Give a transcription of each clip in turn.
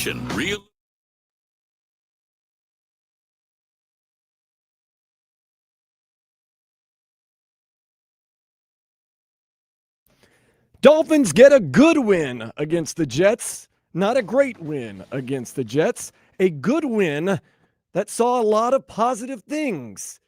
Reaction. Dolphins get a good win against the Jets. Not a great win against the Jets. A good win that saw a lot of positive things.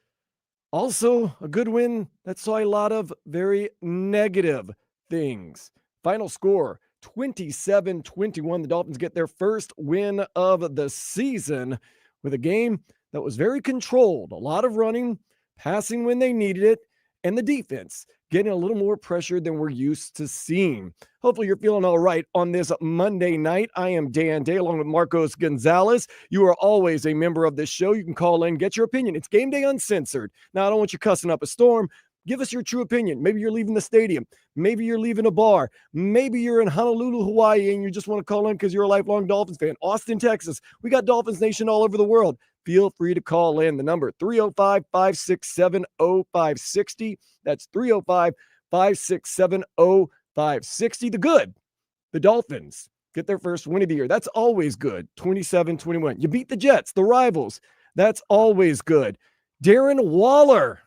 Also, a good win that saw a lot of very negative things. Final score 27-21. The Dolphins get their first win of the season with a game that was very controlled. A lot of running, passing when they needed it, and the defense getting a little more pressure than we're used to seeing. Hopefully you're feeling all right on this Monday night. I am Dan Day along with Marcos Gonzalez. You are always a member of this show. You can call in, get your opinion. It's Game Day Uncensored. Now, I don't want you cussing up a storm. Give us your true opinion. Maybe you're leaving the stadium. Maybe you're leaving a bar. Maybe you're in Honolulu, Hawaii, and you just want to call in because you're a lifelong Dolphins fan. Austin, Texas. We got Dolphins Nation all over the world. Feel free to call in. The number 305-567-0560. That's 305-567-0560. The good. The Dolphins get their first win of the year. That's always good. 27-21. You beat the Jets, the rivals. That's always good. Darren Waller.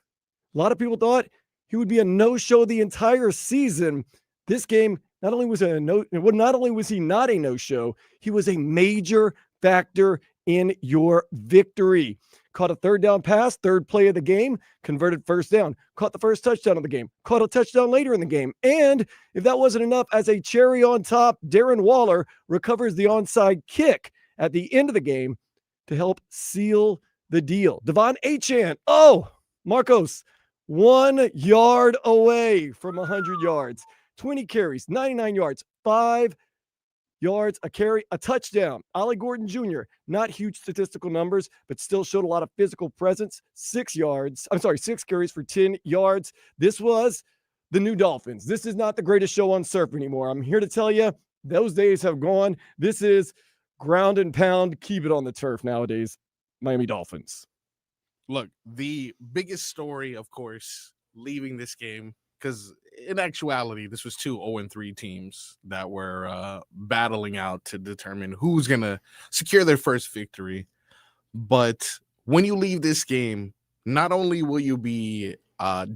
A lot of people thought he would be a no-show the entire season. This game, not only was he not a no-show, he was a major factor in your victory. Caught a third down pass, third play of the game, converted first down, caught the first touchdown of the game, caught a touchdown later in the game. And if that wasn't enough, as a cherry on top, Darren Waller recovers the onside kick at the end of the game to help seal the deal. Devon Achane, Marcos, 1 yard away from 100 yards, 20 carries, 99 yards, 5 yards, a carry, a touchdown. Ollie Gordon Jr., not huge statistical numbers, but still showed a lot of physical presence. 6 carries for 10 yards. This was the new Dolphins. This is not the greatest show on surf anymore. I'm here to tell you, those days have gone. This is ground and pound, keep it on the turf nowadays. Miami Dolphins. Look, the biggest story, of course, leaving this game, because in actuality, this was two 0-3 teams that were battling out to determine who's going to secure their first victory. But when you leave this game, not only will you be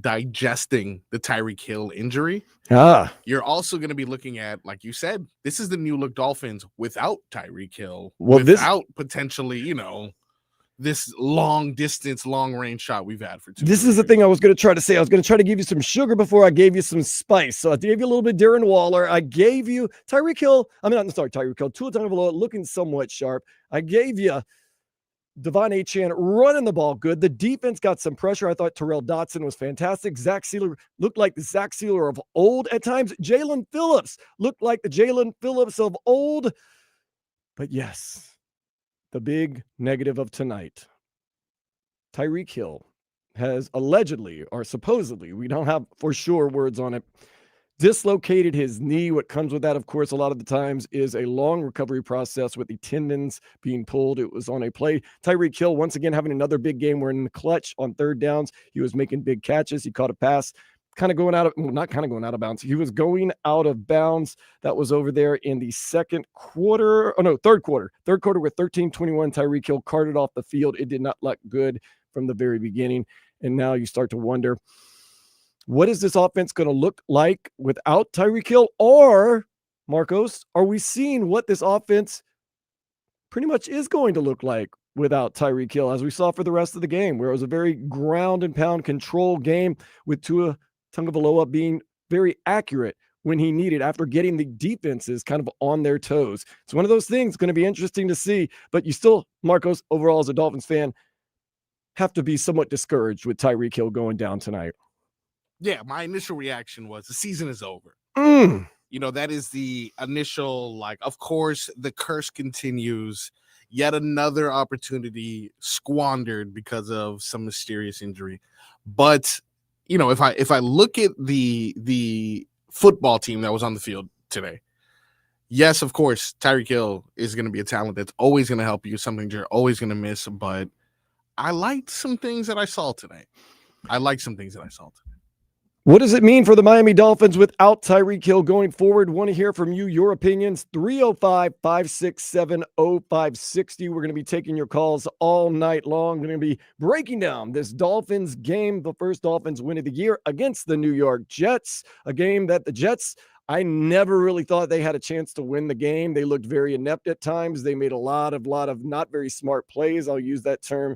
digesting the Tyreek Hill injury, you're also going to be looking at, like you said, this is the new look Dolphins without Tyreek Hill, without potentially, this long distance, long range shot we've had for 2 This is the thing I was going to try to say. I was going to try to give you some sugar before I gave you some spice. So I gave you a little bit Darren Waller. I gave you Tyreek Hill. Tyreek Hill. Tua Tagovailoa looking somewhat sharp. I gave you Devon Achane running the ball good. The defense got some pressure. I thought Terrell Dotson was fantastic. Zach Sealer looked like the Zach Sealer of old at times. Jalen Phillips looked like the Jalen Phillips of old. But yes, the big negative of tonight. Tyreek Hill has allegedly, or supposedly, we don't have for sure words on it, dislocated his knee. What comes with that, of course, a lot of the times is a long recovery process with the tendons being pulled. It was on a play. Tyreek Hill, once again, having another big game. We're in the clutch on third downs. He was making big catches. He caught a pass. Third quarter. He was going out of bounds. That was over there in the third quarter. Third quarter with 13-21. Tyreek Hill carted off the field. It did not look good from the very beginning. And now you start to wonder, what is this offense going to look like without Tyreek Hill? Or, Marcos, are we seeing what this offense pretty much is going to look like without Tyreek Hill, as we saw for the rest of the game, where it was a very ground and pound control game with Tua Tagovailoa being very accurate when he needed after getting the defenses kind of on their toes. It's one of those things going to be interesting to see, but you still, Marcos, overall as a Dolphins fan, have to be somewhat discouraged with Tyreek Hill going down tonight. Yeah, my initial reaction was the season is over. That is the initial, of course, the curse continues. Yet another opportunity squandered because of some mysterious injury. But if I look at the football team that was on the field today, yes, of course, Tyreek Hill is going to be a talent that's always going to help you, something you're always going to miss. But I liked some things that I saw tonight. What does it mean for the Miami Dolphins without Tyreek Hill going forward? Want to hear from you, your opinions. 305-567-0560. We're going to be taking your calls all night long. We're going to be breaking down this Dolphins game, the first Dolphins win of the year against the New York Jets, a game that the Jets, I never really thought they had a chance to win the game. They looked very inept at times. They made a lot of not very smart plays. I'll use that term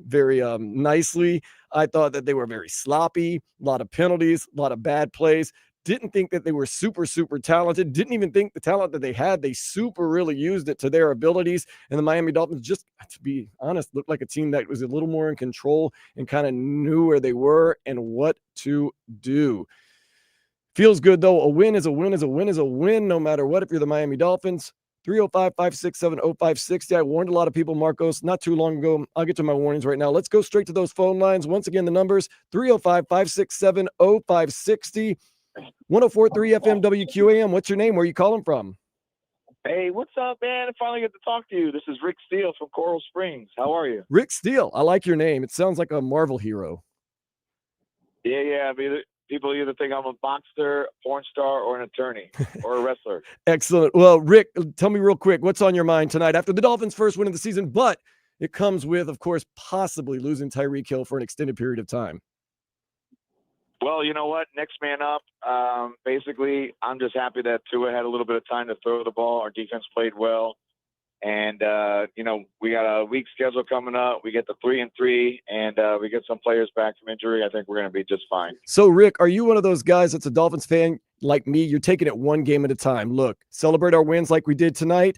very nicely. I thought that they were very sloppy, a lot of penalties, a lot of bad plays. Didn't think that they were super, super talented. Didn't even think the talent that they had, they super really used it to their abilities. And the Miami Dolphins, just to be honest, looked like a team that was a little more in control and kind of knew where they were and what to do. Feels good, though. A win is a win is a win is a win, no matter what, if you're the Miami Dolphins. 305-567-0560. I warned a lot of people, Marcos, not too long ago. I'll get to my warnings right now. Let's go straight to those phone lines. Once again, the numbers 305-567-0560. 1043 FM WQAM. What's your name? Where are you calling from? Hey, what's up, man? I finally get to talk to you. This is Rick Steele from Coral Springs. How are you? Rick Steele. I like your name. It sounds like a Marvel hero. Yeah. People either think I'm a boxer, porn star, or an attorney, or a wrestler. Excellent. Well, Rick, tell me real quick, what's on your mind tonight after the Dolphins' first win of the season, but it comes with, of course, possibly losing Tyreek Hill for an extended period of time? Well, you know what? Next man up. Basically, I'm just happy that Tua had a little bit of time to throw the ball. Our defense played well. And, we got a week schedule coming up. We get the 3-3, and we get some players back from injury. I think we're going to be just fine. So, Rick, are you one of those guys that's a Dolphins fan like me? You're taking it one game at a time. Look, celebrate our wins like we did tonight.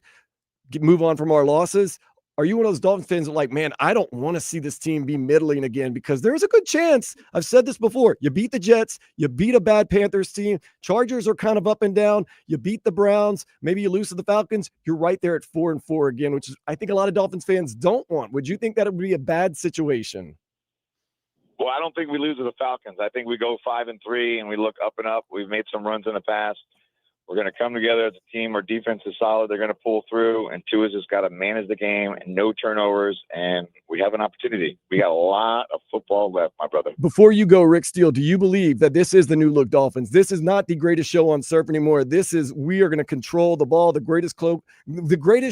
Move on from our losses. Are you one of those Dolphins fans that like, man, I don't want to see this team be middling again, because there's a good chance. I've said this before. You beat the Jets. You beat a bad Panthers team. Chargers are kind of up and down. You beat the Browns. Maybe you lose to the Falcons. You're right there at 4-4 again, which is, I think, a lot of Dolphins fans don't want. Would you think that it would be a bad situation? Well, I don't think we lose to the Falcons. I think we go 5-3 and we look up and up. We've made some runs in the past. We're going to come together as a team. Our defense is solid. They're going to pull through, and Tua's just got to manage the game and no turnovers, and we have an opportunity. We got a lot of football left, my brother. Before you go, Rick Steele, do you believe that this is the new look Dolphins? This is not the greatest show on surf anymore. This is, we are going to control the ball, the greatest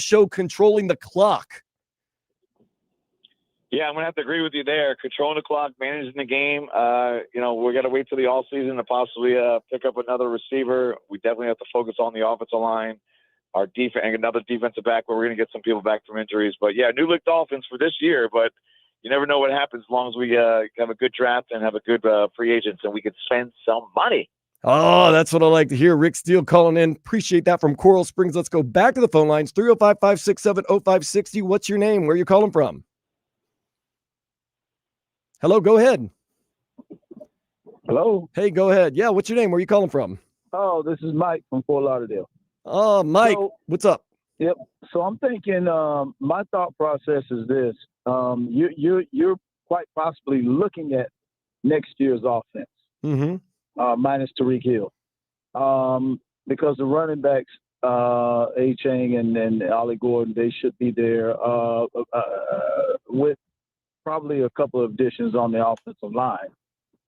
show controlling the clock. Yeah, I'm going to have to agree with you there. Controlling the clock, managing the game. We're going to wait till the offseason to possibly pick up another receiver. We definitely have to focus on the offensive line, our defense, and another defensive back where we're going to get some people back from injuries. But, yeah, new look Dolphins for this year. But you never know what happens as long as we have a good draft and have a good free agents, and we can spend some money. Oh, that's what I like to hear. Rick Steele calling in. Appreciate that from Coral Springs. Let's go back to the phone lines. 305-567-0560. What's your name? Where are you calling from? Hello, go ahead. Hello. Hey, go ahead. Yeah, what's your name? Where are you calling from? Oh, this is Mike from Fort Lauderdale. Oh, Mike, what's up? Yep. So I'm thinking, my thought process is this: you're quite possibly looking at next year's offense, minus Tyreek Hill, because the running backs, A-Chain and Ollie Gordon, they should be there with probably a couple of additions on the offensive line.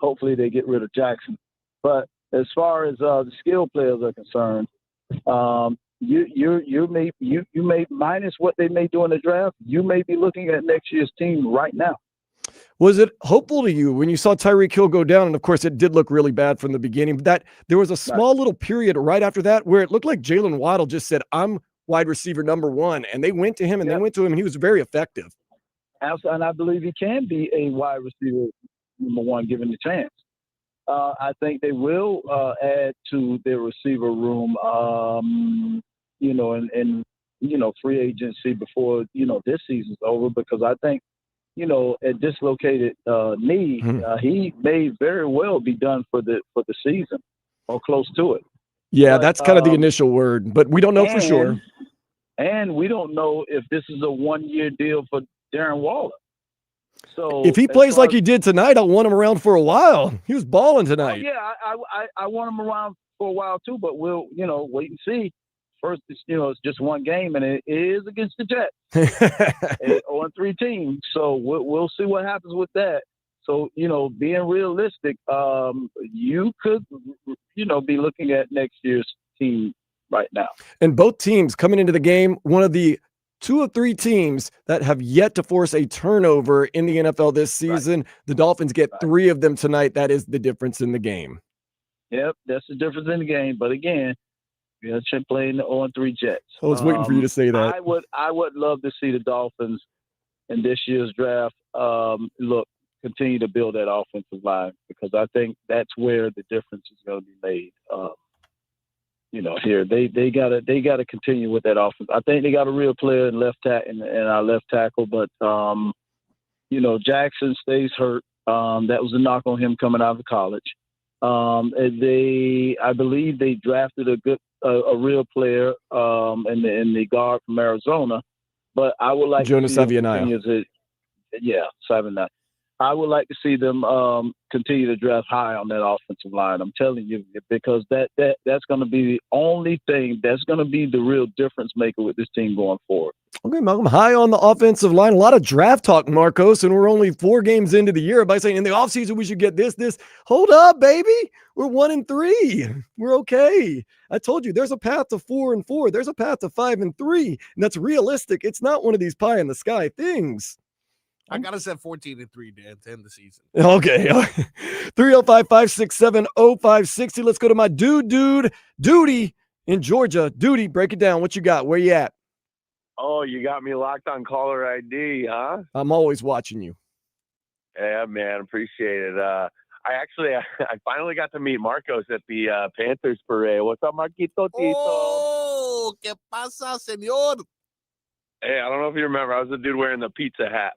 Hopefully they get rid of Jackson. But as far as the skill players are concerned, you may minus what they may do in the draft, you may be looking at next year's team right now. Was it hopeful to you when you saw Tyreek Hill go down? And of course, it did look really bad from the beginning, but that there was a small little period right after that where it looked like Jalen Waddle just said, "I'm wide receiver number one," and they went to him and they went to him, and he was very effective. And I believe he can be a wide receiver number one given the chance. I think they will add to their receiver room, and free agency before, this season's over, because I think, a dislocated knee, he may very well be done for the season or close to it. Yeah, that's kind of the initial word, but we don't know for sure. And we don't know if this is a one-year deal for Darren Waller. So if he plays like he did tonight, I'll want him around for a while. He was balling tonight. I want him around for a while too, but we'll, wait and see. First, it's just one game, and it is against the Jets, 0-3 team. So we'll see what happens with that. So, being realistic, you could, be looking at next year's team right now. And both teams coming into the game, one of the 2 of 3 teams that have yet to force a turnover in the NFL this season. Right. The Dolphins get 3 of them tonight. That is the difference in the game. Yep, that's the difference in the game. But again, you're playing the 0-3 Jets. I was waiting for you to say that. I would love to see the Dolphins in this year's draft continue to build that offensive line, because I think that's where the difference is going to be made. Here they gotta continue with that offense. I think they got a real player in our left tackle, but Jackson stays hurt. That was a knock on him coming out of college. I believe they drafted a real player in the guard from Arizona, but I would like Jonas to see Savianaya. Savianaya. I would like to see them continue to draft high on that offensive line. I'm telling you, because that's going to be the only thing that's going to be the real difference maker with this team going forward. Okay, Malcolm, high on the offensive line. A lot of draft talk, Marcos, and we're only 4 games into the year by saying in the offseason we should get this. Hold up, baby. We're 1-3. We're okay. I told you there's a path to 4-4. There's a path to 5-3, and that's realistic. It's not one of these pie in the sky things. I got us at 14-3, Dan, to end the season. Okay. 305-567-0560. Let's go to my Duty in Georgia. Duty, break it down. What you got? Where you at? Oh, you got me locked on caller ID, huh? I'm always watching you. Yeah, man. Appreciate it. I finally got to meet Marcos at the Panthers parade. What's up, Marquito Tito? Oh, ¿qué pasa, señor? Hey, I don't know if you remember. I was the dude wearing the pizza hat.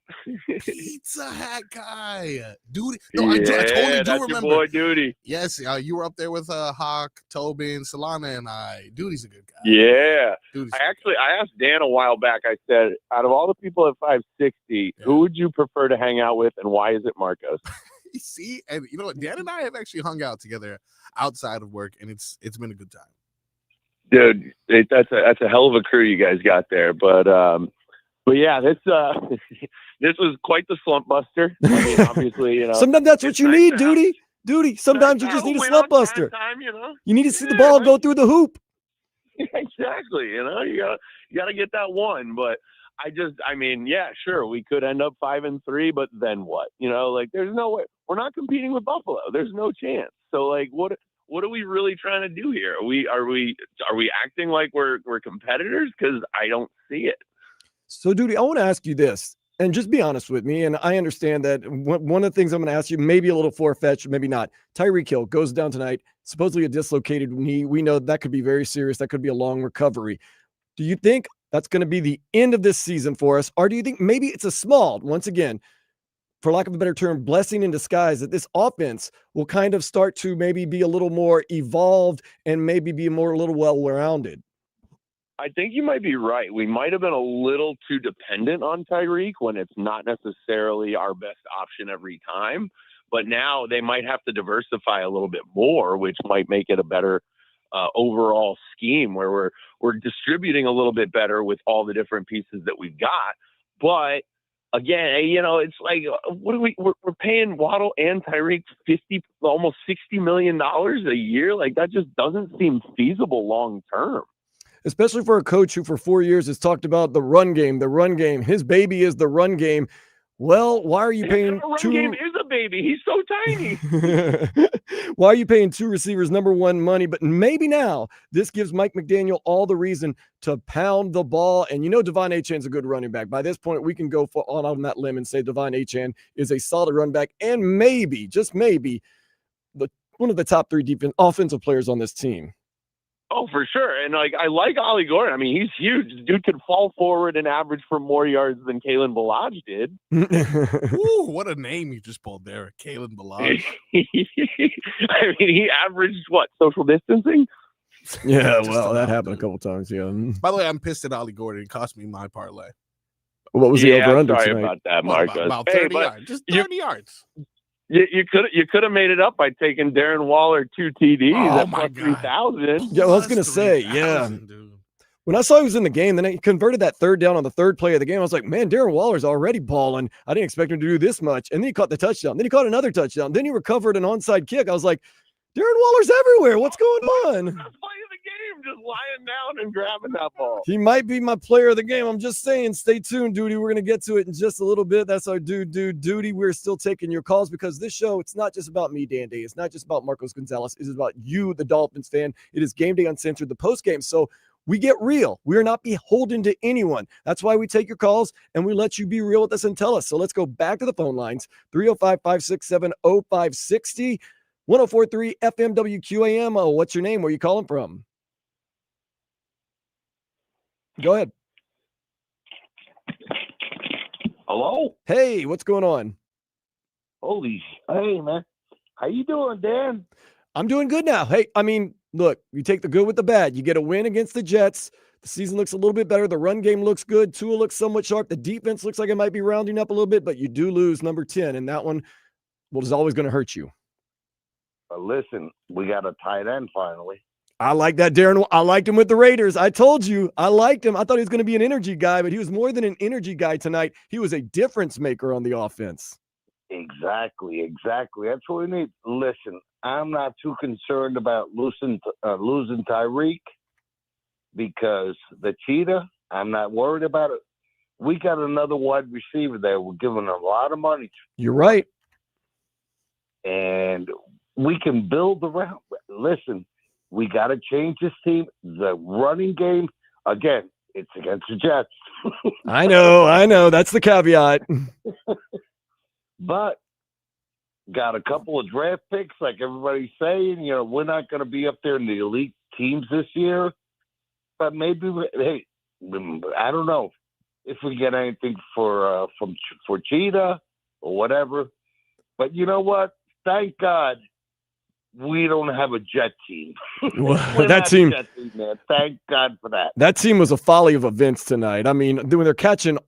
Pizza hat guy. Duty. No, yeah, I totally do that's remember. Your boy, Duty. Yes, you were up there with Hawk, Tobin, Solana, and I. Duty's a good guy. Yeah. Duty's I asked Dan a while back, I said, out of all the people at 560, who would you prefer to hang out with, and why is it Marcos? See, and you know what? Dan and I have actually hung out together outside of work, and it's been a good time. Dude, that's a hell of a crew you guys got there, but yeah, this was quite the slump buster. I mean, obviously, sometimes that's what you need, Duty. Sometimes you just need a slump buster. You need to see the ball go through the hoop. Exactly. You gotta get that one. But yeah, sure, we could end up 5-3, but then what? There's no way. We're not competing with Buffalo. There's no chance. So what are we really trying to do here? Are we acting like we're competitors? Because I don't see it. So, Duty, I want to ask you this, and just be honest with me. And I understand that one of the things I'm going to ask you, maybe a little far-fetched, maybe not. Tyreek Hill goes down tonight, supposedly a dislocated knee. We know that could be very serious. That could be a long recovery. Do you think that's going to be the end of this season for us? Or do you think maybe it's a small, once again, for lack of a better term, blessing in disguise, that this offense will kind of start to maybe be a little more evolved and maybe be a little well-rounded? I think you might be right. We might have been a little too dependent on Tyreek when it's not necessarily our best option every time. But now they might have to diversify a little bit more, which might make it a better overall scheme where we're distributing a little bit better with all the different pieces that we've got. But again, it's like, we're paying Waddle and Tyreek almost $60 million a year. Like, that just doesn't seem feasible long term. Especially for a coach who for 4 years has talked about the run game. His baby is the run game. Well, why are you paying the run game is a baby. He's so tiny. Why are you paying 2 receivers number 1 money? But maybe now this gives Mike McDaniel all the reason to pound the ball. And Devon Achane's a good running back. By this point, we can go on that limb and say Devon Achane is a solid run back and maybe, just maybe, one of the top 3 offensive players on this team. Oh, for sure. And I like Ollie Gordon. I mean, he's huge. The dude could fall forward and average for more yards than Kalen Ballage did. Ooh, what a name you just pulled there, Kalen Ballage. I mean, he averaged what, social distancing? Yeah, well, that happened a couple times. Yeah. By the way, I'm pissed at Ollie Gordon. It cost me my parlay. What was the over-under sorry tonight? about that, Marcus. About 30 yards. Just 30 yards. You could have made it up by taking Darren Waller 2 TDs at my plus 3,000. Yeah, I was gonna say, yeah. Dude. When I saw he was in the game, then he converted that third down on the third play of the game. I was like, man, Darren Waller's already balling. I didn't expect him to do this much. And then he caught the touchdown. Then he caught another touchdown. Then he recovered an onside kick. I was like, Darren Waller's everywhere. What's going on? Just playing the game, just lying down and grabbing that ball. He might be my player of the game. I'm just saying, stay tuned, Duty. We're going to get to it in just a little bit. That's our Duty. We're still taking your calls because this show, it's not just about me, Dan Day. It's not just about Marcos Gonzalez. It's about you, the Dolphins fan. It is Game Day Uncensored, the postgame. So we get real. We are not beholden to anyone. That's why we take your calls and we let you be real with us and tell us. So let's go back to the phone lines. 305-567-0560, 104.3 FM WQAM. Oh, what's your name? Where are you calling from? Go ahead. Hello? Hey, what's going on? Hey, man. How you doing, Dan? I'm doing good now. Hey, I mean, look, you take the good with the bad. You get a win against the Jets. The season looks a little bit better. The run game looks good. Tua looks somewhat sharp. The defense looks like it might be rounding up a little bit, but you do lose number 10, and that one is always going to hurt you. Listen, we got a tight end finally. I like that, Darren. I liked him with the Raiders. I told you, I liked him. I thought he was going to be an energy guy, but he was more than an energy guy tonight. He was a difference maker on the offense. Exactly. That's what we need. Listen, I'm not too concerned about losing Tyreek because the cheetah, I'm not worried about it. We got another wide receiver there. We're giving a lot of money. You're right. And we can build around. Listen, we got to change this team. The running game, again, it's against the Jets. I know. That's the caveat. But got a couple of draft picks, like everybody's saying. You know, we're not going to be up there in the elite teams this year. But maybe, I don't know if we get anything for Cheetah or whatever. But you know what? Thank God we don't have a Jet team. Well, that team, Jet team, man. Thank God for that. That team was a folly of events tonight. I mean, when they're catching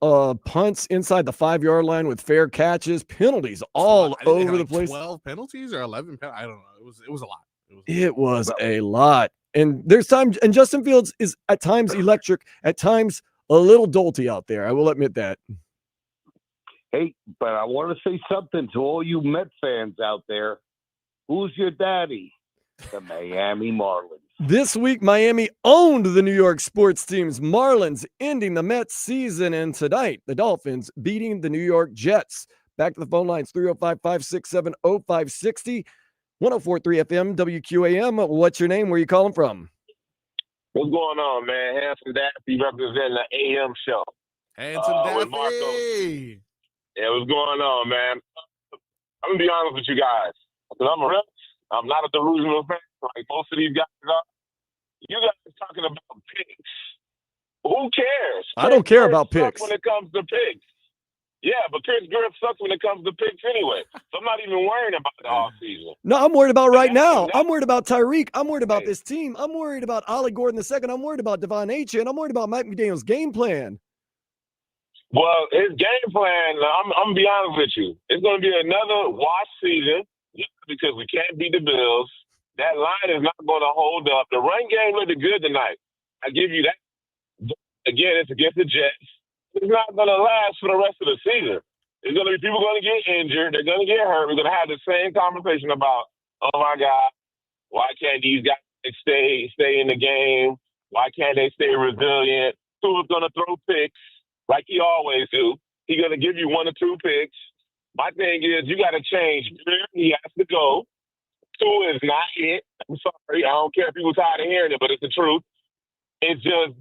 punts inside the 5-yard line with fair catches, penalties all over the place. 12 penalties or 11 penalties? I don't know. It was a lot. It was a lot. And there's times, and Justin Fields is at times electric, at times a little dolty out there. I will admit that. Hey, but I want to say something to all you Met fans out there. Who's your daddy? The Miami Marlins. This week, Miami owned the New York sports teams. Marlins ending the Mets season. And tonight, the Dolphins beating the New York Jets. Back to the phone lines, 305-567-0560, 104.3 FM, WQAM. What's your name? Where are you calling from? What's going on, man? Handsome Daffy representing the AM show. Handsome Daffy. Yeah, what's going on, man? I'm going to be honest with you guys. I'm not a delusional fan like most of these guys are. You guys are talking about picks. Who cares? I don't care about picks. When it comes to picks. Yeah, but Chris Griff sucks when it comes to picks anyway. So I'm not even worrying about the offseason. No, I'm worried about right now. I'm worried about Tyreek. I'm worried about this team. I'm worried about Ollie Gordon II. I'm worried about Devon Achane. I'm worried about Mike McDaniel's game plan. Well, his game plan, I'm going to be honest with you. It's going to be another wash season because we can't beat the Bills. That line is not going to hold up. The run game looked good tonight. I give you that. Again, it's against the Jets. It's not going to last for the rest of the season. There's going to be people going to get injured. They're going to get hurt. We're going to have the same conversation about, oh, my God, why can't these guys stay in the game? Why can't they stay resilient? Tua's going to throw picks like he always do. He's going to give you 1 or 2 picks. My thing is, you got to change. He has to go. Tua is not it. I'm sorry. I don't care if people tired of hearing it, but it's the truth. It's just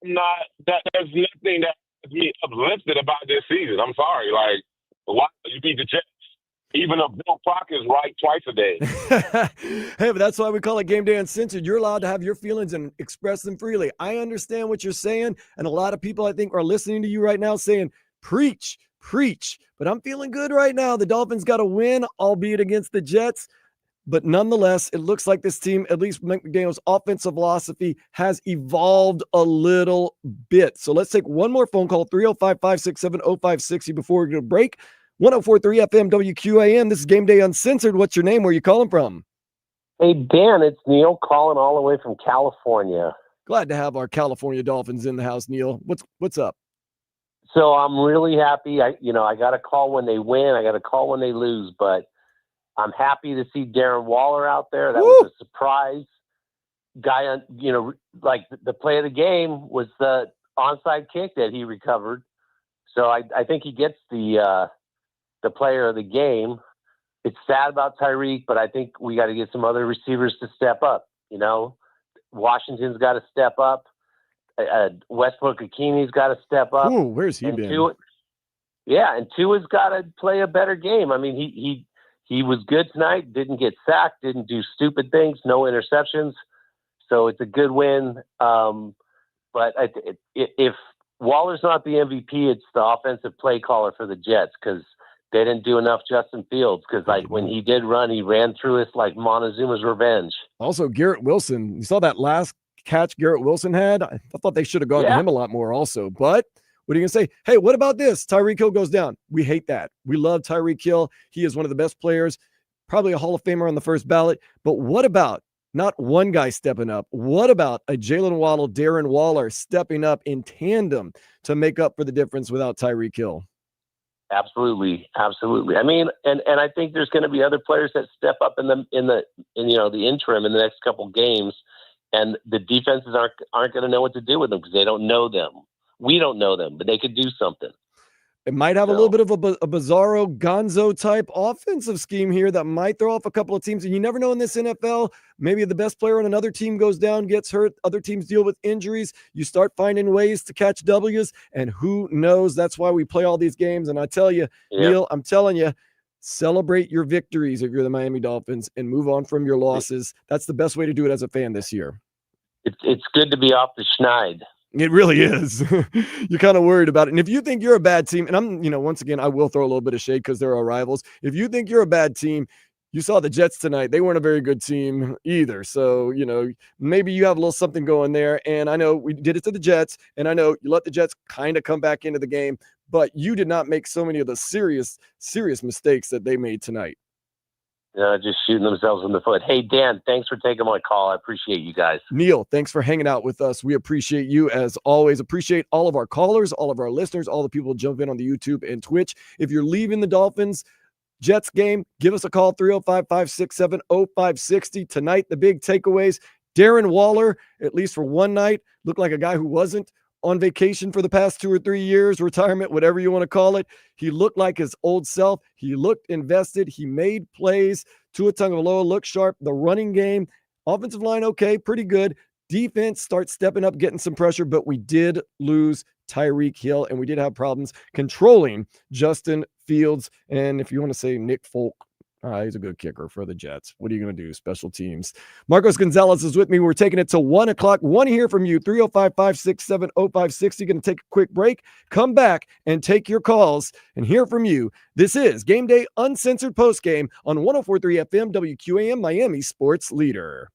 not that. There's nothing that has me uplifted about this season. I'm sorry. Like, why you beat the Jets? Even a Bill Clock is right twice a day. Hey, but that's why we call it Game Day Uncensored. You're allowed to have your feelings and express them freely. I understand what you're saying, and a lot of people, I think, are listening to you right now saying, preach. But I'm feeling good right now. The Dolphins got a win, albeit against the Jets. But nonetheless, it looks like this team, at least McDaniel's offensive philosophy, has evolved a little bit. So let's take one more phone call, 305-567-0560 before we go to break. 104.3 FM WQAM. This is Game Day Uncensored. What's your name? Where are you calling from? Hey, Dan, it's Neil calling all the way from California. Glad to have our California Dolphins in the house, Neil. What's up? So I'm really happy. I got a call when they win. I got a call when they lose, but I'm happy to see Darren Waller out there. That was a surprise. Guy, like the play of the game was the onside kick that he recovered. So I think he gets the player of the game. It's sad about Tyreek, but I think we got to get some other receivers to step up. Washington's got to step up. Westbrook Akini's got to step up. Ooh, where's he been? And Tua's got to play a better game. I mean, he was good tonight. Didn't get sacked. Didn't do stupid things. No interceptions. So it's a good win. But if Waller's not the MVP, it's the offensive play caller for the Jets because they didn't do enough Justin Fields. Because when he did run, he ran through us like Montezuma's revenge. Also, Garrett Wilson. You saw that last catch Garrett Wilson had? I thought they should have gone to him a lot more also. But what are you going to say? Hey, what about this? Tyreek Hill goes down. We hate that. We love Tyreek Hill. He is one of the best players, probably a Hall of Famer on the first ballot. But what about not one guy stepping up? What about a Jalen Waddle, Darren Waller stepping up in tandem to make up for the difference without Tyreek Hill? Absolutely. I mean, and I think there's going to be other players that step up in the interim in the next couple games, and the defenses aren't going to know what to do with them because they don't know them. We don't know them, but they could do something. It might have a little bit of a bizarro gonzo type offensive scheme here that might throw off a couple of teams. And you never know in this NFL, maybe the best player on another team goes down, gets hurt. Other teams deal with injuries. You start finding ways to catch W's, and who knows? That's why we play all these games. And I tell you, Neil, I'm telling you, celebrate your victories if you're the Miami Dolphins and move on from your losses. That's the best way to do it as a fan this year. It's good to be off the schneid. It really is. You're kind of worried about it. And if you think you're a bad team, and I'm, once again, I will throw a little bit of shade because they're our rivals. If you think you're a bad team, you saw the Jets tonight. They weren't a very good team either. So, maybe you have a little something going there. And I know we did it to the Jets, and I know you let the Jets kind of come back into the game, but you did not make so many of the serious mistakes that they made tonight. Just shooting themselves in the foot. Hey, Dan, thanks for taking my call. I appreciate you guys. Neil, thanks for hanging out with us. We appreciate you as always. Appreciate all of our callers, all of our listeners, all the people who jump in on the YouTube and Twitch. If you're leaving the Dolphins Jets game, give us a call, 305-567-0560. Tonight, the big takeaways. Darren Waller, at least for one night, looked like a guy who wasn't on vacation for the past 2 or 3 years, retirement, whatever you want to call it. He looked like his old self. He looked invested. He made plays. Tua Tagovailoa looked sharp. The running game, offensive line, okay, pretty good. Defense starts stepping up, getting some pressure, but we did lose Tyreek Hill, and we did have problems controlling Justin Fields. And if you want to say Nick Folk, he's a good kicker for the Jets. What are you going to do? Special teams. Marcos Gonzalez is with me. We're taking it to 1 o'clock. Want to hear from you. 305-567-0560. Going to take a quick break. Come back and take your calls and hear from you. This is Game Day Uncensored Postgame on 104.3 FM WQAM, Miami Sports Leader.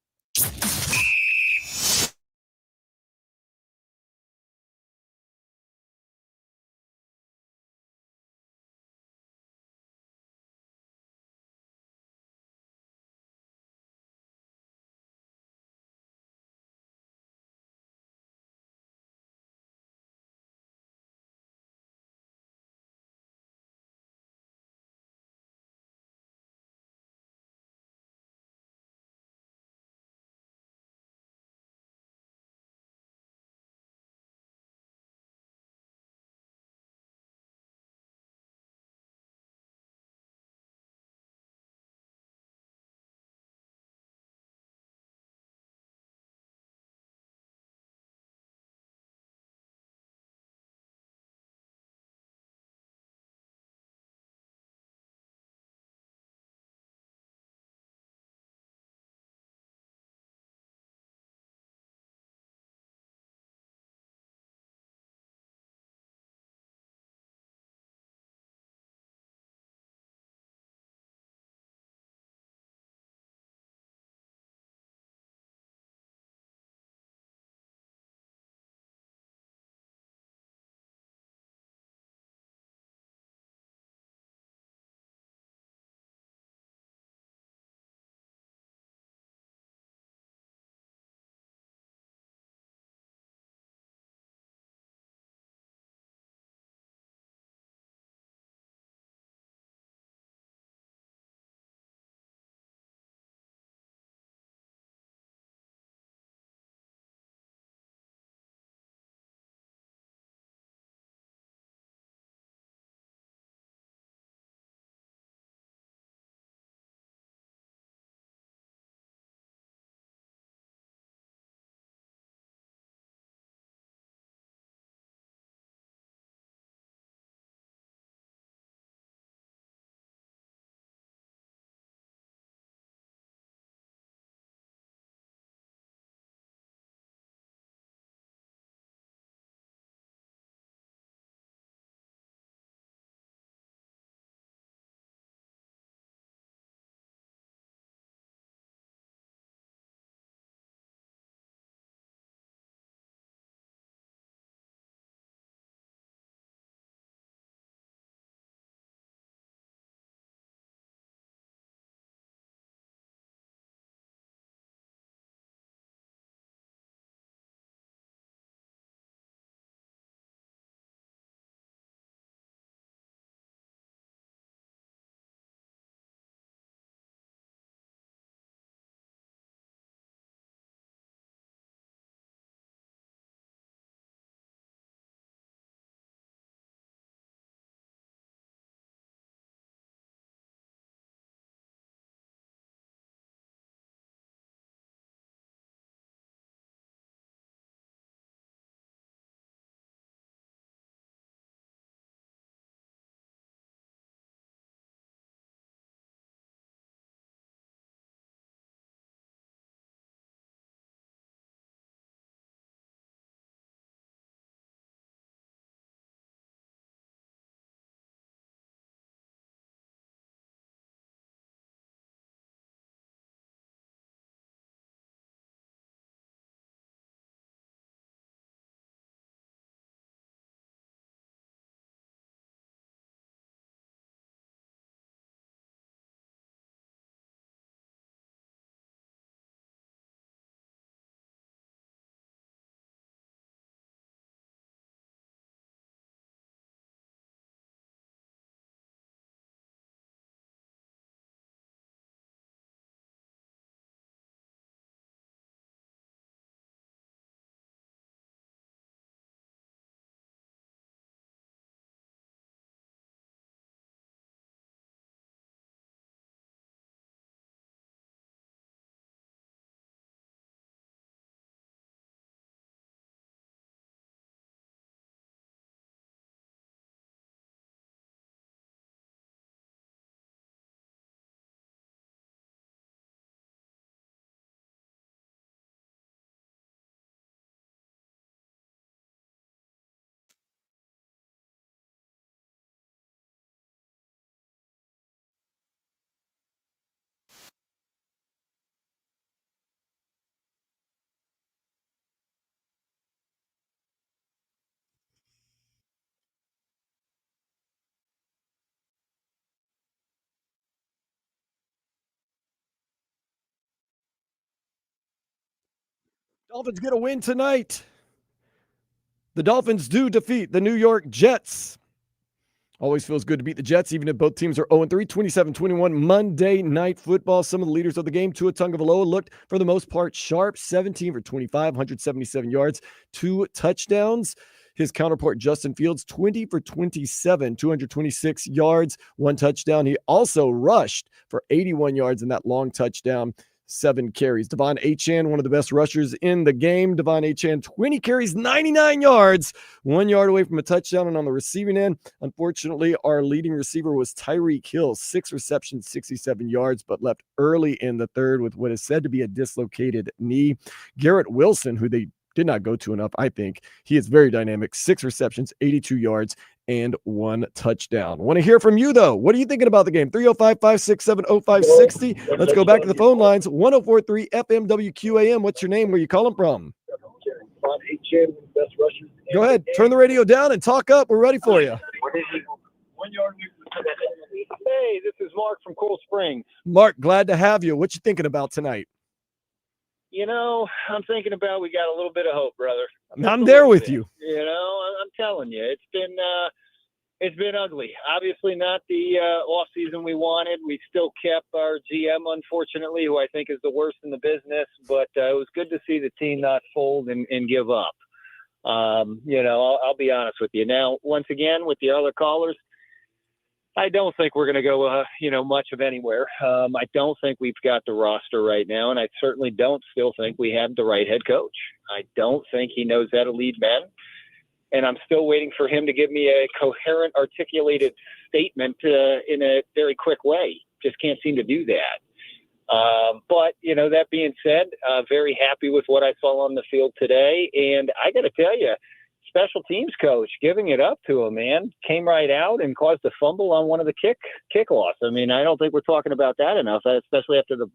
Dolphins get a win tonight. The Dolphins do defeat the New York Jets. Always feels good to beat the Jets, even if both teams are 0-3. 27-21 Monday Night Football. Some of the leaders of the game, Tua Tagovailoa, looked for the most part sharp. 17 for 25, 177 yards, 2 touchdowns. His counterpart, Justin Fields, 20 for 27, 226 yards, 1 touchdown. He also rushed for 81 yards in that long touchdown, 7 carries. Devon Achane, one of the best rushers in the game. Devon Achane, 20 carries, 99 yards, 1 yard away from a touchdown. And on the receiving end, unfortunately, our leading receiver was Tyreek Hill, 6 receptions, 67 yards, but left early in the third with what is said to be a dislocated knee. Garrett Wilson, who they did not go to enough, I think. He is very dynamic. 6 receptions, 82 yards, and 1 touchdown. Want to hear from you, though. What are you thinking about the game? 305-567-0560. Let's go back to the phone lines. 104.3 FM WQAM. What's your name? Where you calling from? Go ahead. Turn the radio down and talk up. We're ready for you. Hey, this is Mark from Cool Springs. Mark, glad to have you. What you thinking about tonight? You know, I'm thinking about we got a little bit of hope, brother. I'm there with you. You know, I'm telling you, it's been ugly. Obviously not the off season we wanted. We still kept our GM, unfortunately, who I think is the worst in the business. But it was good to see the team not fold and give up. You know, I'll be honest with you. Now, once again, with the other callers, I don't think we're going to go, much of anywhere. I don't think we've got the roster right now, and I certainly don't still think we have the right head coach. I don't think he knows how to lead men, and I'm still waiting for him to give me a coherent, articulated statement in a very quick way. Just can't seem to do that. But, that being said, very happy with what I saw on the field today, and I got to tell you, special teams coach, giving it up to him, man. Came right out and caused a fumble on one of the kickoffs. I mean, I don't think we're talking about that enough, especially after the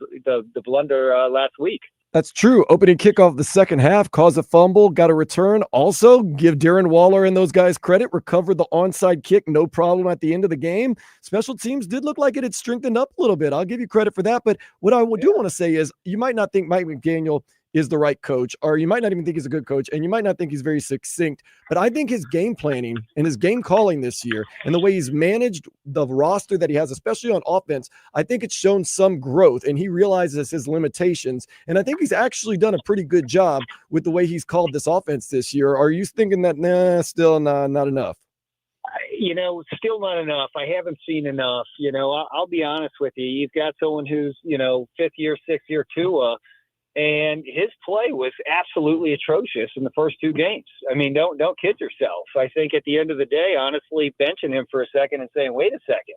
blunder last week. That's true. Opening kickoff the second half, caused a fumble, got a return. Also, give Darren Waller and those guys credit, recovered the onside kick, no problem at the end of the game. Special teams did look like it had strengthened up a little bit. I'll give you credit for that. But what I do want to say is you might not think Mike McDaniel is the right coach, or you might not even think he's a good coach, and you might not think he's very succinct, but I think his game planning and his game calling this year and the way he's managed the roster that he has, especially on offense, I think it's shown some growth, and he realizes his limitations, and I think he's actually done a pretty good job with the way he's called this offense this year. Are you thinking that, still not enough? Still not enough. I haven't seen enough. I'll be honest with you. You've got someone who's, 5th year, 6th year Tua, and his play was absolutely atrocious in the first 2 games. I mean, don't kid yourself. I think at the end of the day, honestly, benching him for a second and saying, wait a second,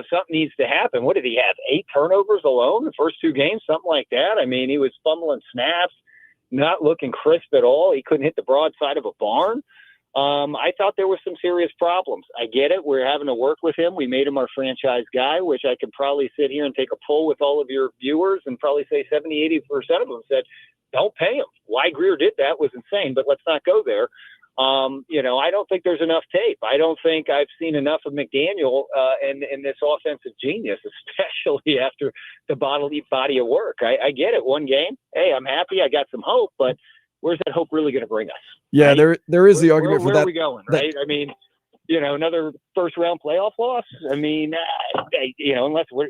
something needs to happen. What did he have? 8 turnovers alone the first 2 games, something like that. I mean, he was fumbling snaps, not looking crisp at all. He couldn't hit the broadside of a barn. I thought there were some serious problems. I get it. We're having to work with him. We made him our franchise guy, which I could probably sit here and take a poll with all of your viewers and probably say 70, 80% of them said, don't pay him. Why Greer did that was insane, but let's not go there. I don't think there's enough tape. I don't think I've seen enough of McDaniel and this offensive genius, especially after the body of work. I get it. 1 game. Hey, I'm happy. I got some hope, but where's that hope really going to bring us? Yeah, right? there is the argument for that. Where are we going, right? I mean, another first-round playoff loss? I mean, unless we're,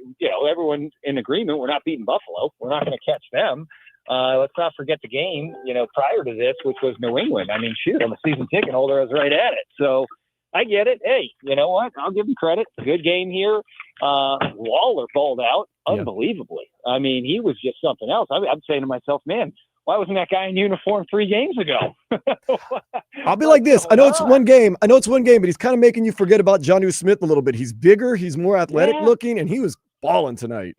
everyone in agreement, we're not beating Buffalo. We're not going to catch them. Let's not forget the game, prior to this, which was New England. I mean, shoot, I'm a season ticket holder. I was right at it. So I get it. Hey, you know what? I'll give him credit. Good game here. Waller balled out unbelievably. Yeah. I mean, he was just something else. I'm saying to myself, man, why wasn't that guy in uniform 3 games ago? I'll be like this. I know it's one game, but he's kind of making you forget about Jonnu Smith a little bit. He's bigger. He's more athletic looking, and he was balling tonight.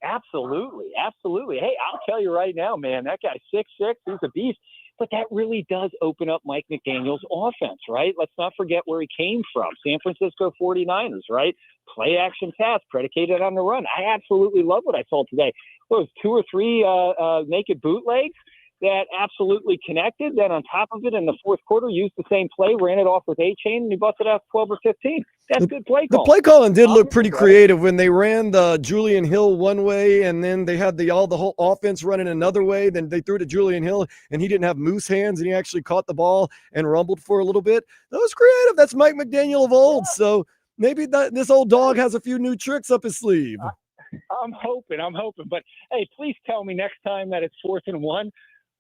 Absolutely. Hey, I'll tell you right now, man, that guy's 6'6", he's a beast. But that really does open up Mike McDaniel's offense, right? Let's not forget where he came from. San Francisco 49ers, right? Play action pass predicated on the run. I absolutely love what I saw today. What was 2 or 3 naked bootlegs? that absolutely connected. Then on top of it, in the fourth quarter, used the same play, ran it off with A-Chain, and he busted out 12 or 15. That's good play The calling. play calling did look pretty creative when they ran the Julian Hill one way, and then they had the whole offense running another way. Then they threw to Julian Hill, and he didn't have moose hands, and he actually caught the ball and rumbled for a little bit. That was creative. That's Mike McDaniel of old. So maybe this old dog has a few new tricks up his sleeve. I'm hoping. But, hey, please tell me next time that it's 4th and 1,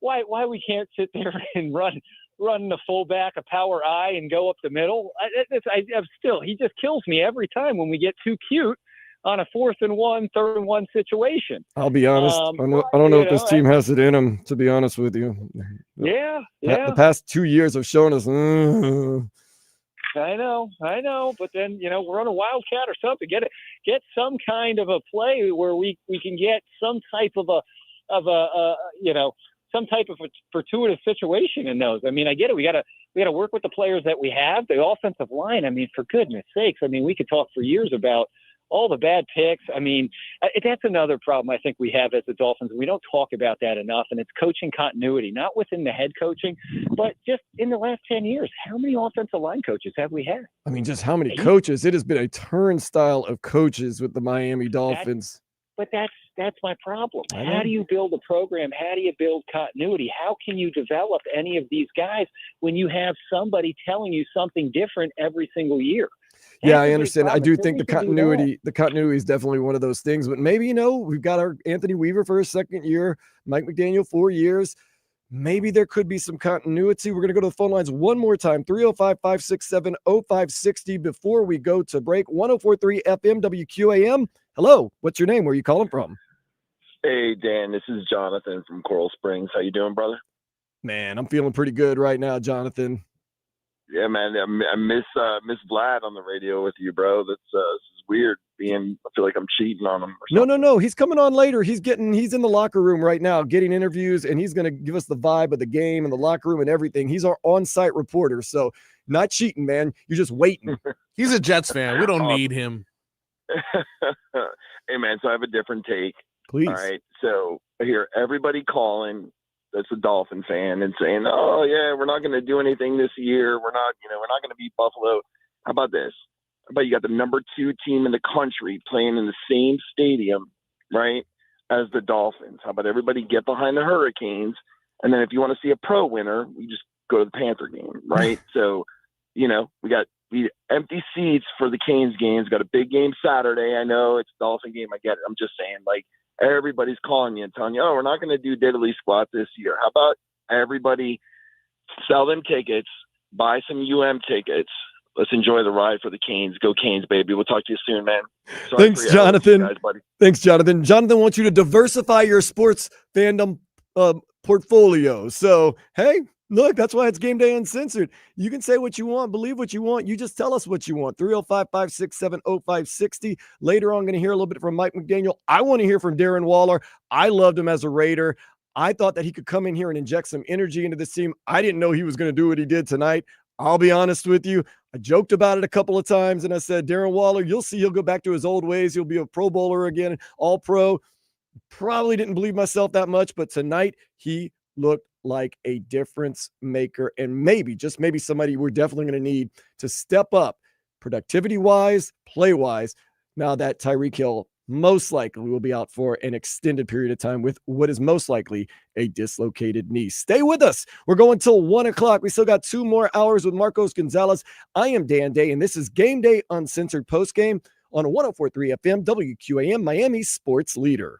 why we can't sit there and run the fullback a power I and go up the middle. He just kills me every time when we get too cute on a 4th and 1, 3rd and 1 situation. I'll be honest. I don't know if this team has it in them, to be honest with you. Yeah. The past 2 years have shown us. I know. But then, we're on a wildcat or something. Get some kind of a play where we can get some type of some type of a fortuitous situation in those. I mean, I get it. We got to work with the players that we have. The offensive line, I mean, for goodness sakes, I mean, we could talk for years about all the bad picks. I mean, that's another problem I think we have as the Dolphins. We don't talk about that enough, and it's coaching continuity, not within the head coaching, but just in the last 10 years. How many offensive line coaches have we had? I mean, just how many coaches? It has been a turnstile of coaches with the Miami Dolphins. But that's my problem. How do you build a program? How do you build continuity? How can you develop any of these guys when you have somebody telling you something different every single year? Yeah, I understand. I do think the continuity is definitely one of those things. But maybe, we've got our Anthony Weaver for his second year, Mike McDaniel 4 years. Maybe there could be some continuity. We're going to go to the phone lines one more time, 305-567-0560 before we go to break. 104.3 FM WQAM. Hello, what's your name? Where are you calling from? Hey, Dan, this is Jonathan from Coral Springs. How you doing, brother? Man, I'm feeling pretty good right now, Jonathan. Yeah, man, I miss Vlad on the radio with you, bro. This is weird. I feel like I'm cheating on him. No. He's coming on later. He's in the locker room right now, getting interviews, and he's going to give us the vibe of the game and the locker room and everything. He's our on-site reporter, so not cheating, man. You're just waiting. He's a Jets fan. We don't need him. Hey, man, so I have a different take. Please. All right, so I hear everybody calling that's a Dolphin fan and saying, "Oh yeah, we're not going to do anything this year. We're not going to beat Buffalo." How about this? How about you got the number 2 team in the country playing in the same stadium, right, as the Dolphins? How about everybody get behind the Hurricanes, and then if you want to see a pro winner, we just go to the Panther game, right? So, we got the empty seats for the Canes games. Got a big game Saturday. I know it's a Dolphin game. I get it. I'm just saying, everybody's calling you and telling you, "Oh, we're not going to do diddly squat this year." How about everybody sell them tickets, buy some tickets. Let's enjoy the ride for the Canes. Go Canes, baby. We'll talk to you soon, man. Sorry. Thanks, Jonathan. Guys, buddy. Thanks, Jonathan. Jonathan wants you to diversify your sports fandom portfolio. So, hey, look, that's why it's Game Day Uncensored. You can say what you want, believe what you want. You just tell us what you want. 305-567-0560. Later on, I'm going to hear a little bit from Mike McDaniel. I want to hear from Darren Waller. I loved him as a Raider. I thought that he could come in here and inject some energy into this team. I didn't know he was going to do what he did tonight. I'll be honest with you. I joked about it a couple of times, and I said, Darren Waller, you'll see he'll go back to his old ways. He'll be a Pro Bowler again, All-Pro. Probably didn't believe myself that much, but tonight he looked like a difference maker, and maybe, just maybe, somebody we're definitely going to need to step up productivity-wise, play-wise, now that Tyreek Hill most likely will be out for an extended period of time with what is most likely a dislocated knee. Stay with us. We're going till 1 o'clock. We still got 2 more hours with Marcos Gonzalez. I am Dan Day, and this is Game Day Uncensored Postgame on 104.3 FM WQAM, Miami's sports leader.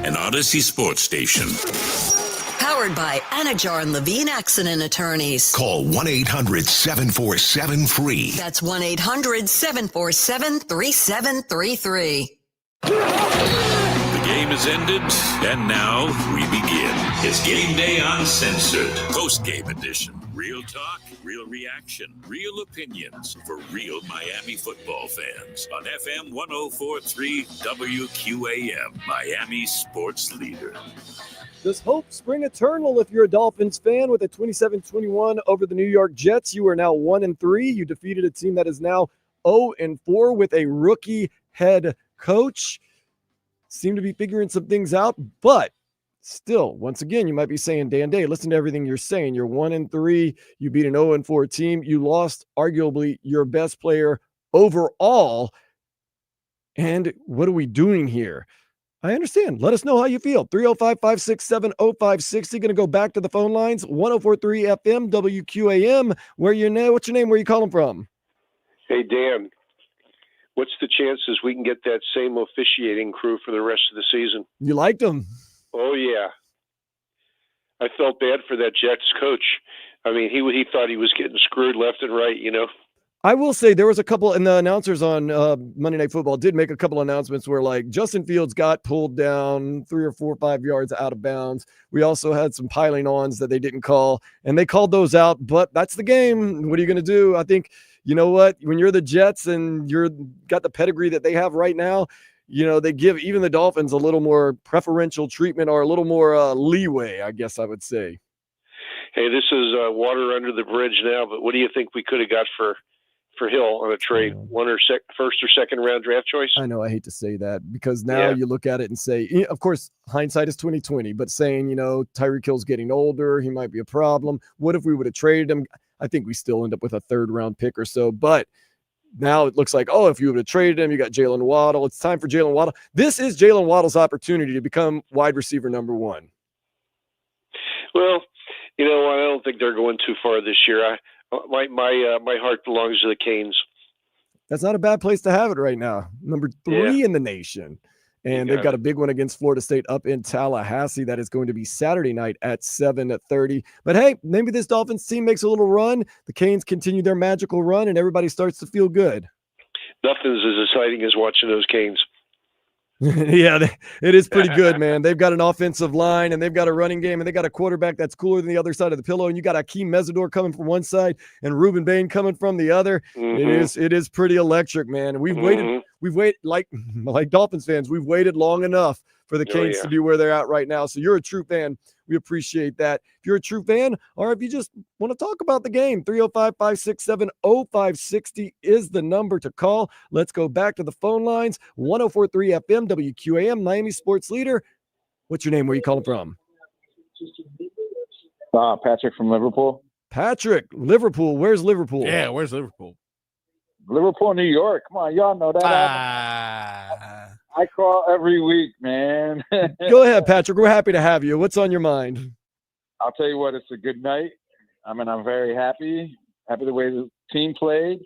an Odyssey sports station. Powered by Anajar and Levine Accident Attorneys. Call 1-800-747-FREE. That's 1-800-747-3733. The game is ended, and now we begin. It's Game Day Uncensored, Postgame edition. Real talk, real reaction, real opinions for real Miami football fans on FM 104.3 WQAM, Miami sports leader. Does hope spring eternal if you're a Dolphins fan? With a 27-21 over the New York Jets, you are now 1-3. You defeated a team that is now 0-4 with a rookie head coach. Seem to be figuring some things out, but still, once again, you might be saying, Dan Day, listen to everything you're saying. You're 1-3. You beat an 0-4 team. You lost arguably your best player overall. And what are we doing here? I understand. Let us know how you feel. 305-567-0560. Going to go back to the phone lines. 104.3 FM, WQAM. What's your name? Where are you calling from? Hey, Dan. What's the chances we can get that same officiating crew for the rest of the season? You liked them? Oh, yeah. I felt bad for that Jets coach. I mean, he thought he was getting screwed left and right, you know? I will say there was a couple, and the announcers on Monday Night Football did make a couple announcements where, like, Justin Fields got pulled down 3 or 4 or 5 yards out of bounds. We also had some piling ons that they didn't call, and they called those out, but that's the game. What are you going to do? I think, you know what, when you're the Jets and you're got the pedigree that they have right now, you know, they give even the Dolphins a little more preferential treatment or a little more leeway, I guess I would say. Hey, this is water under the bridge now, but what do you think we could have got for Hill on a trade? First or second round draft choice? I know, I hate to say that because now you look at it and say, of course, hindsight is 20/20, but saying, you know, Tyreek Hill's getting older, he might be a problem. What if we would have traded him? I think we still end up with a 3rd round pick or so, but now it looks like, oh, if you would have traded him, you got Jalen Waddle. It's time for Jalen Waddle. This is Jalen Waddle's opportunity to become wide receiver number 1. Well, you know, I don't think they're going too far this year. My heart belongs to the Canes. That's not a bad place to have it right now. Number 3 in the nation. And they've got a big one against Florida State up in Tallahassee. That is going to be Saturday night at 7:30. But hey, maybe this Dolphins team makes a little run. The Canes continue their magical run, and everybody starts to feel good. Nothing's as exciting as watching those Canes. Yeah, it is pretty good, man. They've got an offensive line, and they've got a running game, and they got a quarterback that's cooler than the other side of the pillow. And you got Akeem Mesidor coming from one side and Ruben Bain coming from the other. Mm-hmm. It is pretty electric, man. We've waited like Dolphins fans. We've waited long enough for the Canes to be where they're at right now. So you're a true fan. We appreciate that. If you're a true fan, or if you just want to talk about the game, 305-567-0560 is the number to call. Let's go back to the phone lines. 104.3 FM, WQAM, Miami sports leader. What's your name? Where are you calling from? Patrick from Liverpool. Patrick, Liverpool. Where's Liverpool? Yeah, where's Liverpool? Liverpool, New York. Come on, y'all know that. I call every week, man. Go ahead, Patrick. We're happy to have you. What's on your mind? I'll tell you what, it's a good night. I mean, I'm very happy the way the team played.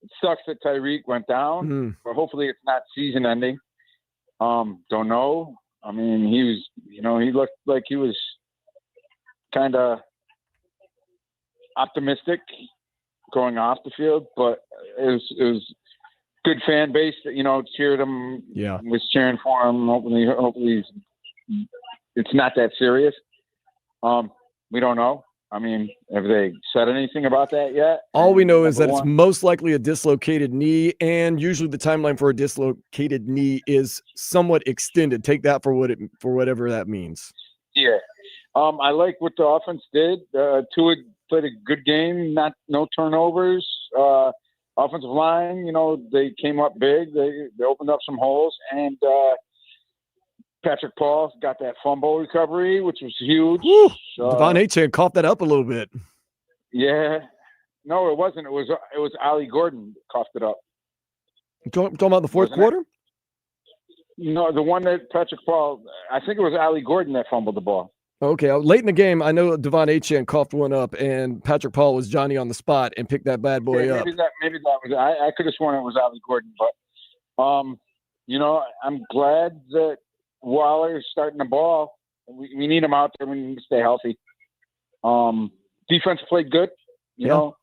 It sucks that Tyreek went down, but hopefully it's not season ending. Don't know. I mean, he was, he looked like he was kind of optimistic going off the field, but it was good fan base that, cheered him. Yeah. Was cheering for him. Hopefully it's not that serious. We don't know. I mean, have they said anything about that yet? All we know is that it's most likely a dislocated knee, and usually the timeline for a dislocated knee is somewhat extended. Take that for whatever that means. Yeah. I like what the offense did. Tua played a good game, no turnovers. Offensive line, they came up big. They opened up some holes, and Patrick Paul got that fumble recovery, which was huge. Devon Achane coughed that up a little bit. Yeah. No, it wasn't. It was Ali Gordon coughed it up. Talking about the fourth quarter? No, the one that Patrick Paul, I think it was Ali Gordon that fumbled the ball. Okay, late in the game, I know Devon Achane coughed one up, and Patrick Paul was Johnny on the spot and picked that bad boy up. Maybe that was. I could have sworn it was Ali Gordon, but I'm glad that Waller's starting the ball. We need him out there. We need to stay healthy. Defense played good. You know,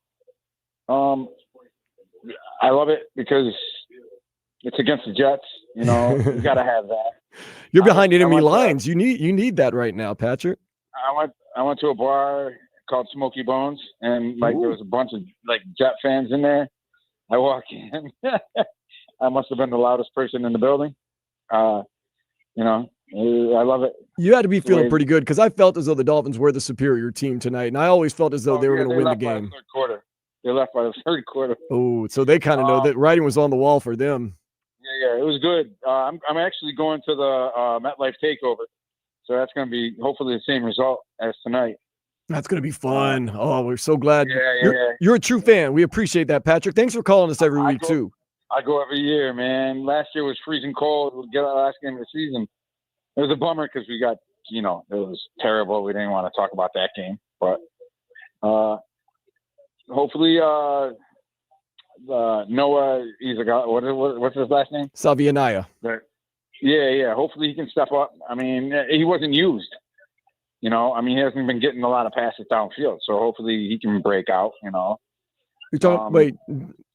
I love it because it's against the Jets. You know, you got to have that. You're behind enemy lines. You need that right now, Patrick. I went to a bar called Smoky Bones, and like there was a bunch of like Jet fans in there. I walk in. I must have been the loudest person in the building. You know, I love it. You had to be feeling pretty good because I felt as though the Dolphins were the superior team tonight, and I always felt as though they were going to win the game. Third quarter. They left by the third quarter. Oh, so they kind of know that writing was on the wall for them. Yeah, it was good. I'm actually going to the MetLife Takeover, so that's going to be hopefully the same result as tonight. That's going to be fun. Oh, we're so glad. Yeah. You're a true fan. We appreciate that, Patrick. Thanks for calling us every week, too. I go every year, man. Last year was freezing cold. We'll get our last game of the season. It was a bummer because we got, you know, it was terrible. We didn't want to talk about that game. But hopefully Noah, he's a guy. What's his last name? Savianaya. Yeah. Hopefully he can step up. I mean, he wasn't used. You know, I mean, he hasn't been getting a lot of passes downfield. So hopefully he can break out, you know. You're talking,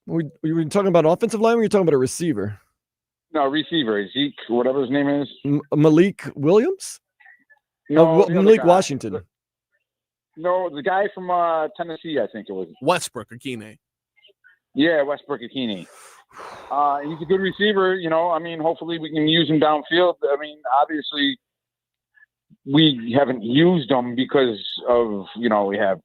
were you talking about offensive line or were you talking about a receiver? No, receiver. Zeke, whatever his name is. Malik Williams? No, Malik Washington. No, the guy from Tennessee, I think it was. Westbrook Akine. Yeah, Westbrook Akine. He's a good receiver, you know. I mean, hopefully we can use him downfield. I mean, obviously we haven't used him because of, you know, we have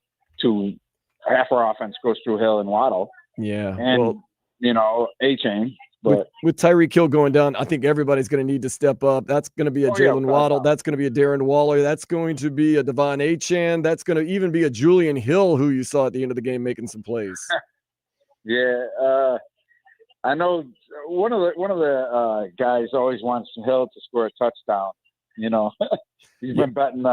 half our offense goes through Hill and Waddle. Yeah. And, you know, A-Chain. But with Tyreek Hill going down, I think everybody's going to need to step up. That's going to be a Jalen Waddle. That's going to be a Darren Waller. That's going to be a Devon Achane. That's going to even be a Julian Hill, who you saw at the end of the game making some plays. Yeah. I know one of the guys always wants Hill to score a touchdown. You know, he's been betting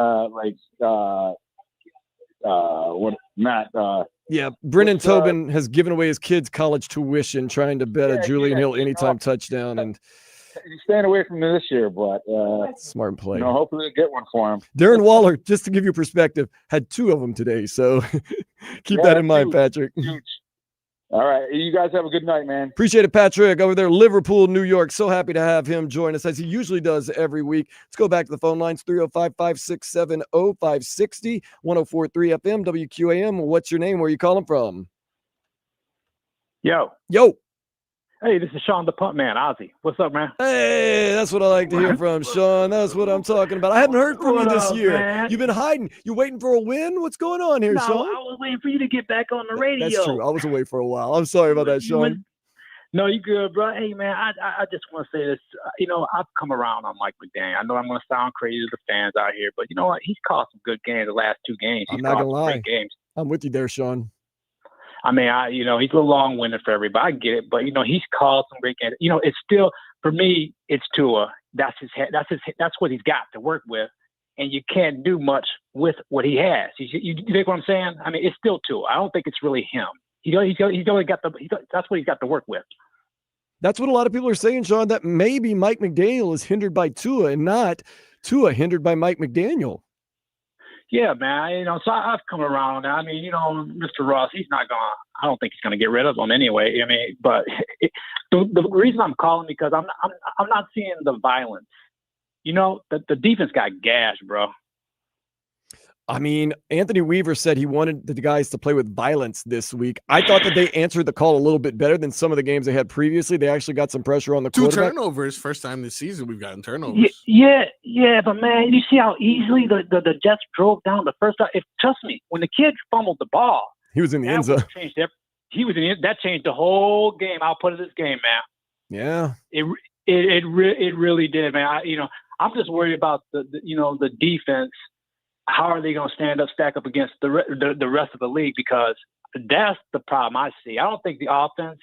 Brennan Tobin has given away his kids' college tuition trying to bet a Julian Hill anytime touchdown, and he's staying away from this year. But smart play. You know, hopefully they get one for him. Darren Waller, just to give you perspective, had 2 of them today, so keep that in mind, Patrick. Huge. All right. You guys have a good night, man. Appreciate it, Patrick, over there, Liverpool, New York. So happy to have him join us, as he usually does every week. Let's go back to the phone lines, 305-567-0560, 104.3 FM, WQAM. What's your name? Where are you calling from? Yo. Hey, this is Sean the Punt Man, Ozzy. What's up, man? Hey, that's what I like to hear from Sean. That's what I'm talking about. I haven't heard from you this year. Man? You've been hiding. You waiting for a win? What's going on here, Sean? I was waiting for you to get back on the radio. That's true. I was away for a while. I'm sorry about that, Sean. No, you good, bro. Hey, man, I just want to say this. You know, I've come around on Mike McDaniel. I know I'm going to sound crazy to the fans out here, but you know what? He's called some good games the last 2 games. I'm not going to lie. Games. I'm with you there, Sean. I mean, he's a little long-winded for everybody. I get it, but you know, he's called some great games. You know, it's still, for me, it's Tua. That's what he's got to work with, and you can't do much with what he has. You think what I'm saying? I mean, it's still Tua. I don't think it's really him. He's only got that's what he's got to work with. That's what a lot of people are saying, Sean. That maybe Mike McDaniel is hindered by Tua and not Tua hindered by Mike McDaniel. Yeah, man. You know, so I've come around. I mean, you know, Mr. Ross, he's not going. I don't think he's going to get rid of him anyway. I mean, but the reason I'm calling because I'm not seeing the violence. You know, the defense got gashed, bro. I mean, Anthony Weaver said he wanted the guys to play with violence this week. I thought that they answered the call a little bit better than some of the games they had previously. They actually got some pressure on the quarterback. 2 turnovers. First time this season we've gotten turnovers. Yeah, but man, you see how easily the Jets drove down the first time. Trust me, when the kid fumbled the ball, he was in the end zone. That changed the whole game. I'll put it this game, man. Yeah, it really did, man. I'm just worried about the defense. How are they going to stack up against the rest of the league? Because that's the problem I see. I don't think the offense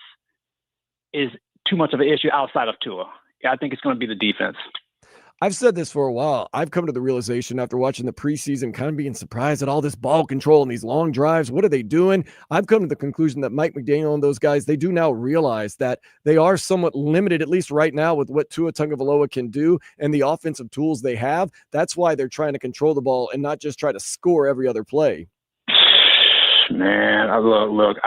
is too much of an issue outside of Tua. I think it's going to be the defense. I've said this for a while. I've come to the realization after watching the preseason, kind of being surprised at all this ball control and these long drives. What are they doing? I've come to the conclusion that Mike McDaniel and those guys, they do now realize that they are somewhat limited, at least right now, with what Tua Tagovailoa can do and the offensive tools they have. That's why they're trying to control the ball and not just try to score every other play. Man, look.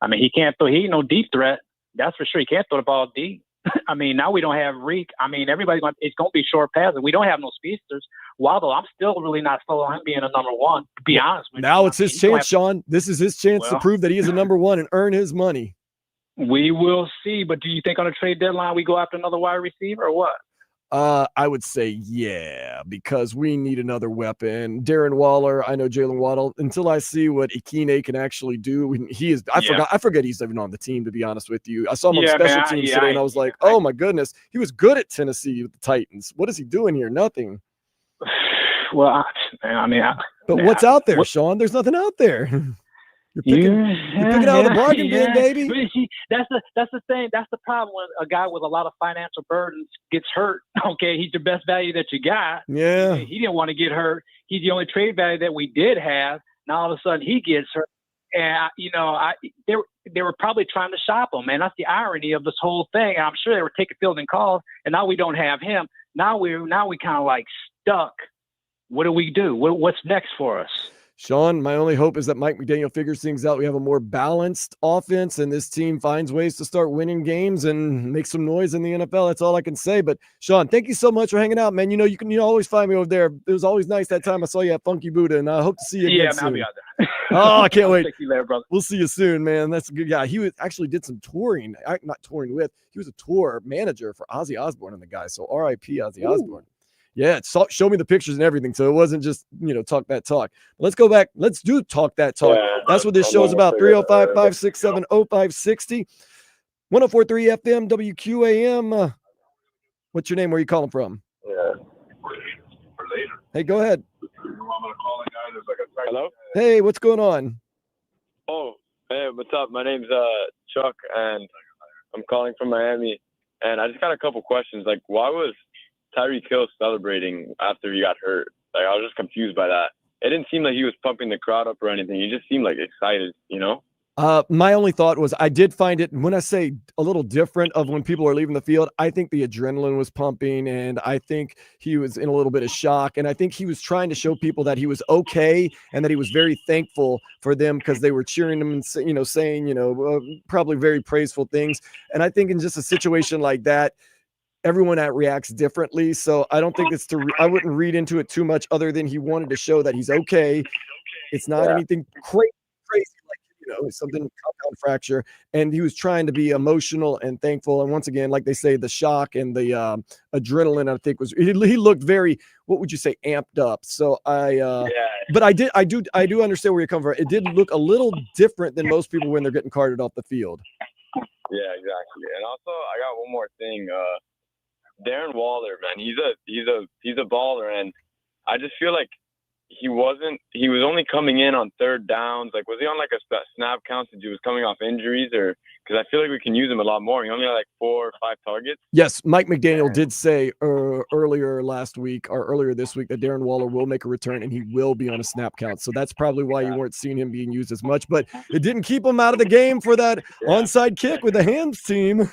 I mean, he can't throw. He ain't no deep threat. That's for sure. He can't throw the ball deep. I mean, now we don't have Reek. I mean, it's going to be short passes. We don't have no speedsters. Waddle, I'm still really not sold on him being a number one, to be honest with you. Now it's his chance, Sean. This is his chance to prove that he is a number one and earn his money. We will see. But do you think on a trade deadline we go after another wide receiver or what? I would say, yeah, because we need another weapon. Darren Waller, I know Jalen Waddle. Until I see what Ikine can actually do, I forget he's even on the team, to be honest with you. I saw him on special teams today, and I was like, oh my goodness, he was good at Tennessee with the Titans. What is he doing here? Nothing. Well, what's out there, Sean? There's nothing out there. You're picking out of the bargain bin, baby. That's the thing. That's the problem when a guy with a lot of financial burdens gets hurt. Okay, he's the best value that you got. Yeah. He didn't want to get hurt. He's the only trade value that we did have. Now all of a sudden he gets hurt. And they were probably trying to shop him, man. That's the irony of this whole thing. I'm sure they were taking fielding calls, and now we don't have him. Now we kind of like stuck. What do we do? What's next for us? Sean, my only hope is that Mike McDaniel figures things out. We have a more balanced offense, and this team finds ways to start winning games and make some noise in the NFL. That's all I can say. But, Sean, thank you so much for hanging out, man. You can always find me over there. It was always nice that time I saw you at Funky Buddha, and I hope to see you again soon. I'll be out there. Oh, I can't wait. Take you later, brother. We'll see you soon, man. That's a good guy. He actually did some touring. Not touring with. He was a tour manager for Ozzy Osbourne and the guy. So R.I.P. Ozzy Osbourne. Yeah, show me the pictures and everything. So it wasn't just, talk that talk. Let's go back. Let's do talk that talk. That's what this show is about. 305-567-0560. 104.3 FM, WQAM. What's your name? Where are you calling from? Yeah. Hey, go ahead. Hello? Hey, what's going on? Oh, hey, what's up? My name's Chuck, and I'm calling from Miami. And I just got a couple questions. Like, why was Tyreek Hill celebrating after he got hurt? Like, I was just confused by that. It didn't seem like he was pumping the crowd up or anything. He just seemed like excited, My only thought was I did find it, when I say a little different of when people are leaving the field, I think the adrenaline was pumping, and I think he was in a little bit of shock, and I think he was trying to show people that he was okay and that he was very thankful for them because they were cheering him and saying probably very praiseful things. And I think in just a situation like that, everyone reacts differently. So I don't think I wouldn't read into it too much other than he wanted to show that he's okay. It's not anything crazy like, something compound fracture. And he was trying to be emotional and thankful. And once again, like they say, the shock and the adrenaline, I think he looked very, what would you say, amped up. So but I do understand where you're coming from. It did look a little different than most people when they're getting carted off the field. Yeah, exactly. And also I got one more thing. Darren Waller, man, he's a baller, and I just feel like he was only coming in on third downs. Like, was he on like a snap count since he was coming off injuries, or because I feel like we can use him a lot more? He only had like 4 or 5 targets. Yes, Mike McDaniel did say earlier this week that Darren Waller will make a return and he will be on a snap count. So that's probably why you weren't seeing him being used as much, but it didn't keep him out of the game for that onside kick with the hands team.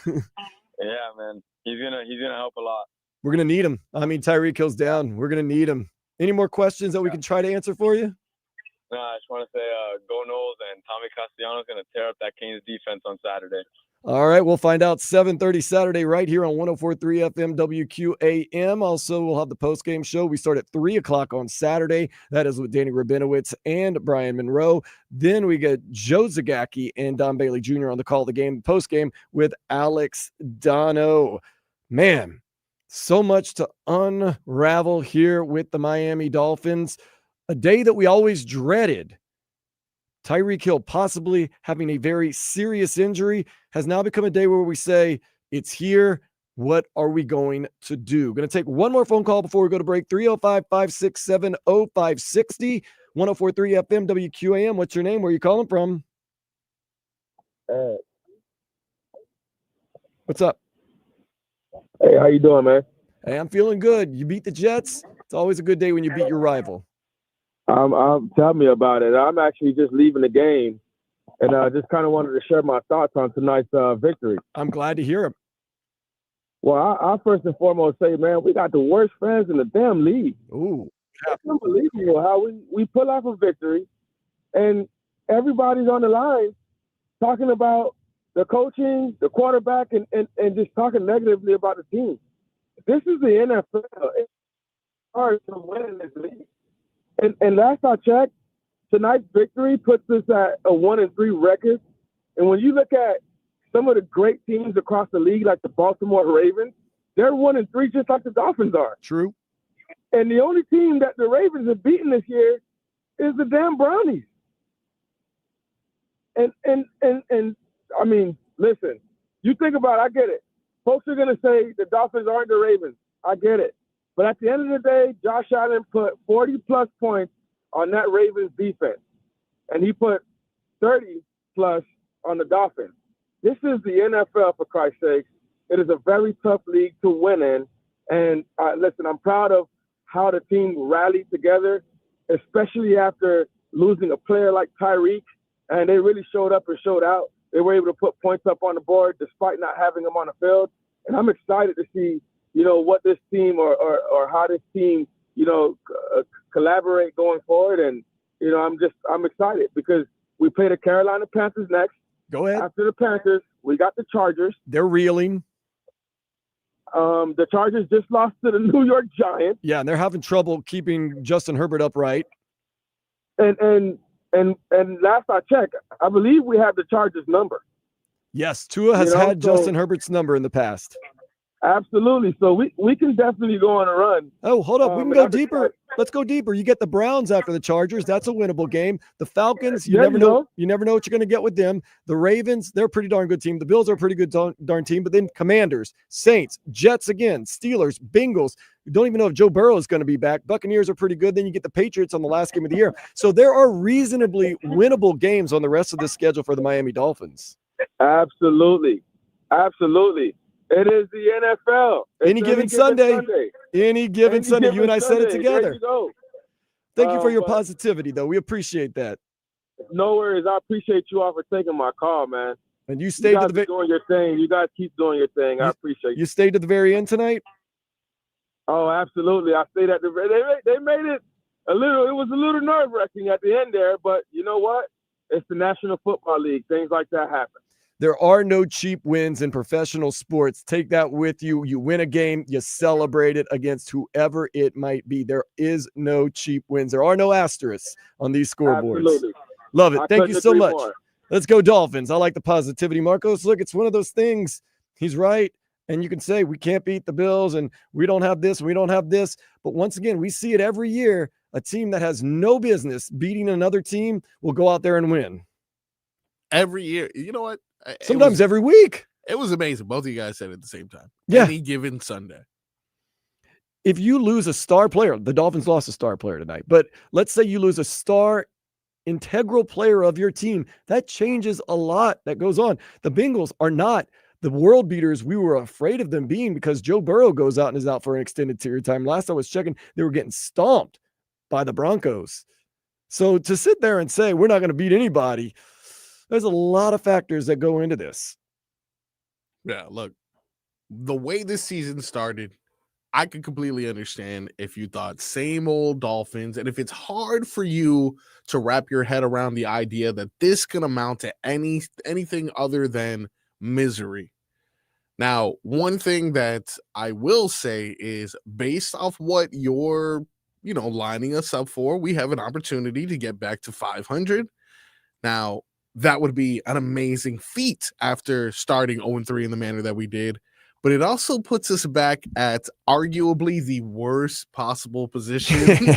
Yeah, man. He's gonna help a lot. We're gonna need him. I mean, Tyreek Hill's down. We're gonna need him. Any more questions that we can try to answer for you? No, I just want to say, go Knowles, and Tommy Castellanos gonna tear up that Canes defense on Saturday. All right, we'll find out 7:30 Saturday right here on 104.3 FM WQAM. Also, we'll have the post-game show. We start at 3 o'clock on Saturday. That is with Danny Rabinowitz and Brian Monroe. Then we get Joe Zagacki and Don Bailey Jr. on the call of the game, post-game with Alex Dono. Man, so much to unravel here with the Miami Dolphins. A day that we always dreaded. Tyreek Hill possibly having a very serious injury has now become a day where we say, it's here. What are we going to do? Going to take one more phone call before we go to break. 305-567-0560, 104.3 FM WQAM. What's your name? Where are you calling from? Hey. What's up? Hey, how you doing, man? Hey, I'm feeling good. You beat the Jets. It's always a good day when you beat your rival. Tell me about it. I'm actually just leaving the game, and I just kind of wanted to share my thoughts on tonight's victory. I'm glad to hear them. Well, I first and foremost say, man, we got the worst fans in the damn league. Ooh. It's unbelievable how we pull off a victory, and everybody's on the line talking about the coaching, the quarterback, and just talking negatively about the team. This is the NFL. It's hard to win in this league. And last I checked, tonight's victory puts us at a 1-3 record. And when you look at some of the great teams across the league, like the Baltimore Ravens, they're 1-3 just like the Dolphins are. True. And the only team that the Ravens have beaten this year is the damn Brownies. And I mean, listen, you think about it, I get it. Folks are going to say the Dolphins aren't the Ravens. I get it. But at the end of the day, Josh Allen put 40-plus points on that Ravens defense. And he put 30-plus on the Dolphins. This is the NFL, for Christ's sake. It is a very tough league to win in. And listen, I'm proud of how the team rallied together, especially after losing a player like Tyreek. And they really showed up and showed out. They were able to put points up on the board despite not having them on the field. And I'm excited to see, what this team or how this team, collaborate going forward. And, I'm excited because we play the Carolina Panthers next. Go ahead. After the Panthers, we got the Chargers. They're reeling. The Chargers just lost to the New York Giants. Yeah, and they're having trouble keeping Justin Herbert upright. And last I checked, I believe we have the Chargers number. Yes, Tua has had Justin Herbert's number in the past. Absolutely. So we can definitely go on a run. Oh, hold up. We can go deeper. Let's go deeper. You get the Browns after the Chargers. That's a winnable game. The Falcons, you never know. You never know what you're going to get with them. The Ravens, they're a pretty darn good team. The Bills are a pretty good darn team. But then Commanders, Saints, Jets again, Steelers, Bengals. You don't even know if Joe Burrow is going to be back. Buccaneers are pretty good. Then you get the Patriots on the last game of the year. So there are reasonably winnable games on the rest of the schedule for the Miami Dolphins. Absolutely. Absolutely. It is the NFL. Any given Sunday. Any given Sunday. You and I said it together. There you go. Thank you for your positivity, though. We appreciate that. No worries. I appreciate you all for taking my call, man. And you stayed to the doing your thing. You guys keep doing your thing. I appreciate you. You stayed to the very end tonight? Oh, absolutely. I stayed at the they made it it was a little nerve-wracking at the end there, but you know what? It's the National Football League. Things like that happen. There are no cheap wins in professional sports. Take that with you. You win a game, you celebrate it against whoever it might be. There is no cheap wins. There are no asterisks on these scoreboards. Absolutely. Love it. Thank you so much. More. Let's go Dolphins. I like the positivity, Marcos. Look, it's one of those things. He's right. And you can say we can't beat the Bills and we don't have this, we don't have this. But once again, we see it every year. A team that has no business beating another team will go out there and win. Every year. You know what? Sometimes every week. It was amazing. Both of you guys said it at the same time. Yeah. Any given Sunday. If you lose a star player, the Dolphins lost a star player tonight, but let's say you lose a star integral player of your team, that changes a lot that goes on. The Bengals are not the world beaters we were afraid of them being because Joe Burrow goes out and is out for an extended period of time. Last I was checking, they were getting stomped by the Broncos. So to sit there and say we're not going to beat anybody, there's a lot of factors that go into this. Yeah, look, the way this season started, I could completely understand if you thought same old Dolphins, and if it's hard for you to wrap your head around the idea that this can amount to anything other than misery. Now, one thing that I will say is based off what you're, lining us up for, we have an opportunity to get back to 500. Now, that would be an amazing feat after starting 0-3 in the manner that we did. But it also puts us back at arguably the worst possible position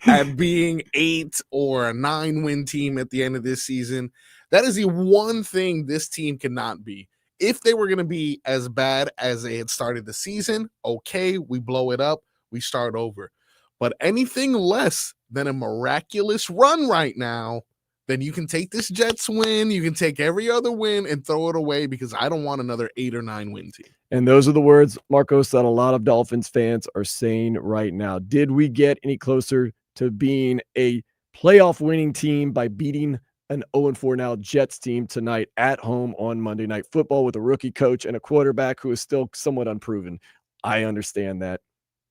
at being 8 or a 9-win team at the end of this season. That is the one thing this team cannot be. If they were going to be as bad as they had started the season, okay, we blow it up, we start over. But anything less than a miraculous run right now, then you can take this Jets win, you can take every other win and throw it away because I don't want another 8 or 9 win team. And those are the words, Marcos, that a lot of Dolphins fans are saying right now. Did we get any closer to being a playoff winning team by beating an 0-4 now Jets team tonight at home on Monday Night Football with a rookie coach and a quarterback who is still somewhat unproven? I understand that,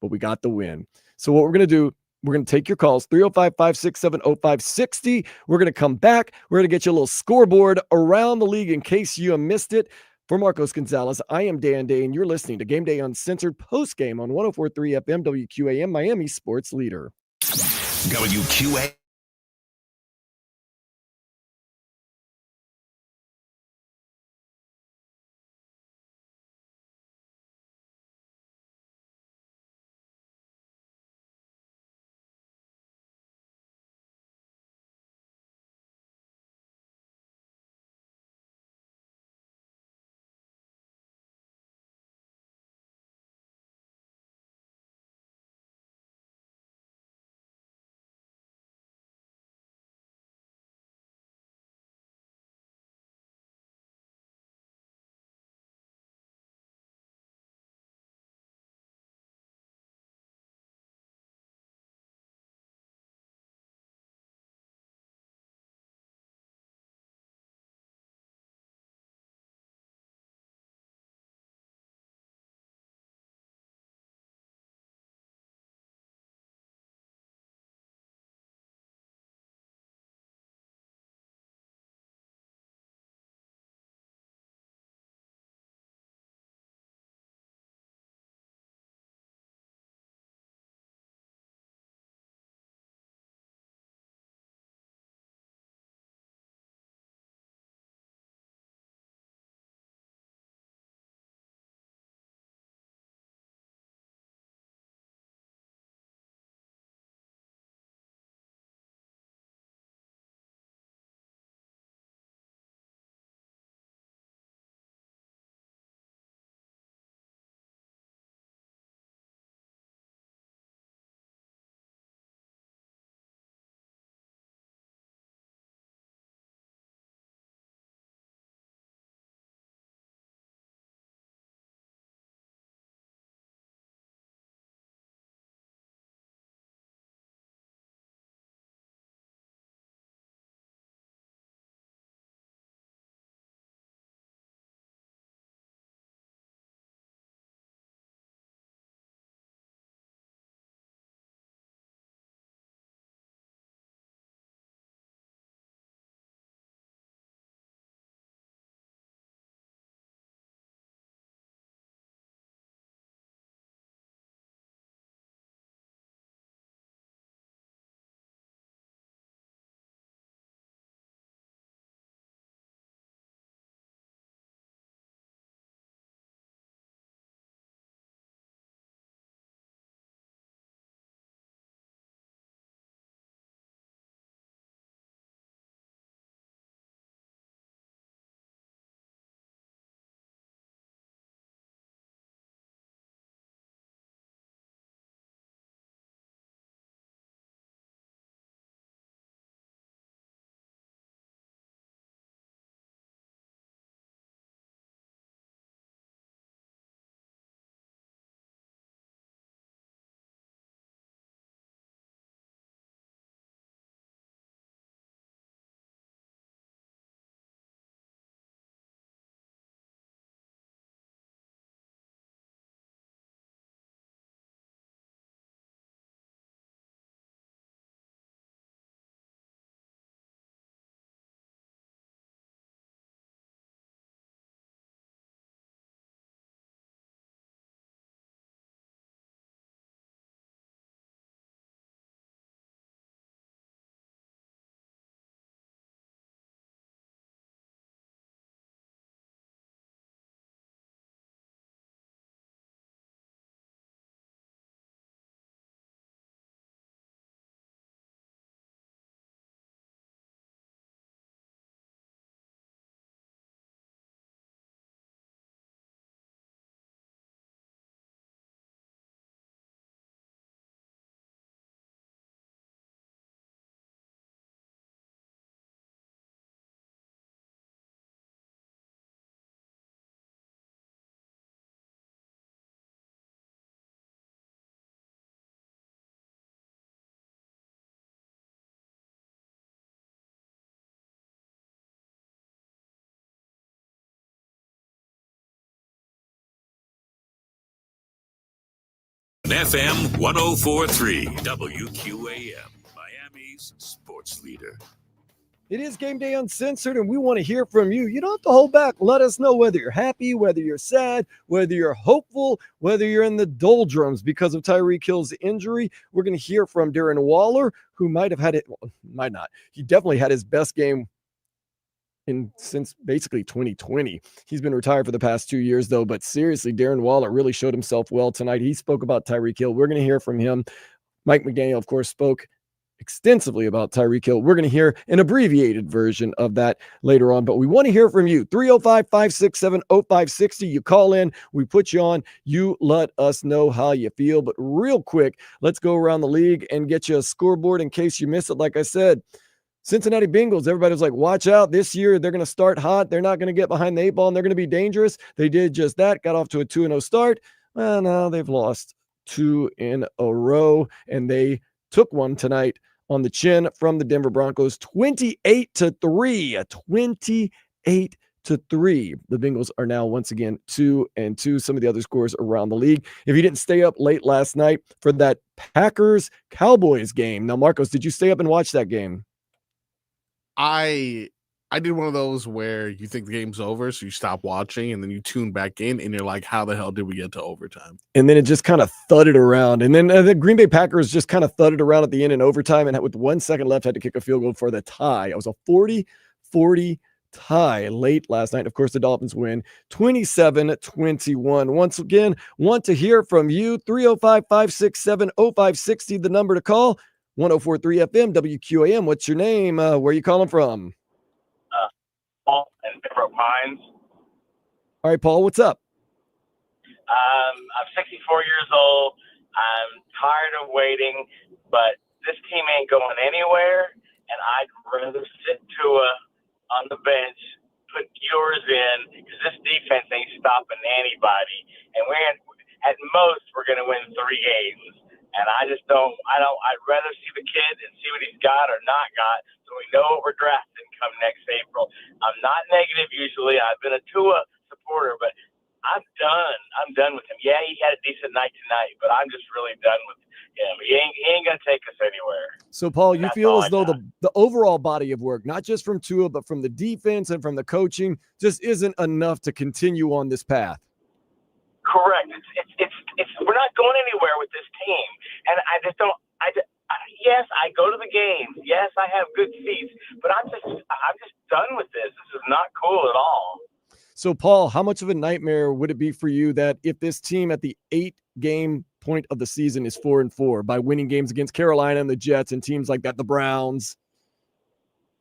but we got the win. So what we're going to do, we're going to take your calls, 305-567-0560. We're going to come back. We're going to get you a little scoreboard around the league in case you missed it. For Marcos Gonzalez, I am Dan Day, and you're listening to Game Day Uncensored postgame on 104.3 FM WQAM, Miami sports leader. WQAM. FM 104.3 WQAM, Miami's sports leader. It is Game Day Uncensored, and we want to hear from you. You don't have to hold back. Let us know whether you're happy, whether you're sad, whether you're hopeful, whether you're in the doldrums because of Tyreek Hill's injury. We're going to hear from Darren Waller, who might have had it, well, might not. He definitely had his best game since basically 2020. He's been retired for the past 2 years, though. But seriously, Darren Waller really showed himself well tonight. He spoke about Tyreek Hill. We're going to hear from him. Mike McDaniel, of course, spoke extensively about Tyreek Hill. We're going to hear an abbreviated version of that later on, but we want to hear from you. 305-567-0560. You call in, we put you on, you let us know how you feel. But real quick, let's go around the league and get you a scoreboard in case you miss it. Like I said, Cincinnati Bengals, everybody was like, watch out. This year, they're going to start hot. They're not going to get behind the 8 ball, and they're going to be dangerous. They did just that, got off to a 2-0 start. Well, now they've lost 2 in a row, and they took one tonight on the chin from the Denver Broncos, 28-3. 28-3. The Bengals are now once again 2-2. Some of the other scores around the league. If you didn't stay up late last night for that Packers-Cowboys game. Now, Marcos, did you stay up and watch that game? I did one of those where you think the game's over, so you stop watching, and then you tune back in, and you're like, how the hell did we get to overtime? And then it just kind of thudded around. And then the Green Bay Packers just kind of thudded around at the end in overtime, and with 1 second left, had to kick a field goal for the tie. It was a 40-40 tie late last night. Of course, the Dolphins win 27-21. Once again, want to hear from you. 305-567-0560, the number to call. 104.3 FM, WQAM. What's your name? Where are you calling from? Paul and Pembroke Pines. All right, Paul, what's up? I'm 64 years old. I'm tired of waiting, but this team ain't going anywhere, and I'd rather sit Tua on the bench, put yours in, because this defense ain't stopping anybody. And at most, we're going to win 3 games. And I'd rather see the kid and see what he's got or not got, so we know what we're drafting come next April. I'm not negative usually. I've been a Tua supporter, but I'm done. I'm done with him. Yeah, he had a decent night tonight, but I'm just really done with him. He ain't going to take us anywhere. So, Paul, you feel as though the overall body of work, not just from Tua, but from the defense and from the coaching, just isn't enough to continue on this path. Correct. We're not going anywhere with this team, and I just don't. Yes, I go to the games. Yes, I have good seats, but I'm just done with this. This is not cool at all. So, Paul, how much of a nightmare would it be for you that if this team at the 8-game point of the season is 4-4 by winning games against Carolina and the Jets and teams like that, the Browns?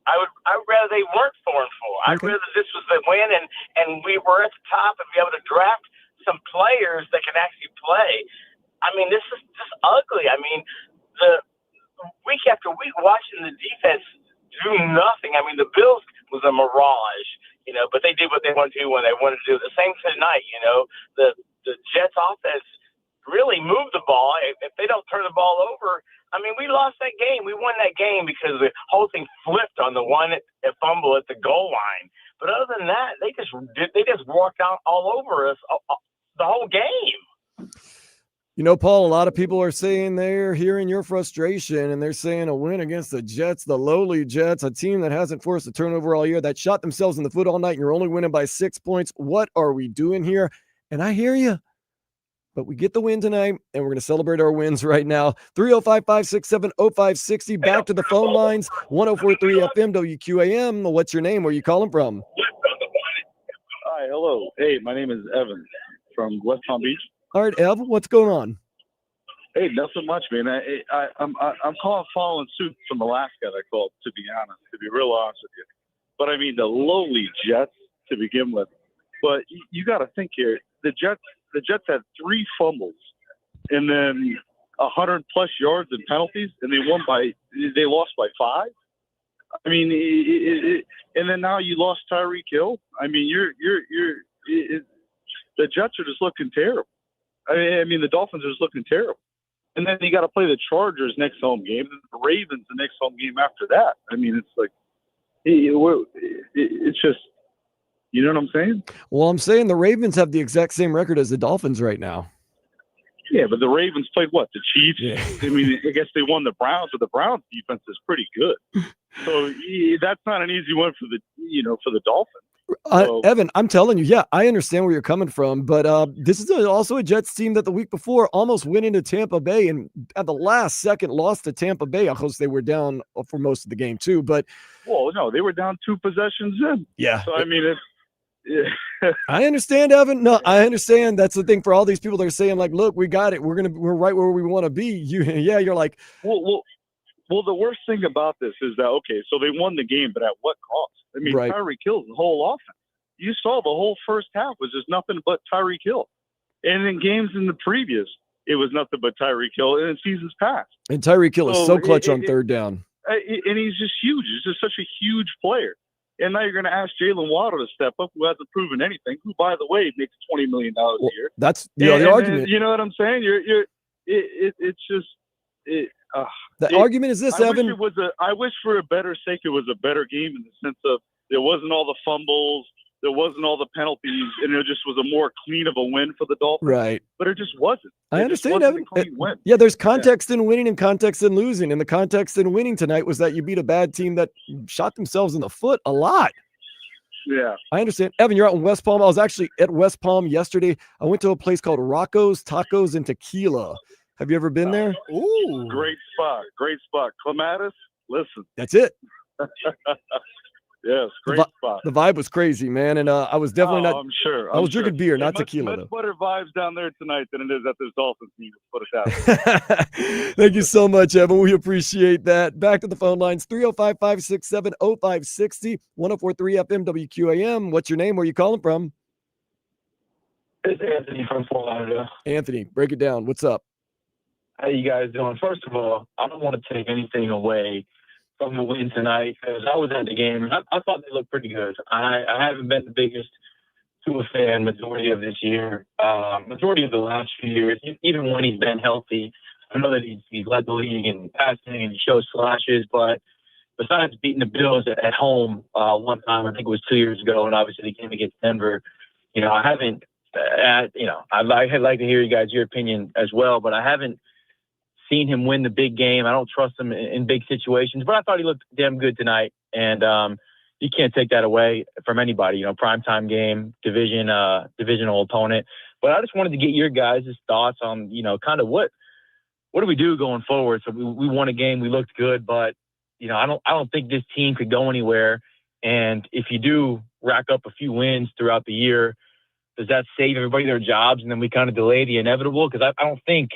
I would rather they weren't 4-4. I'd rather this was the win and we were at the top and be able to draft some players that can actually play. I mean, this is just ugly. I mean, the week after week watching the defense do nothing. I mean, the Bills was a mirage, but they did what they wanted to do when they wanted to do. The same tonight, the Jets offense really moved the ball. If they don't turn the ball over, I mean, we lost that game. We won that game because the whole thing flipped on the one fumble at the goal line. But other than that, they just walked out all over us the whole game. Paul, a lot of people are saying they're hearing your frustration, and they're saying a win against the Jets, the lowly Jets, a team that hasn't forced a turnover all year, that shot themselves in the foot all night, and you're only winning by 6 points. What are we doing here? And I hear you. But we get the win tonight, and we're going to celebrate our wins right now. 305-567-0560. Back to the phone lines. 104.3 FM, WQAM. What's your name? Where are you calling from? Hi, hello. Hey, my name is Evan from West Palm Beach. All right, Ev, what's going on? Hey, nothing much, man. I'm following suit from the last guy that called, to be honest, to be real honest with you. But I mean, the lowly Jets to begin with. But you got to think here, the Jets had 3 fumbles and then 100+ yards in penalties, and they lost by 5. I mean, and then now you lost Tyreek Hill. I mean, the Jets are just looking terrible. I mean, the Dolphins are just looking terrible. And then you got to play the Chargers next home game, and the Ravens the next home game after that. I mean, it's like, it's just, you know what I'm saying? Well, I'm saying the Ravens have the exact same record as the Dolphins right now. Yeah, but the Ravens played what? The Chiefs? Yeah. I mean, I guess they won the Browns, but the Browns defense is pretty good. So that's not an easy one for the Dolphins. So, Evan, I'm telling you, yeah, I understand where you're coming from, but this is also a Jets team that the week before almost went into Tampa Bay and at the last second lost to Tampa Bay. Of course, they were down for most of the game too, but well, no, they were down 2 possessions in. Yeah. So I mean, I understand, Evan. No, I understand. That's the thing for all these people that are saying, like, look, we got it. We're right where we want to be. You're like, well, the worst thing about this is that, okay, so they won the game, but at what cost? I mean, Right. Tyreek Hill's the whole offense. You saw the whole first half was just nothing but Tyreek Hill. And in games in the previous, it was nothing but Tyreek Hill in seasons past. and Tyreek Hill is so clutch on third down. And he's just huge. He's just such a huge player. And now you're going to ask Jalen Waddle to step up, who hasn't proven anything, who, by the way, makes $20 million a year. That's the And argument. you know what I'm saying? The argument is this, Evan. I wish for a better sake it was a better game in the sense of there wasn't all the fumbles, there wasn't all the penalties, and it just was a more clean of a win for the Dolphins. Right. But it just wasn't. I It understand, just Evan. wasn't a clean win. Yeah, there's context in winning and context in losing. And the context in winning tonight was that you beat a bad team that shot themselves in the foot a lot. Yeah. I understand. Evan, you're out in West Palm. I was actually at West Palm yesterday. I went to a place called Rocco's Tacos and Tequila. Have you ever been there? Ooh. Great spot. Great spot. Clematis, listen. That's it. Yes, great spot. The vibe was crazy, man. And I was definitely not. I'm sure. I was drinking beer, not much, tequila, much though. better vibes down there tonight than it is at this Dolphins game. Let's put it that way. Thank you so much, Evan. We appreciate that. Back to the phone lines, 305-567-0560, 104.3 FM WQAM. What's your name? Where are you calling from? It's Anthony from Fort Lauderdale. Anthony, break it down. What's up? How you guys doing? First of all, I don't want to take anything away from the win tonight because I was at the game and I thought they looked pretty good. I haven't been the biggest Tua fan majority of this year, majority of the last few years, even when he's been healthy. I know that he's led the league in passing and he shows flashes, but besides beating the Bills at home one time, I think it was 2 years ago, and obviously the game against Denver, I haven't, I'd like to hear you guys, your opinion as well, but I haven't seen him win the big game. I don't trust him in big situations, but I thought he looked damn good tonight. And you can't take that away from anybody, primetime game, divisional opponent. But I just wanted to get your guys' thoughts on, kind of what do we do going forward? So we won a game, we looked good, but I don't think this team could go anywhere. And if you do rack up a few wins throughout the year, does that save everybody their jobs and then we kind of delay the inevitable? Because I don't think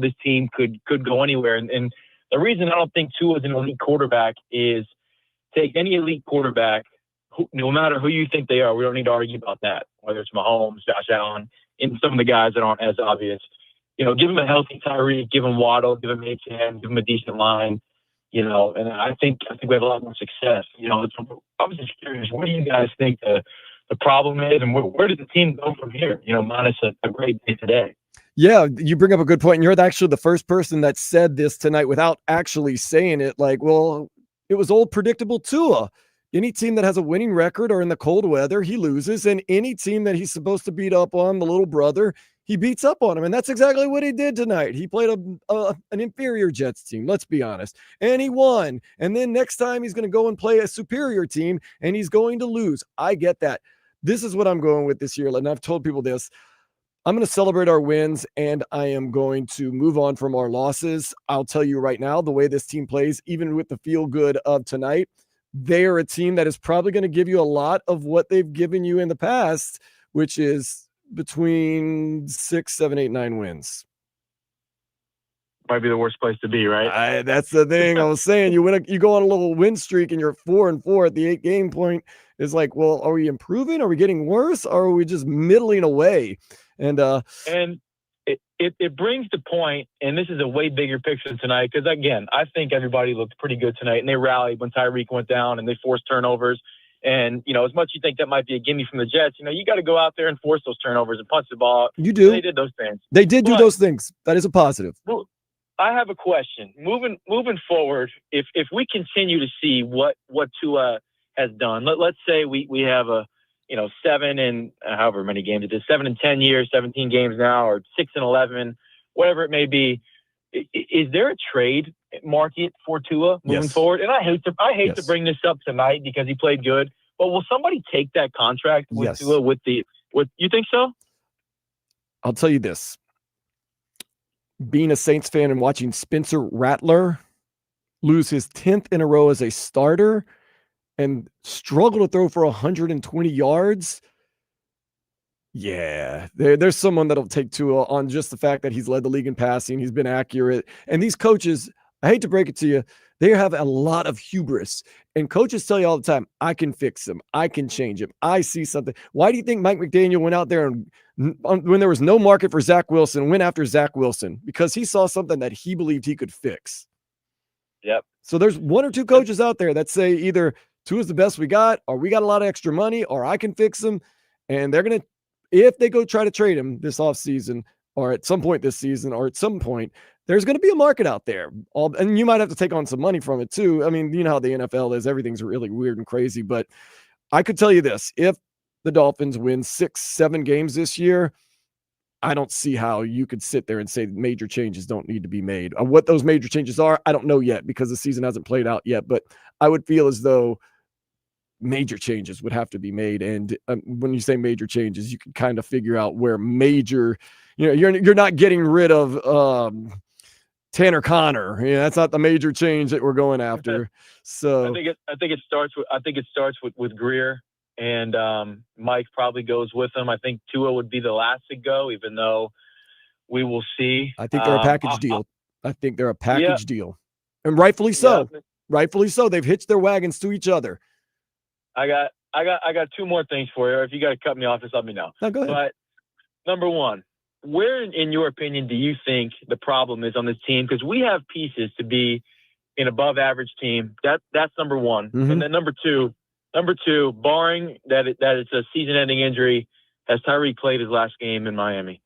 this team could go anywhere. And the reason I don't think Tua is an elite quarterback is take any elite quarterback, no matter who you think they are. We don't need to argue about that, whether it's Mahomes, Josh Allen, and some of the guys that aren't as obvious. Give him a healthy Tyreek, give him Waddle, give him A-10, give him a decent line, and I think we have a lot more success. I was just curious, what do you guys think the problem is, and where does the team go from here, minus a great day today? Yeah, you bring up a good point. And you're actually the first person that said this tonight without actually saying it. Like, well, it was old predictable Tua. Any team that has a winning record or in the cold weather, he loses. And any team that he's supposed to beat up on, the little brother, he beats up on him. And that's exactly what he did tonight. He played an inferior Jets team, let's be honest. And he won. And then next time he's going to go and play a superior team and he's going to lose. I get that. This is what I'm going with this year. And I've told people this. I'm going to celebrate our wins, and I am going to move on from our losses. I'll tell you right now, the way this team plays, even with the feel good of tonight, they are a team that is probably going to give you a lot of what they've given you in the past, which is between 6, 7, 8, 9 wins. Might be the worst place to be, right? That's the thing I was saying. You go on a little win streak and you're 4-4 at the 8-game point. It's like, well, are we improving? Are we getting worse? Or are we just middling away? And it brings the point, and this is a way bigger picture tonight, because again, I think everybody looked pretty good tonight, and they rallied when Tyreek went down, and they forced turnovers. And as much as you think that might be a gimme from the Jets, you got to go out there and force those turnovers and punch the ball. You do. They did those things. They did do those things. That is a positive. Well, I have a question. Moving forward, if we continue to see what Tua has done, let's say we have a 7 and however many games it is, 7 and 10 years, 17 games now, or 6 and 11, whatever it may be. Is there a trade market for Tua moving Yes. forward? And I hate to Yes. bring this up tonight because he played good, but will somebody take that contract with Yes. Tua with you think so? I'll tell you this. Being a Saints fan and watching Spencer Rattler lose his 10th in a row as a starter and struggle to throw for 120 yards. Yeah, there's someone that'll take Tua on just the fact that he's led the league in passing. He's been accurate. And these coaches, I hate to break it to you, they have a lot of hubris. And coaches tell you all the time, I can fix him. I can change him. I see something. Why do you think Mike McDaniel went out there and when there was no market for Zach Wilson, went after Zach Wilson? Because he saw something that he believed he could fix. Yep. So there's one or two coaches out there that say either Tua's the best we got, or we got a lot of extra money, or I can fix him. And they're going to, if they go try to trade him this offseason, or at some point this season, or at some point, there's going to be a market out there. And you might have to take on some money from it too. I mean, you know how the NFL is. Everything's really weird and crazy. But I could tell you this. If the Dolphins win 6-7 games this year, I don't see how you could sit there and say major changes don't need to be made. What those major changes are, I don't know yet because the season hasn't played out yet. But I would feel as though major changes would have to be made. And when you say major changes, you can kind of figure out where major, you're not getting rid of Tanner Connor. Yeah, that's not the major change that we're going after. So I think it starts with Greer, and Mike probably goes with him. I think Tua would be the last to go, even though we will see. I think they're a package deal. I think they're a package deal, and rightfully so. Yeah. Rightfully so. They've hitched their wagons to each other. I got two more things for you. If you got to cut me off, just let me know. No, go ahead. But number one, where, in your opinion, do you think the problem is on this team? Because we have pieces to be an above-average team. That's number one. Mm-hmm. And then number two, barring that it's a season-ending injury, has Tyreek played his last game in Miami?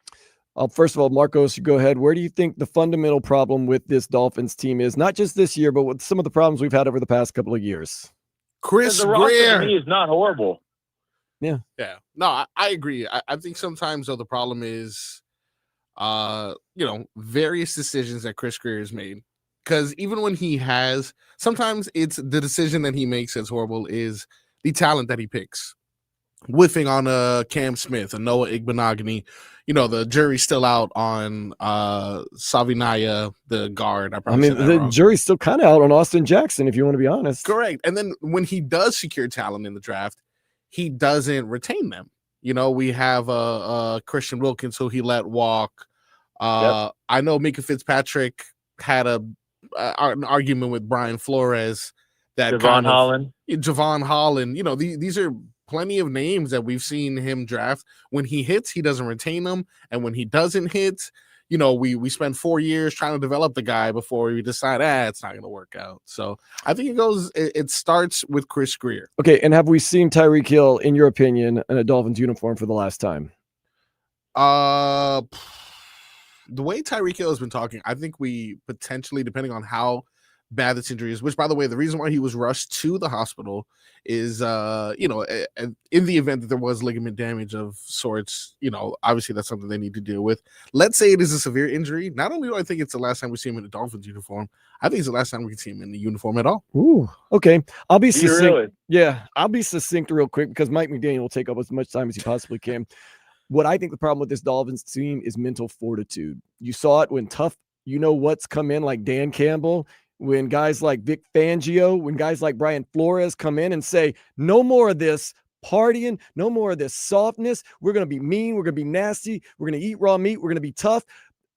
First of all, Marcos, go ahead. Where do you think the fundamental problem with this Dolphins team is? Not just this year, but with some of the problems we've had over the past couple of years. Chris the roster Greer to me is not horrible. Yeah. No, I agree. I think sometimes though the problem is, various decisions that Chris Greer has made. Because even when he has, sometimes it's the decision that he makes that's horrible is the talent that he picks. Whiffing on a Cam Smith, a Noah Igbenogany. The jury's still out on Savinaya, the guard. The jury's still kind of out on Austin Jackson, if you want to be honest. Correct. And then when he does secure talent in the draft, he doesn't retain them. We have Christian Wilkins, who he let walk. I know Mika Fitzpatrick had an argument with Brian Flores. Javon Holland. These are plenty of names that we've seen him draft. When he hits, he doesn't retain them. And when he doesn't hit, we spend 4 years trying to develop the guy before we decide, it's not going to work out. So I think it starts with Chris Greer. Okay. And have we seen Tyreek Hill, in your opinion, in a Dolphins uniform for the last time? The way Tyreek Hill has been talking, I think we potentially, depending on how bad this injury is, which, by the way, the reason why he was rushed to the hospital is, in the event that there was ligament damage of sorts, obviously that's something they need to deal with. Let's say it is a severe injury. Not only do I think it's the last time we see him in a Dolphins uniform, I think it's the last time we can see him in the uniform at all. Ooh, okay. I'll be succinct. Really? Yeah, I'll be succinct real quick because Mike McDaniel will take up as much time as he possibly can. What I think the problem with this Dolphins team is mental fortitude. You saw it when tough, what's come in like Dan Campbell, when guys like Vic Fangio, when guys like Brian Flores come in and say, no more of this partying, no more of this softness. We're going to be mean. We're going to be nasty. We're going to eat raw meat. We're going to be tough.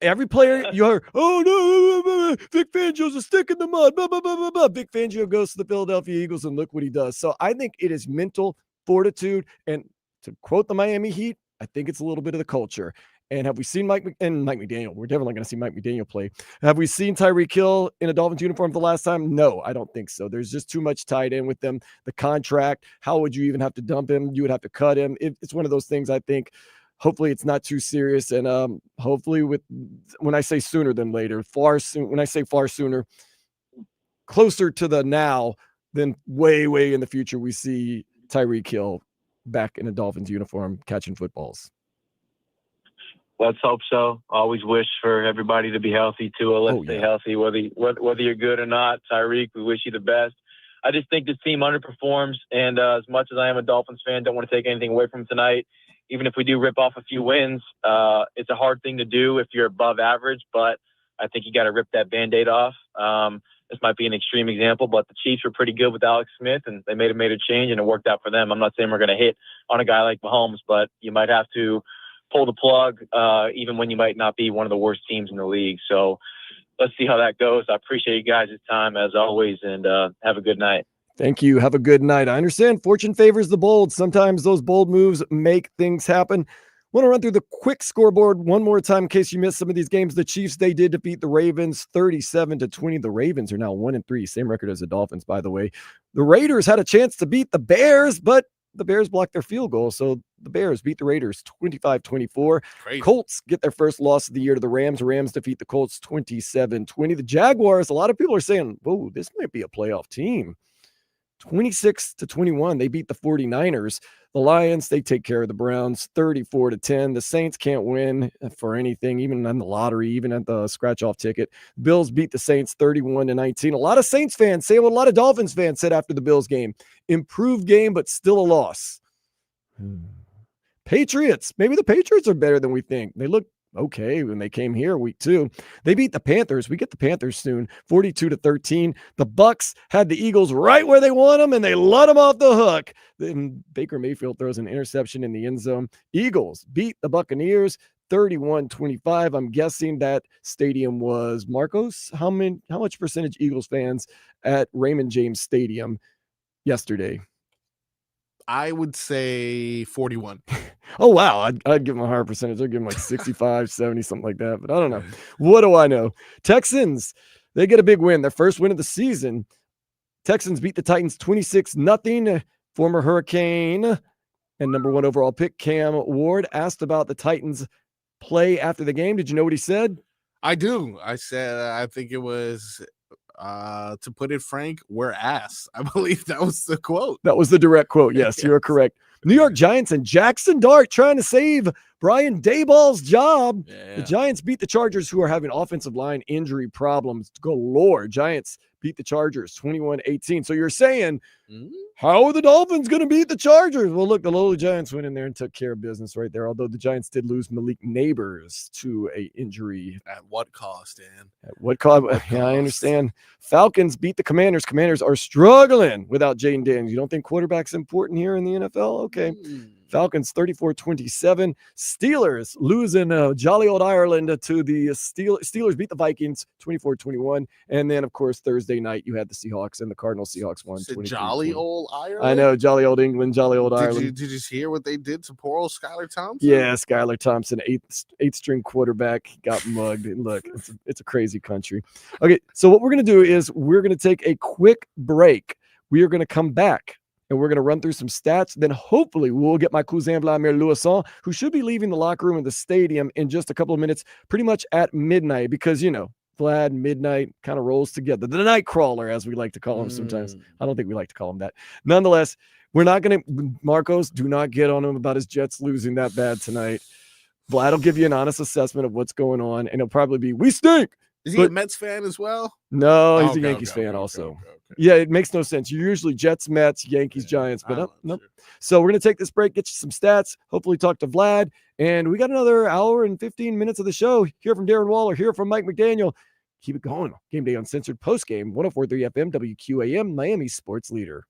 Every player you heard, oh no, Vic Fangio's a stick in the mud. Blah, blah, blah, blah, blah. Vic Fangio goes to the Philadelphia Eagles and look what he does. So I think it is mental fortitude. And to quote the Miami Heat, I think it's a little bit of the culture. And have we seen Mike McDaniel? We're definitely going to see Mike McDaniel play. Have we seen Tyreek Hill in a Dolphins uniform the last time? No, I don't think so. There's just too much tied in with them. The contract, how would you even have to dump him? You would have to cut him. It's one of those things, I think. Hopefully it's not too serious. And hopefully when I say sooner than later, when I say far sooner, closer to the now than way, way in the future, we see Tyreek Hill back in a Dolphins uniform catching footballs. let's hope so. Always wish for everybody to be healthy too. Let's stay healthy, whether you're good or not. Tyreek, we wish you the best. I just think this team underperforms, and as much as I am a Dolphins fan, don't want to take anything away from tonight. Even if we do rip off a few wins, it's a hard thing to do if you're above average, but I think you got to rip that Band-Aid off. This might be an extreme example, but the Chiefs were pretty good with Alex Smith, and they made a change, and it worked out for them. I'm not saying we're going to hit on a guy like Mahomes, but you might have to pull the plug, even when you might not be one of the worst teams in the league. So let's see how that goes. I appreciate you guys' time as always, and have a good night. Thank you. Have a good night. I understand fortune favors the bold. Sometimes those bold moves make things happen. Want to run through the quick scoreboard one more time in case you missed some of these games. The Chiefs, they did defeat the Ravens 37-20. The Ravens are now 1-3, same record as the Dolphins, by the way. The Raiders had a chance to beat the Bears, but the Bears blocked their field goal, so the Bears beat the Raiders 25-24. Colts get their first loss of the year to the Rams. Rams defeat the Colts 27-20. The Jaguars, a lot of people are saying, whoa, this might be a playoff team. 26-21, they beat the 49ers. The Lions, they take care of the Browns 34-10. The Saints can't win for anything, even on the lottery, even at the scratch-off ticket. Bills beat the Saints 31-19. A lot of Saints fans say what a lot of Dolphins fans said after the Bills game. Improved game, but still a loss. Patriots, maybe the Patriots are better than we think. They look okay when they came here week 2. They beat the Panthers. We get the Panthers soon, 42-13. The Bucks had the Eagles right where they want them, and they let them off the hook. Then Baker Mayfield throws an interception in the end zone. Eagles beat the Buccaneers 31-25. I'm guessing that stadium was, Marcos, how much percentage Eagles fans at Raymond James Stadium yesterday? I would say 41. Oh, wow. I'd give them a higher percentage. I'd give them like 65, 70, something like that. But I don't know. What do I know? Texans, they get a big win. Their first win of the season. Texans beat the Titans 26-0. Former Hurricane and number 1 overall pick Cam Ward asked about the Titans play after the game. Did you know what he said? I do. I said, I think it was, to put it frank, we're ass. I believe that was the quote. That was the direct quote. Yes, you are correct. New York Giants and Jackson Dart trying to save Brian Daboll's job. Yeah. The Giants beat the Chargers, who are having offensive line injury problems galore. Giants beat the Chargers 21-18. So you're saying, how are the Dolphins going to beat the Chargers? Well, look, the lowly Giants went in there and took care of business right there, although the Giants did lose Malik Neighbors to an injury. At what cost, Dan? At what cost? Yeah, I understand. Falcons beat the Commanders. Commanders are struggling without Jaden Daniels. You don't think quarterback's important here in the NFL? Okay. Falcons 34-27. Steelers losing jolly old Ireland to the Steelers beat the Vikings 24-21. And then, of course, Thursday night, you had the Seahawks and the Cardinals. Seahawks won 23-20. Jolly old Ireland? I know, jolly old England, jolly old Ireland. Did you hear what they did to poor old Skylar Thompson? Yeah, Skylar Thompson, eighth string quarterback, got mugged. And look, it's a crazy country. Okay, so what we're going to do is we're going to take a quick break. We are going to come back. And we're going to run through some stats. Then hopefully we'll get my cousin Vladimir Louison, who should be leaving the locker room of the stadium in just a couple of minutes, pretty much at midnight, because, you know, Vlad, midnight kind of rolls together. The night crawler, as we like to call him sometimes. I don't think we like to call him that. Nonetheless, we're not going to, Marcos, do not get on him about his Jets losing that bad tonight. Vlad will give you an honest assessment of what's going on, and it'll probably be, we stink. Is he a Mets fan as well? No, he's a Yankees fan also. Okay. Yeah, it makes no sense. You're usually Jets, Mets, Yankees, Giants, but nope. So we're going to take this break, get you some stats, hopefully talk to Vlad, and we got another hour and 15 minutes of the show. Hear from Darren Waller, hear from Mike McDaniel. Keep it going. Game Day Uncensored Postgame, 104.3 FM, WQAM, Miami Sports Leader.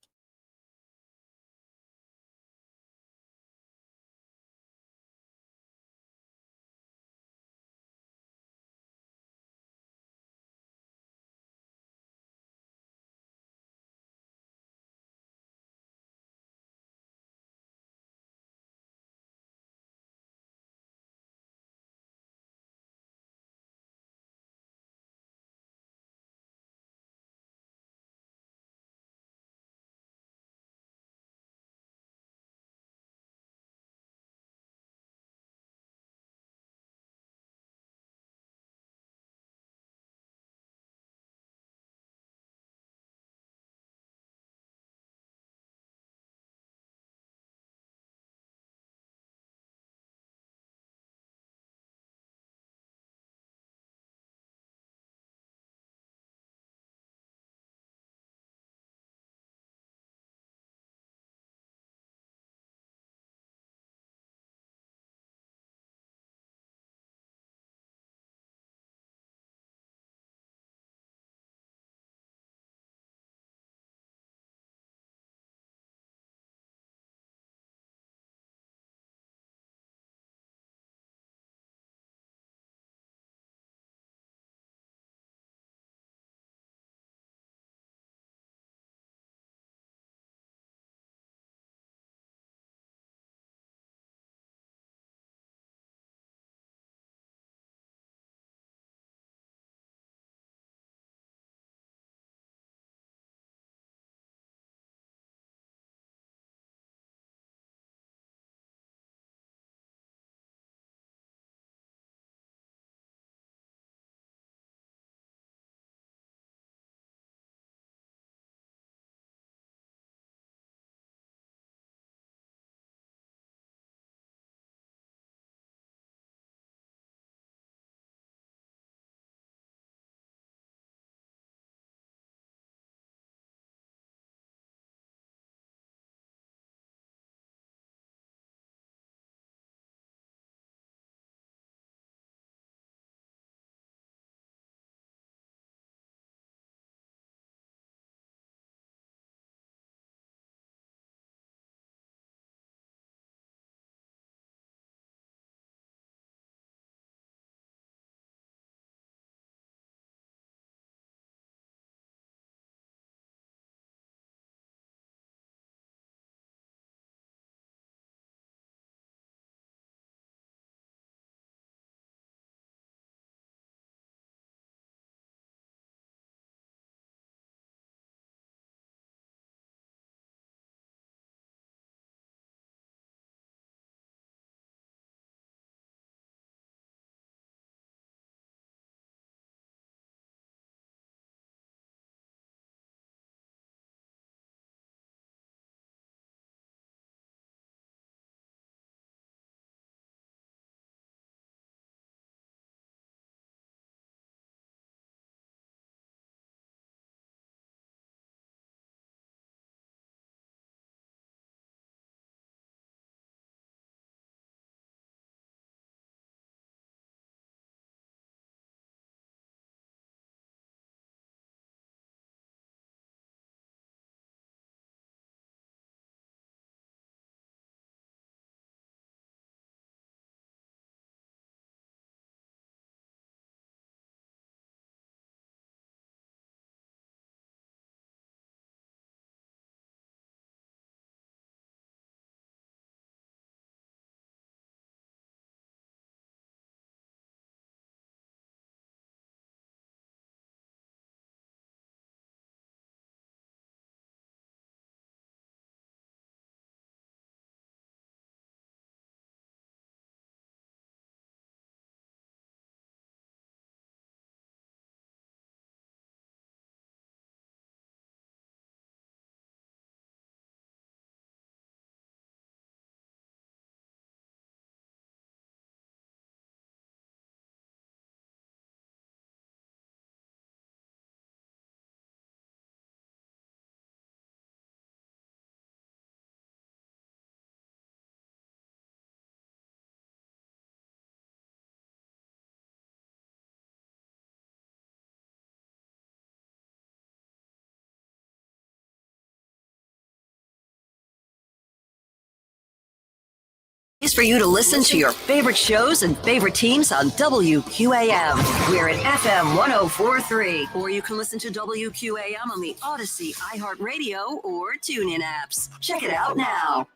Is for you to listen to your favorite shows and favorite teams on WQAM. We're at FM 104.3, or you can listen to WQAM on the Odyssey, iHeartRadio, or TuneIn apps. Check it out now.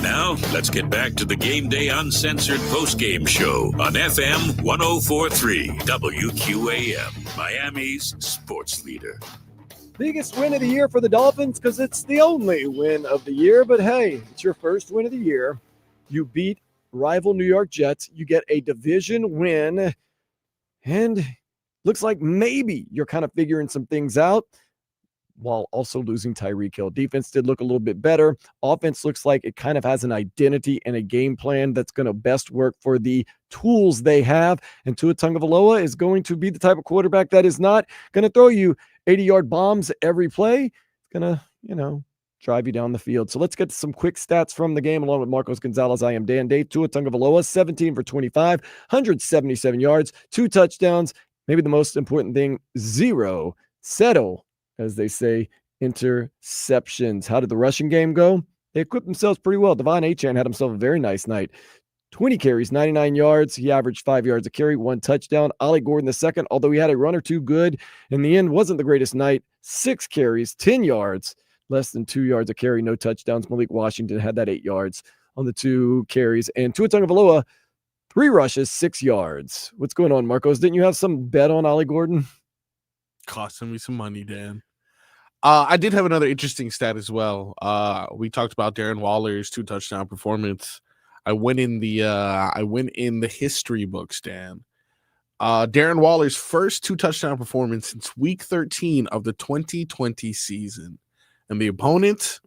Now, let's get back to the Game Day Uncensored postgame show on FM 104.3 WQAM, Miami's sports leader. Biggest win of the year for the Dolphins because it's the only win of the year. But hey, it's your first win of the year. You beat rival New York Jets. You get a division win. And looks like maybe you're kind of figuring some things out while also losing Tyreek Hill. Defense did look a little bit better. Offense looks like it kind of has an identity and a game plan that's going to best work for the tools they have. And Tua Tagovailoa is going to be the type of quarterback that is not going to throw you 80-yard bombs every play. It's going to, drive you down the field. So let's get to some quick stats from the game along with Marcos Gonzalez. I am Dan Day. Tua Tagovailoa, 17 for 25, 177 yards, 2 touchdowns. Maybe the most important thing, 0 settle, as they say, interceptions. How did the rushing game go? They equipped themselves pretty well. Devon Achane had himself a very nice night. 20 carries, 99 yards. He averaged 5 yards a carry, 1 touchdown. Ollie Gordon II, although he had a run or two good, in the end wasn't the greatest night. 6 carries, 10 yards, less than 2 yards a carry, no touchdowns. Malik Washington had that 8 yards on the 2 carries. And Tua Tagovailoa, 3 rushes, 6 yards. What's going on, Marcos? Didn't you have some bet on Ollie Gordon? Costing me some money, Dan. I did have another interesting stat as well. We talked about Darren Waller's 2 touchdown performance. I went in the history books, Dan. Darren Waller's first 2 touchdown performance since week 13 of the 2020 season. And the opponent,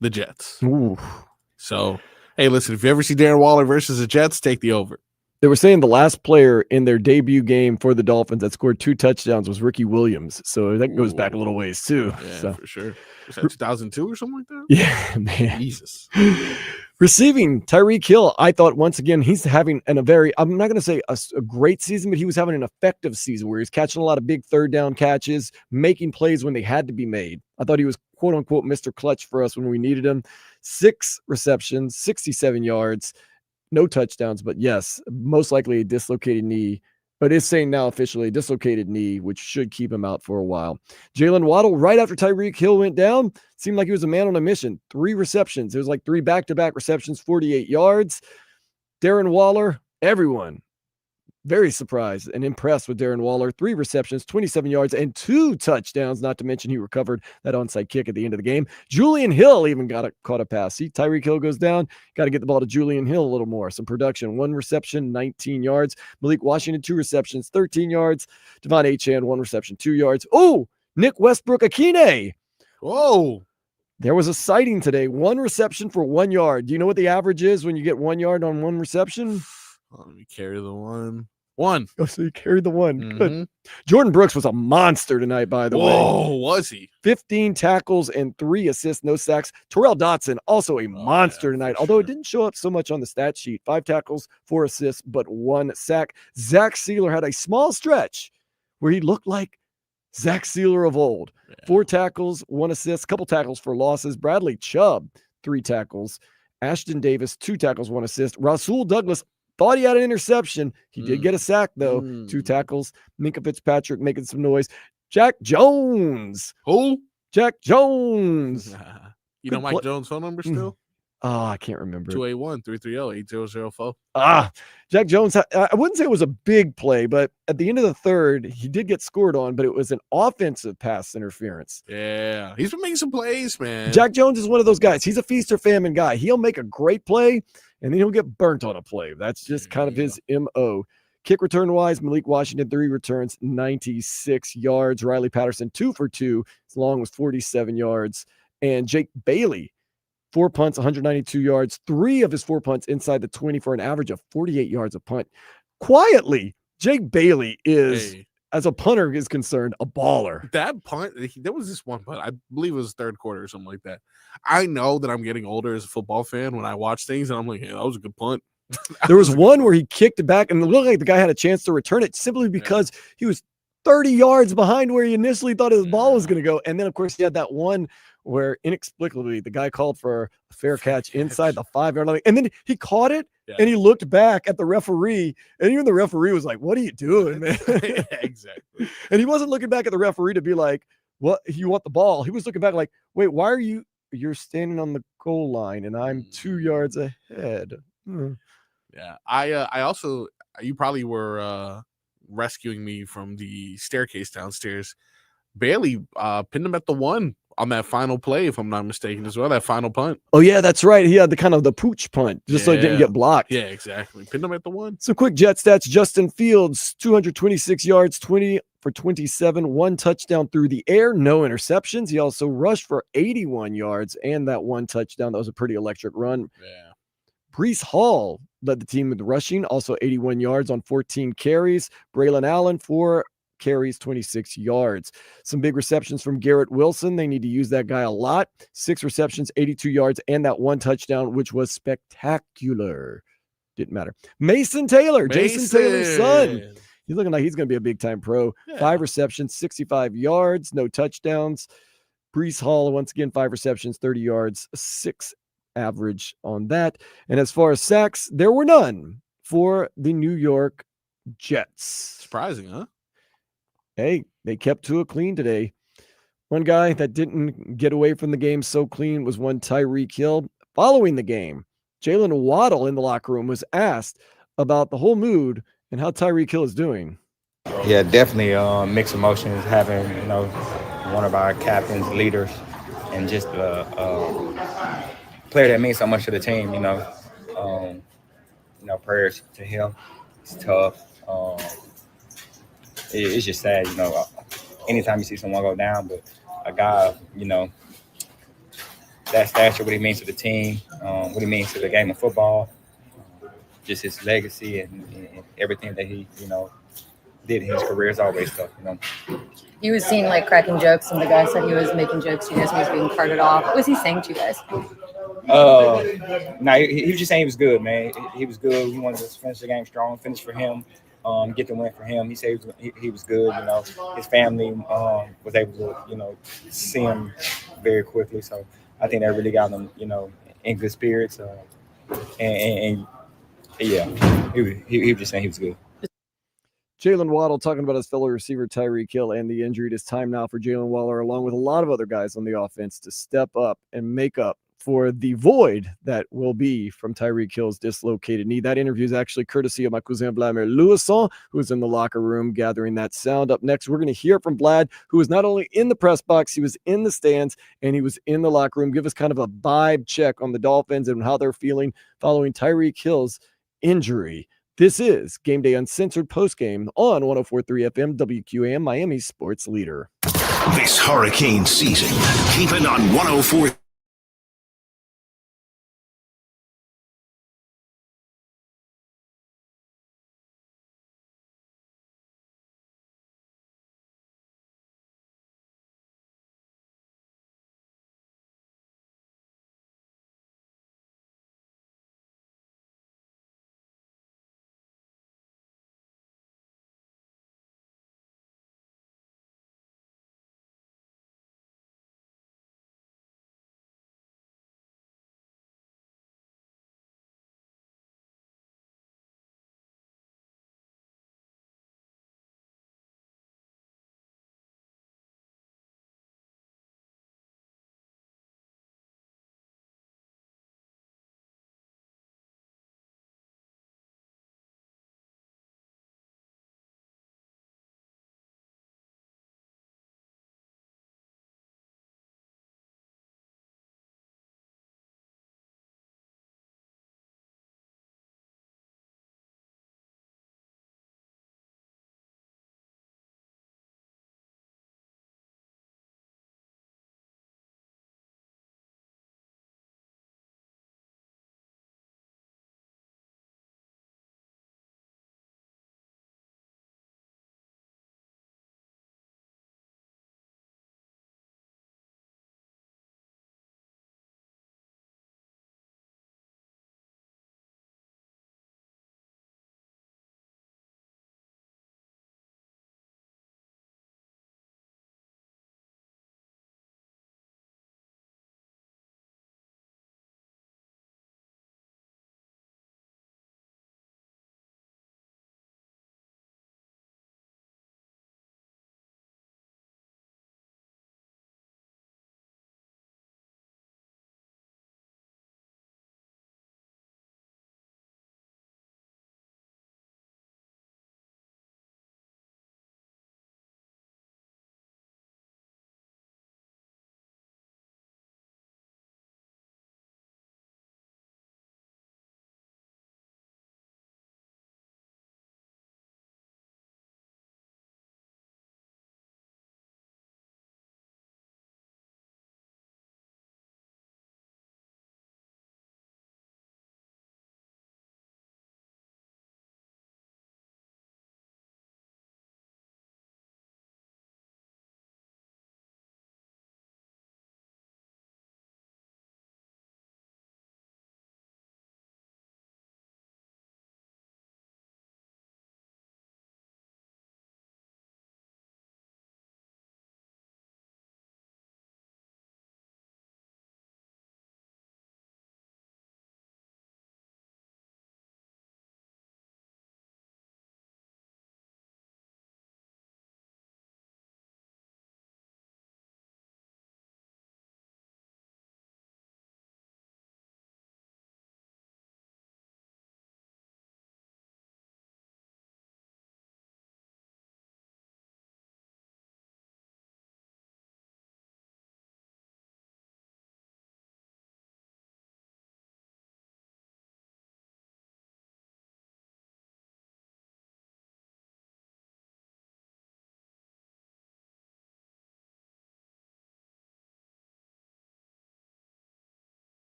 the Jets. Ooh. So, hey, listen, if you ever see Darren Waller versus the Jets, take the over. They were saying the last player in their debut game for the Dolphins that scored 2 touchdowns was Ricky Williams. So that goes back a little ways too. Yeah, so. for sure. Was that 2002 or something like that? Yeah, man. Jesus. Receiving, Tyreek Hill, I thought once again, he's having I'm not going to say a great season, but he was having an effective season where he's catching a lot of big 3rd down catches, making plays when they had to be made. I thought he was quote unquote Mr. Clutch for us when we needed him. 6 receptions, 67 yards. No touchdowns, but yes, most likely a dislocated knee. But it's saying now officially a dislocated knee, which should keep him out for a while. Jalen Waddle, right after Tyreek Hill went down, seemed like he was a man on a mission. 3 receptions. It was like 3 back-to-back receptions, 48 yards. Darren Waller, everyone very surprised and impressed with Darren Waller. 3 receptions, 27 yards, and 2 touchdowns, not to mention he recovered that onside kick at the end of the game. Julian Hill even caught a pass. See, Tyreek Hill goes down. Got to get the ball to Julian Hill a little more. Some production. 1 reception, 19 yards. Malik Washington, 2 receptions, 13 yards. Devon Achane, 1 reception, 2 yards. Oh, Nick Westbrook-Akine. Whoa. There was a sighting today. 1 reception for 1 yard. Do you know what the average is when you get 1 yard on 1 reception? Let me carry the 1. Oh, so he carried the 1. Mm-hmm. Good. Jordan Brooks was a monster tonight, by the way. Oh, was he? 15 tackles and 3 assists, no sacks. Terrell Dotson, also a monster tonight, although it didn't show up so much on the stat sheet. 5 tackles, 4 assists, but 1 sack. Zach Sealer had a small stretch where he looked like Zach Sealer of old. 4 tackles, 1 assist, couple tackles for losses. Bradley Chubb, 3 tackles. Ashton Davis, 2 tackles, 1 assist. Rasul Douglas, thought he had an interception. He did get a sack, though. 2 tackles. Minka Fitzpatrick making some noise. Jack Jones. Who? Jack Jones. You know Mike Jones' phone number still? Oh, I can't remember. 281-330-8004. Jack Jones, I wouldn't say it was a big play, but at the end of the 3rd, he did get scored on, but it was an offensive pass interference. Yeah, he's been making some plays, man. Jack Jones is one of those guys. He's a feast or famine guy. He'll make a great play, and then he'll get burnt on a play. That's just kind of his MO. Kick return-wise, Malik Washington, 3 returns, 96 yards. Riley Patterson, 2 for 2. His long was 47 yards. And Jake Bailey, 4 punts, 192 yards. 3 of his 4 punts inside the 20 for an average of 48 yards a punt. Quietly, Jake Bailey is, as a punter is concerned, a baller. That punt, there was this one punt, I believe it was 3rd quarter or something like that. I know that I'm getting older as a football fan when I watch things, and I'm like, hey, that was a good punt. There was one where he kicked it back, and it looked like the guy had a chance to return it simply because he was 30 yards behind where he initially thought his ball was going to go. And then, of course, he had that one where inexplicably the guy called for a fair catch inside the 5-yard line, and then he caught it and he looked back at the referee, and even the referee was like, "What are you doing, man?" Exactly. And he wasn't looking back at the referee to be like, "What? You want the ball?" He was looking back like, "Wait, why are you're standing on the goal line and I'm 2 yards ahead?" Yeah. I also, you probably were rescuing me from the staircase downstairs. Bailey pinned him at the 1 on that final play, if I'm not mistaken, as well. That final punt. Oh yeah, that's right. He had the kind of the pooch punt, just so it didn't get blocked. Yeah, exactly. Pinned him at the 1. Some quick Jet stats. Justin Fields, 226 yards, 20 for 27, 1 touchdown through the air, no interceptions. He also rushed for 81 yards and that 1 touchdown. That was a pretty electric run. Yeah. Breece Hall led the team with rushing, also 81 yards on 14 carries. Braylon Allen, 4 carries, 26 yards. Some big receptions from Garrett Wilson. They need to use that guy a lot. 6 receptions, 82 yards, and that 1 touchdown, which was spectacular. Didn't matter. Mason Taylor, Jason Taylor's son. He's looking like he's going to be a big-time pro. Yeah. 5 receptions, 65 yards, no touchdowns. Breece Hall, once again, 5 receptions, 30 yards, 6 average on that. And as far as sacks, there were none for the New York Jets. Surprising, huh? Hey, they kept Tua clean today. One guy that didn't get away from the game so clean was one Tyreek Hill. Following the game, Jalen Waddle in the locker room was asked about the whole mood and how Tyreek Hill is doing. Yeah, definitely mixed emotions having, one of our captains, leaders, and just a player that means so much to the team, prayers to him. It's tough. It's just sad, anytime you see someone go down, but a guy, that stature, what he means to the team, what he means to the game of football, just his legacy and everything that he, did in his career is always tough, He was seen cracking jokes, and the guy said he was making jokes to you guys when he was being carted off. What was he saying to you guys? He was just saying he was good, man. He was good. He wanted to finish the game strong, finish for him, get the win for him. He said he was good. His family was able to, see him very quickly. So I think that really got him, in good spirits. And yeah, he was just saying he was good. Jalen Waddle talking about his fellow receiver Tyreek Hill and the injury. It is time now for Jalen Waller, along with a lot of other guys on the offense, to step up and make up for the void that will be from Tyreek Hill's dislocated knee. That interview is actually courtesy of my cousin Vladimir Louison, who's in the locker room gathering that sound. Up next, we're going to hear from Vlad, who was not only in the press box, he was in the stands, and he was in the locker room. Give us kind of a vibe check on the Dolphins and how they're feeling following Tyreek Hill's injury. This is Game Day Uncensored postgame on 104.3 FM WQAM, Miami sports leader. This hurricane season, keep it on 104.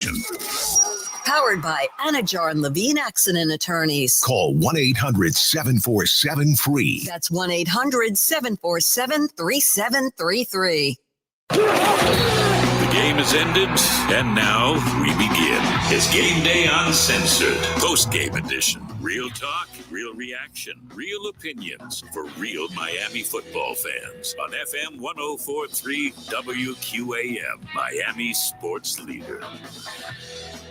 Edition. Powered by Anajar and Levine Accident Attorneys. Call 1-800-747-FREE. That's 1-800-747-3733. The game has ended, and now we begin. It's Game Day Uncensored, Postgame Edition. Real talk, real reaction, real opinions for real Miami football fans on FM 104.3 WQAM, Miami sports leader.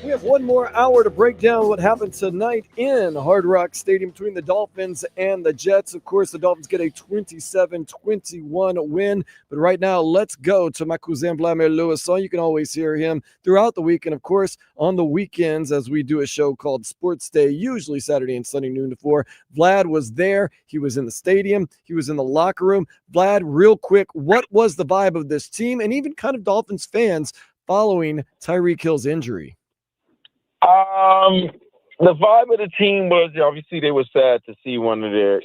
We have one more hour to break down what happened tonight in Hard Rock Stadium between the Dolphins and the Jets. Of course, the Dolphins get a 27-21 win. But right now, let's go to my cousin Vladimir Lewis. So you can always hear him throughout the week. And of course, on the weekends, as we do a show called Sports Day, usually Saturday and Sunday noon to 4. Vlad was there. He was in the stadium. He was in the locker room. Vlad, real quick, what was the vibe of this team and even kind of Dolphins fans following Tyreek Hill's injury? The vibe of the team was, obviously they were sad to see one of their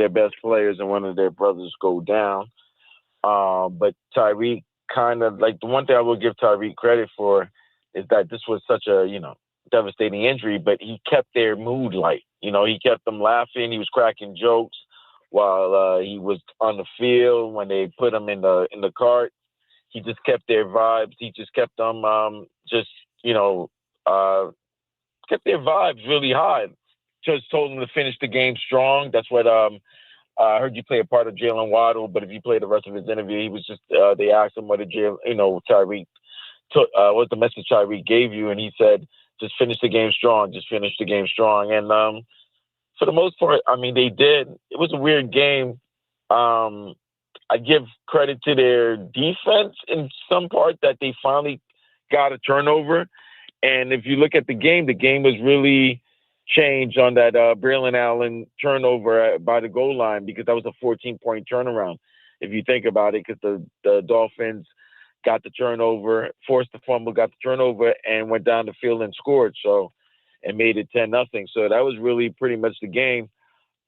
best players and one of their brothers go down. But Tyreek kind of, like, the one thing I will give Tyreek credit for is that this was such a, devastating injury, but he kept their mood light. He kept them laughing. He was cracking jokes while he was on the field. When they put him in the cart, he just kept their vibes. He just kept them kept their vibes really high. Just told them to finish the game strong. That's what I heard you play a part of Jalen Waddle, but if you play the rest of his interview, he was just they asked him what Tyreek what the message Tyreek gave you, and he said, just finish the game strong, just finish the game strong. And for the most part, I mean, they did. It was a weird game. I give credit to their defense in some part that they finally got a turnover. And if you look at the game was really changed on that Braylon Allen turnover by the goal line, because that was a 14-point turnaround, if you think about it, because the Dolphins got the turnover, forced the fumble, got the turnover, and went down the field and scored, and made it 10-0. So that was really pretty much the game.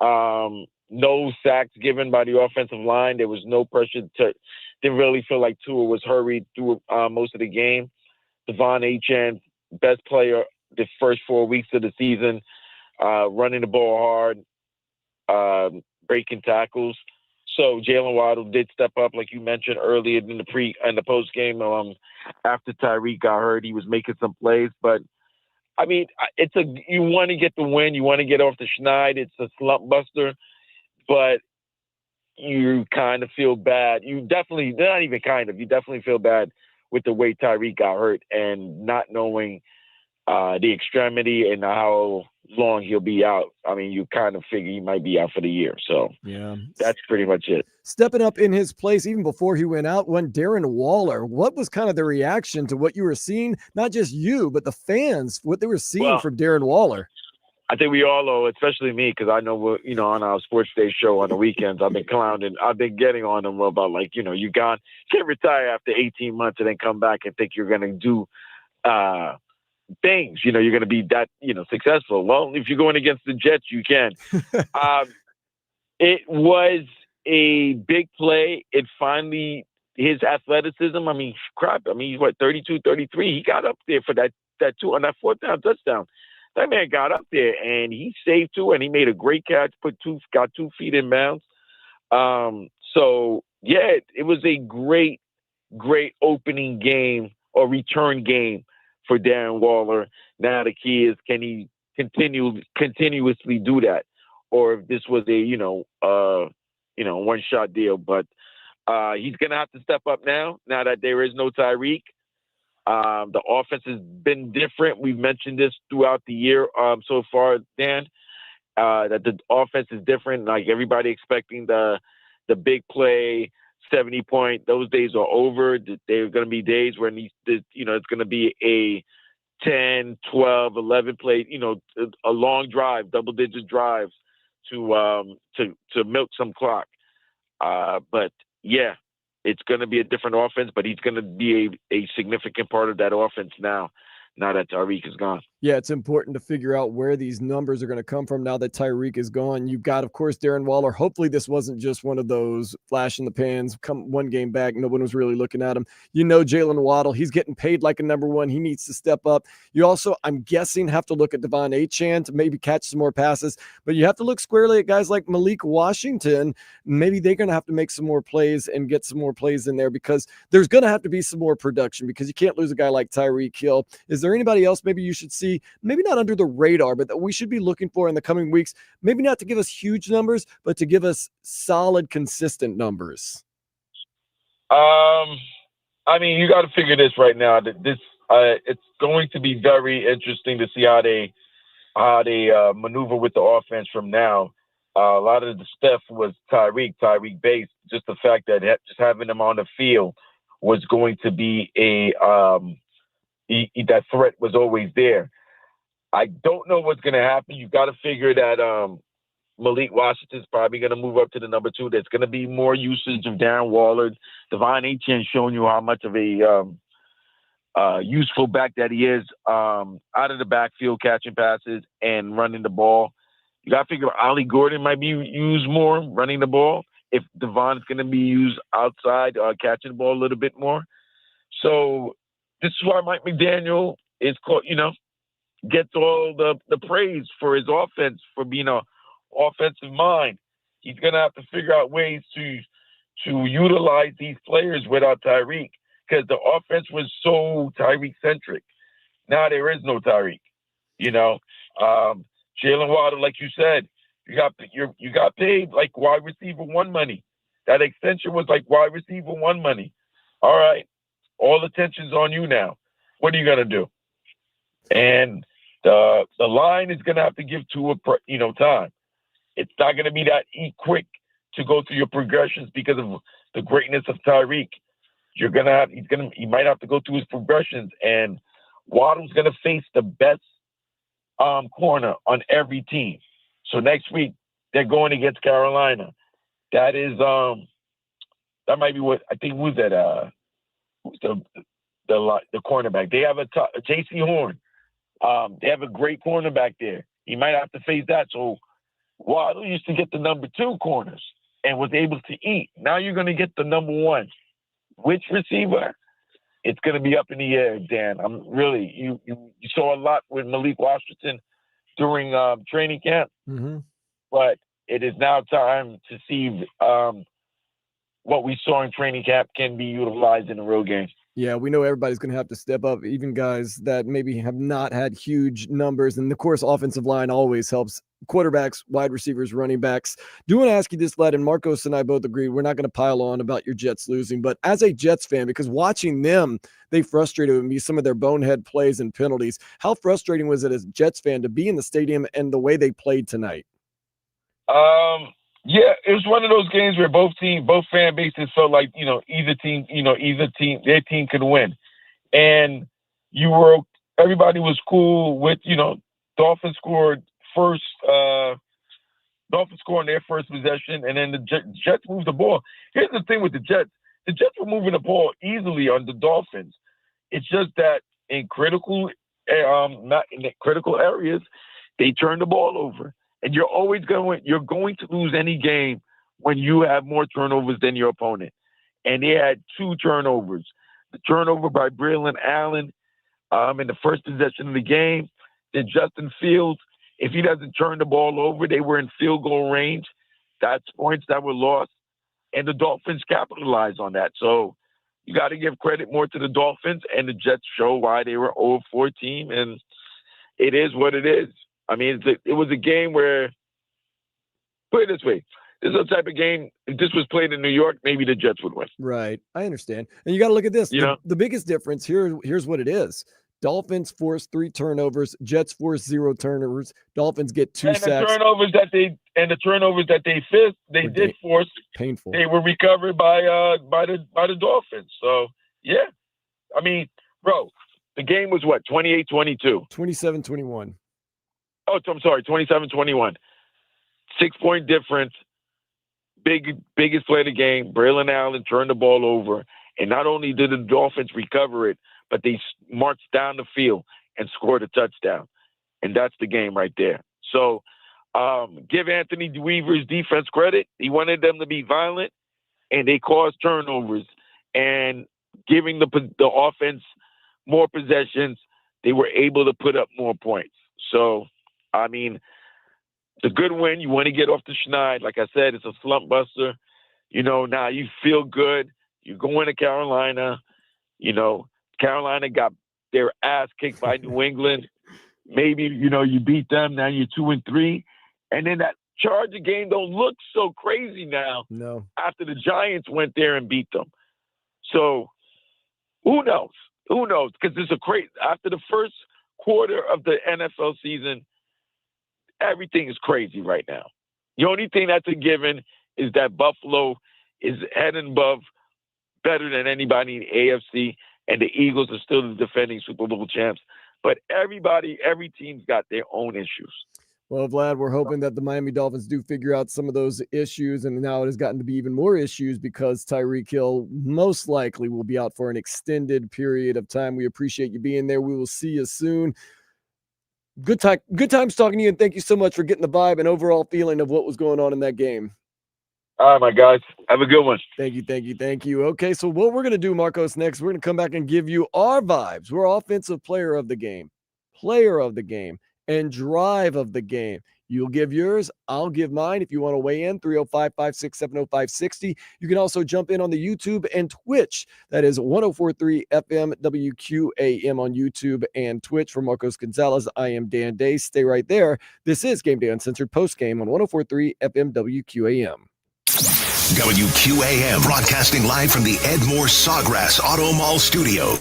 No sacks given by the offensive line. There was no pressure. Didn't really feel like Tua was hurried through most of the game. Devon Achane, best player the first 4 weeks of the season, running the ball hard, breaking tackles. So Jalen Waddle did step up, like you mentioned earlier in the post game. After Tyreek got hurt, he was making some plays. But I mean, you want to get the win, you want to get off the schneid. It's a slump buster, but you kind of feel bad. You definitely feel bad with the way Tyreek got hurt and not knowing the extremity and how long he'll be out. I mean, you kind of figure he might be out for the year. So yeah, that's pretty much it. Stepping up in his place, even before he went out, went Darren Waller. What was kind of the reaction to what you were seeing? Not just you, but the fans, what they were seeing from Darren Waller. I think we all owe, especially me, because I know, on our Sports Day show on the weekends, I've been clowning. I've been getting on them about, like, you can't retire after 18 months and then come back and think you're going to do things. You're going to be that, successful. Well, if you're going against the Jets, you can. It was a big play. It finally, his athleticism, I mean, crap. I mean, he's 32, 33. He got up there for that two on that fourth down touchdown. That man got up there and he saved two, and he made a great catch, got 2 feet in bounds. So yeah, it was a great opening game or return game for Darren Waller. Now the key is, can he continuously do that, or if this was a one-shot deal? But he's gonna have to step up now that there is no Tyreek. The offense has been different. We've mentioned this throughout the year so far, Dan, that the offense is different. Like, everybody expecting the big play, 70-point, those days are over. There are going to be days where it's going to be a 10, 12, 11 play, a long drive, double-digit drives to milk some clock. But yeah, it's going to be a different offense, but he's going to be a significant part of that offense now that Tyreek is gone. Yeah, it's important to figure out where these numbers are going to come from now that Tyreek is gone. You've got, of course, Darren Waller. Hopefully this wasn't just one of those flash in the pans, come one game back, no one was really looking at him. You know, Jalen Waddle, he's getting paid like a number one. He needs to step up. You also, I'm guessing, have to look at Devon Achane to maybe catch some more passes, but you have to look squarely at guys like Malik Washington. Maybe they're going to have to make some more plays and get some more plays in there because there's going to have to be some more production because you can't lose a guy like Tyreek Hill. Is there anybody else maybe you should see, maybe not under the radar, but that we should be looking for in the coming weeks? Maybe not to give us huge numbers, but to give us solid, consistent numbers. I mean, you got to figure this right now. That this it's going to be very interesting to see how they maneuver with the offense from now. A lot of the stuff was Tyreek based. Just the fact that just having him on the field was going to be that threat was always there. I don't know what's going to happen. You've got to figure that Malik Washington's probably going to move up to the number 2. There's going to be more usage of Darren Waller. Devon Achane showing you how much of a useful back that he is out of the backfield, catching passes and running the ball. You got to figure Ollie Gordon might be used more running the ball if Devon's going to be used outside, catching the ball a little bit more. So this is why Mike McDaniel is called, gets all the praise for his offense, for being an offensive mind. He's going to have to figure out ways to utilize these players without Tyreek, because the offense was so Tyreek-centric. Now there is no Tyreek. Jalen Waddle, like you said, you got paid like wide receiver 1 money. That extension was like wide receiver 1 money. All right, all attention's on you now. What are you going to do? And the line is going to have to give Tua time. It's not going to be that quick to go through your progressions because of the greatness of Tyreek. He might have to go through his progressions, and Waddle's going to face the best corner on every team. So next week they're going against Carolina. That is that might be what I think was that the cornerback. They have a J.C. Horn. They have a great cornerback there. He might have to face that. So Waddle used to get the number 2 corners and was able to eat. Now you're going to get the number 1. Which receiver? It's going to be up in the air, Dan. I'm really you saw a lot with Malik Washington during training camp, but it is now time to see what we saw in training camp can be utilized in the real game. Yeah, we know everybody's going to have to step up, even guys that maybe have not had huge numbers. And of course, offensive line always helps. Quarterbacks, wide receivers, running backs. Do want to ask you this, Vlad, and Marcos and I both agree. We're not going to pile on about your Jets losing, but as a Jets fan, because watching them, they frustrated me, some of their bonehead plays and penalties. How frustrating was it as a Jets fan to be in the stadium and the way they played tonight? Yeah, it was one of those games where both fan bases felt like, either team, their team could win. And everybody was cool with, Dolphins scored first, Dolphins scored on their first possession, and then the Jets moved the ball. Here's the thing with the Jets. The Jets were moving the ball easily on the Dolphins. It's just that in critical areas, they turned the ball over. And you're going to lose any game when you have more turnovers than your opponent. And they had 2 turnovers. The turnover by Braylon Allen in the first possession of the game. Then Justin Fields, if he doesn't turn the ball over, they were in field goal range. That's points that were lost. And the Dolphins capitalized on that. So you got to give credit more to the Dolphins, and the Jets show why they were 0-4 team. And it is what it is. I mean, it was a game where, put it this way, this is a type of game, if this was played in New York, maybe the Jets would win. Right. I understand. And you got to look at this. The biggest difference here's what it is. Dolphins force 3 turnovers. Jets force 0 turnovers. Dolphins get 2 sacks. The turnovers that they did force, painful. They were recovered by the Dolphins. So, yeah. I mean, bro, the game was what, 28-22? 27-21. Oh, I'm sorry, 27-21. 6-point difference. Biggest play of the game. Braylon Allen turned the ball over. And not only did the Dolphins recover it, but they marched down the field and scored a touchdown. And that's the game right there. So give Anthony Weaver's defense credit. He wanted them to be violent, and they caused turnovers. And giving the offense more possessions, they were able to put up more points. So, I mean, it's a good win. You want to get off the schneid. Like I said, it's a slump buster. Now you feel good. You're going to Carolina. Carolina got their ass kicked by New England. Maybe, you beat them. Now you're 2-3. And then that Charger game don't look so crazy now. No. After the Giants went there and beat them. So who knows? Who knows? Because it's after the first quarter of the NFL season, everything is crazy right now. The only thing that's a given is that Buffalo is head and above better than anybody in the AFC, and the Eagles are still the defending Super Bowl champs. But every team's got their own issues. Well, Vlad, we're hoping that the Miami Dolphins do figure out some of those issues, and now it has gotten to be even more issues because Tyreek Hill most likely will be out for an extended period of time. We appreciate you being there. We will see you soon. Good times talking to you, and thank you so much for getting the vibe and overall feeling of what was going on in that game. All right, my guys. Have a good one. Thank you. Okay, so what we're going to do, Marcos, next, we're going to come back and give you our vibes. We're offensive player of the game, and drive of the game. You'll give yours. I'll give mine. If you want to weigh in, 305-567-0560. You can also jump in on the YouTube and Twitch. That is 104.3 FM WQAM on YouTube and Twitch. For Marcos Gonzalez, I am Dan Day. Stay right there. This is Game Day Uncensored Postgame on 104.3 FM WQAM. WQAM, broadcasting live from the Ed Moore Sawgrass Auto Mall studio.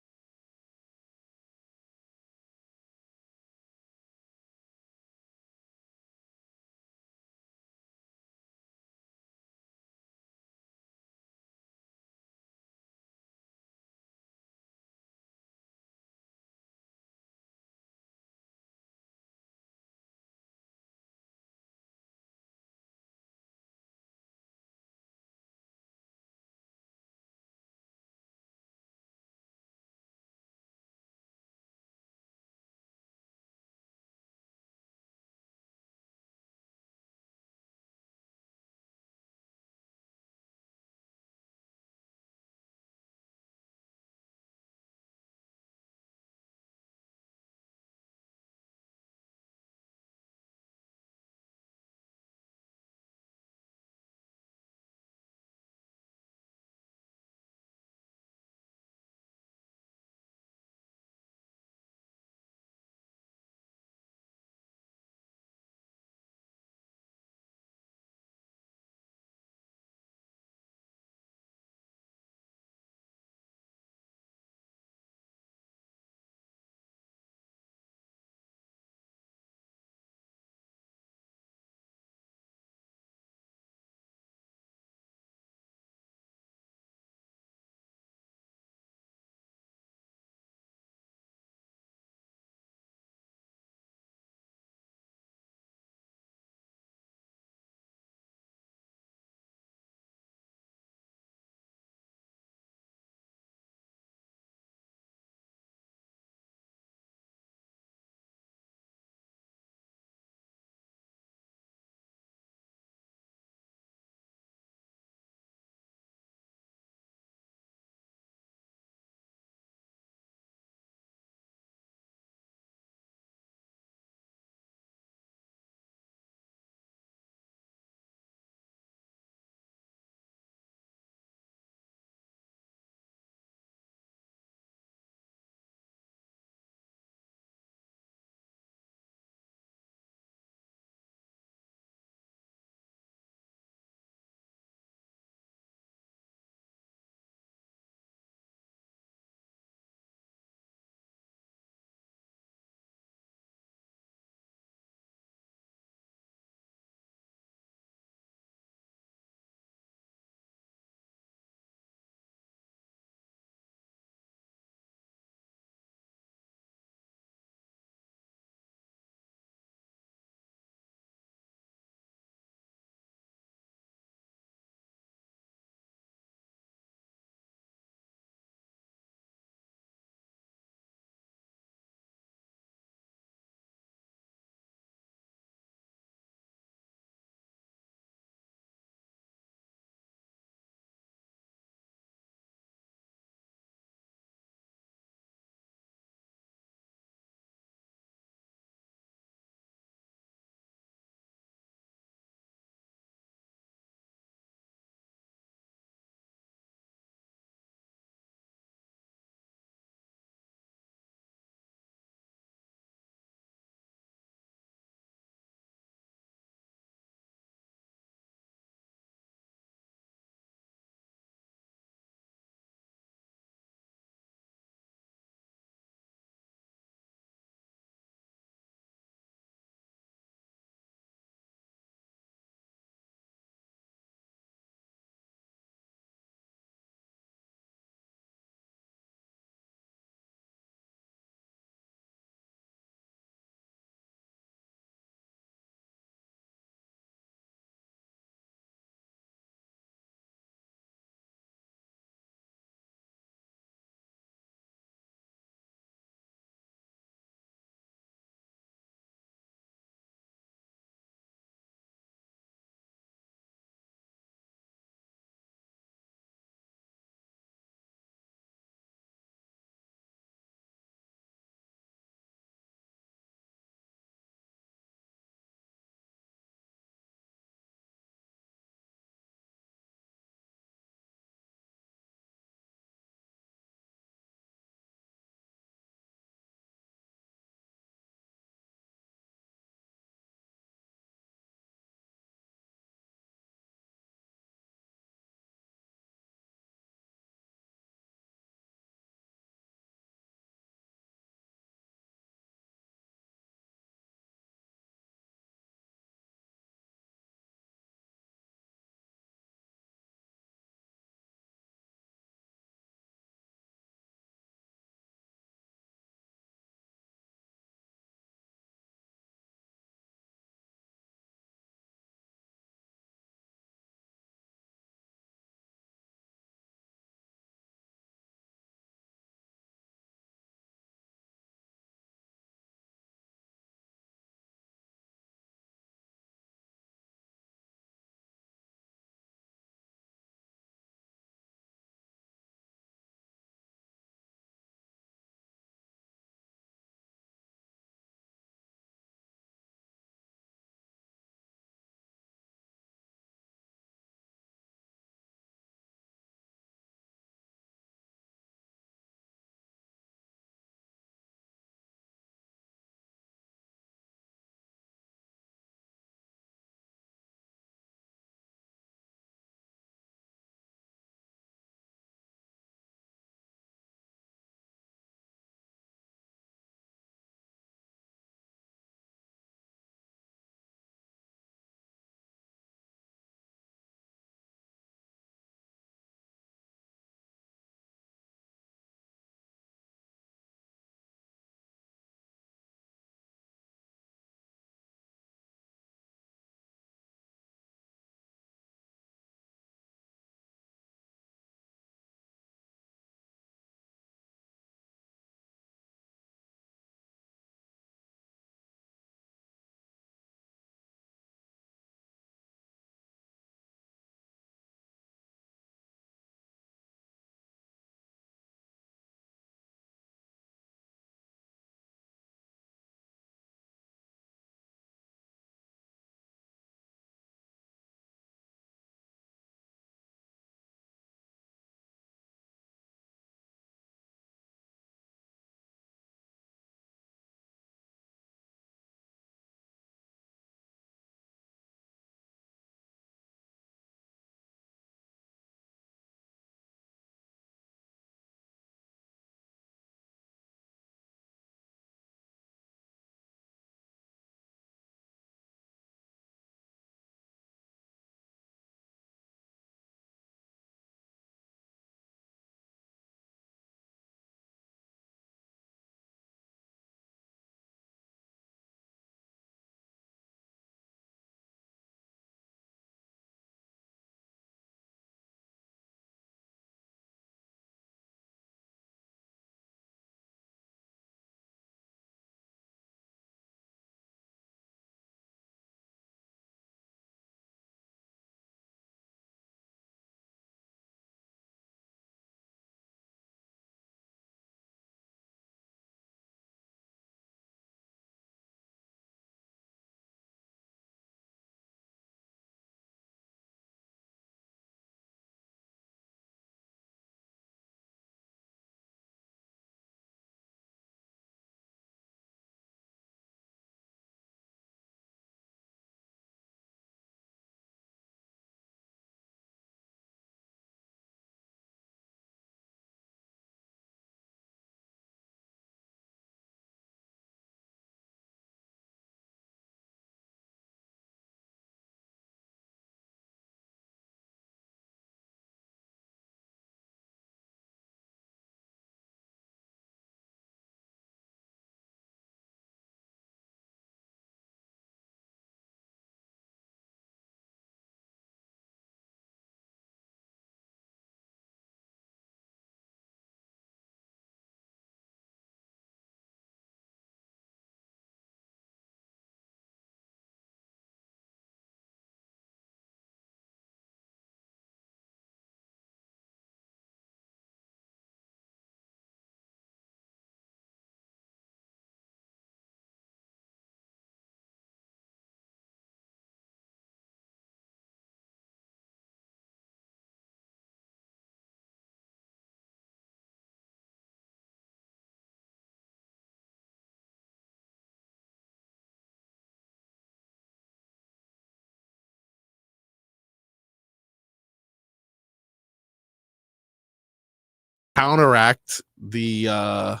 counteract the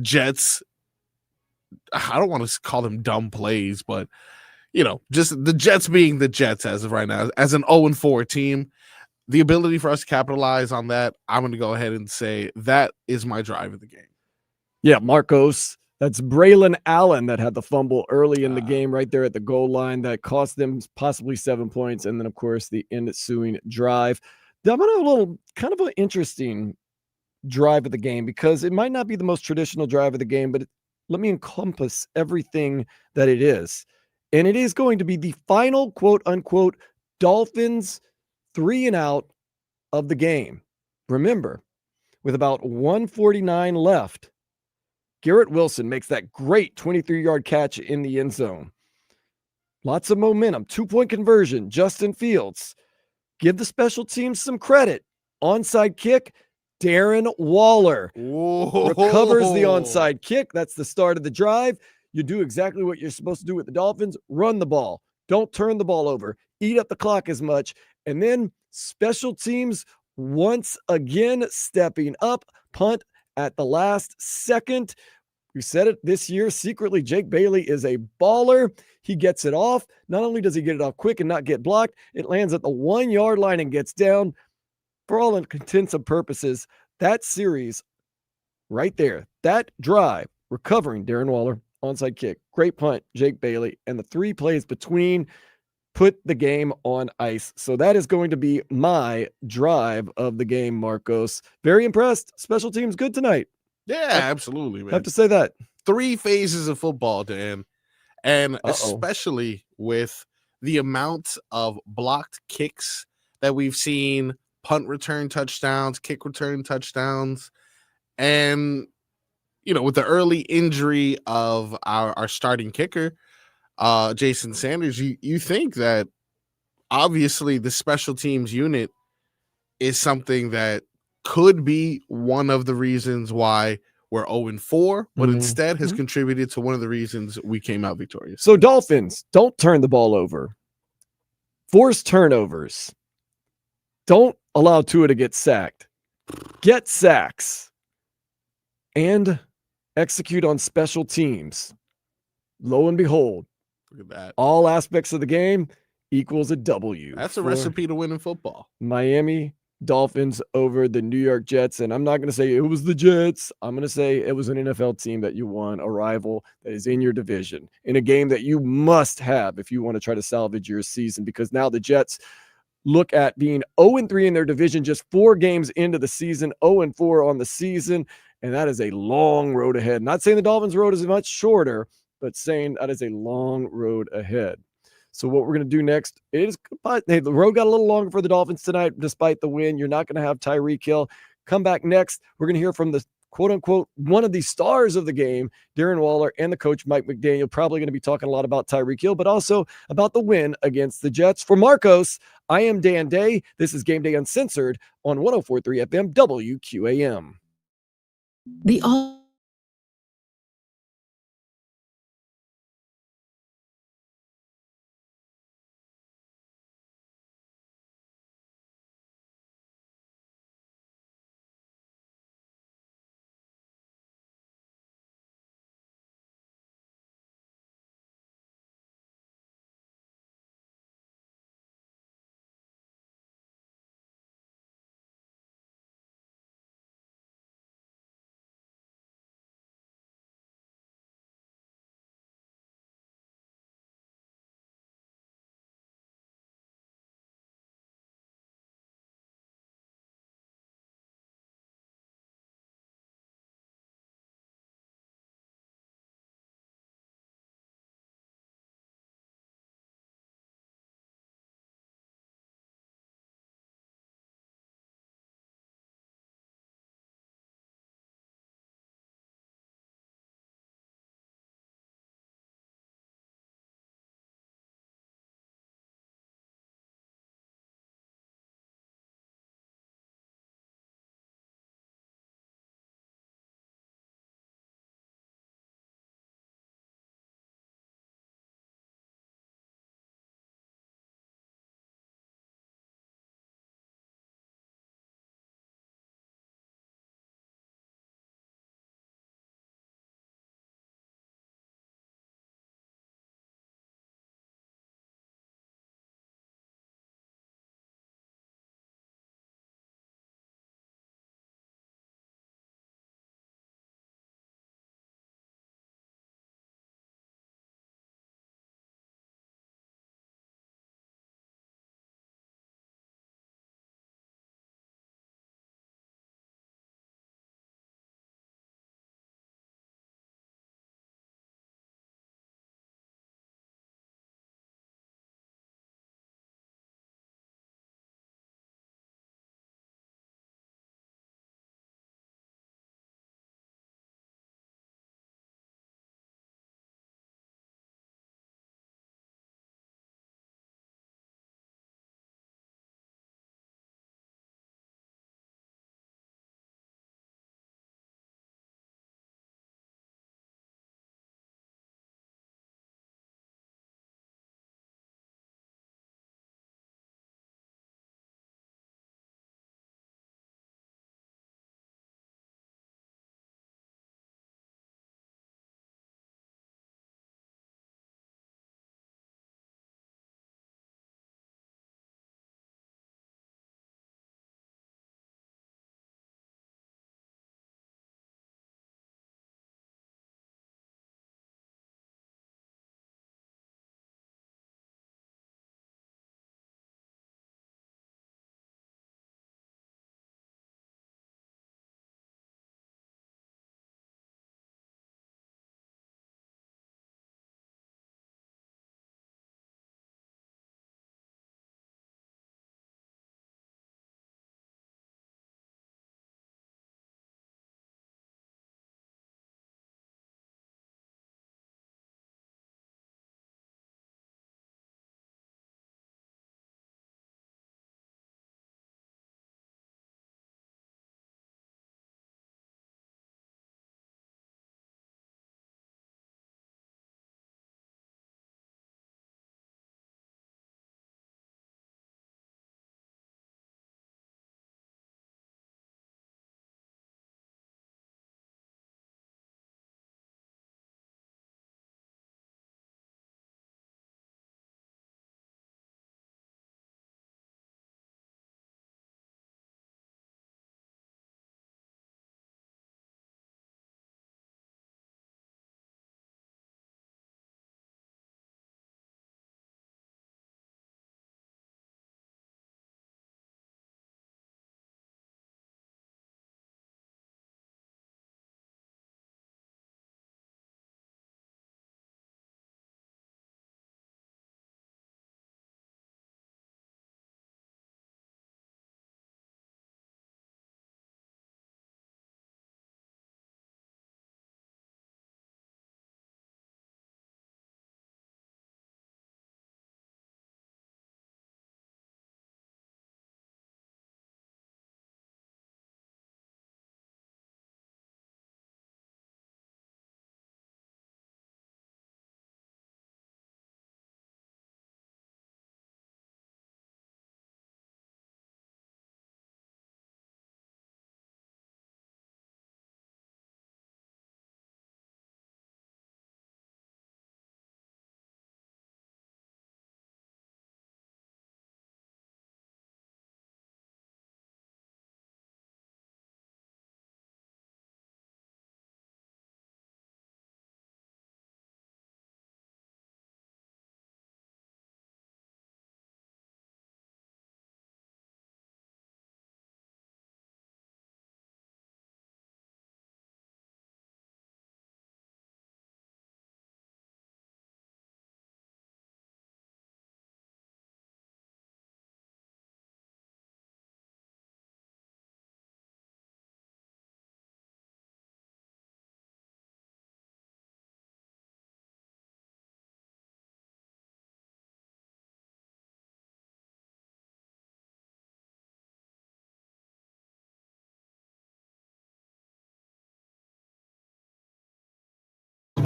Jets. I don't want to call them dumb plays, but just the Jets being the Jets as of right now, as an 0-4 team, the ability for us to capitalize on that, I'm going to go ahead and say that is my drive of the game. Yeah, Marcos. That's Braylon Allen that had the fumble early in the game right there at the goal line that cost them possibly 7 points. And then, of course, the ensuing drive. I'm going to have a little kind of an interesting drive of the game because it might not be the most traditional drive of the game, but let me encompass everything that it is. And it is going to be the final, quote unquote, Dolphins 3 and out of the game. Remember, with about 1:49 left, Garrett Wilson makes that great 23-yard catch in the end zone. Lots of momentum, 2-point conversion, Justin Fields. Give the special teams some credit. Onside kick, Darren Waller recovers the onside kick. That's the start of the drive. You do exactly what you're supposed to do with the Dolphins. Run the ball. Don't turn the ball over. Eat up the clock as much. And then special teams once again stepping up. Punt at the last second. We said it this year. Secretly, Jake Bailey is a baller. He gets it off. Not only does he get it off quick and not get blocked, it lands at the 1-yard line and gets down. For all intents and purposes, that series right there, that drive, recovering Darren Waller, onside kick, great punt, Jake Bailey, and the 3 plays between put the game on ice. So that is going to be my drive of the game, Marcos. Very impressed. Special teams good tonight. Yeah, absolutely, man. Have to say that. 3 phases of football, Dan. And especially with the amount of blocked kicks that we've seen, punt return touchdowns, kick return touchdowns, and with the early injury of our starting kicker, Jason Sanders, you think that obviously the special teams unit is something that could be one of the reasons why we're 0-4, but instead has contributed to one of the reasons we came out victorious. So Dolphins, don't turn the ball over. Force turnovers. Don't allow Tua to get sacked. Get sacks. And execute on special teams. Lo and behold, look at that. All aspects of the game equals a W. That's a recipe to win in football. Miami Dolphins over the New York Jets. And I'm not going to say it was the Jets. I'm going to say it was an NFL team that you won, a rival that is in your division, in a game that you must have if you want to try to salvage your season, because now the Jets look at being 0-3 in their division, just 4 games into the season, 0-4 on the season. And that is a long road ahead. Not saying the Dolphins' road is much shorter, but saying that is a long road ahead. So what we're going to do next is, hey, the road got a little longer for the Dolphins tonight, despite the win. You're not going to have Tyreek Hill. Come back next. We're going to hear from the quote unquote one of the stars of the game, Darren Waller, and the coach, Mike McDaniel. Probably going to be talking a lot about Tyreek Hill, but also about the win against the Jets. For Marcos, I am Dan Day. This is Game Day Uncensored on 104.3 FM WQAM. The all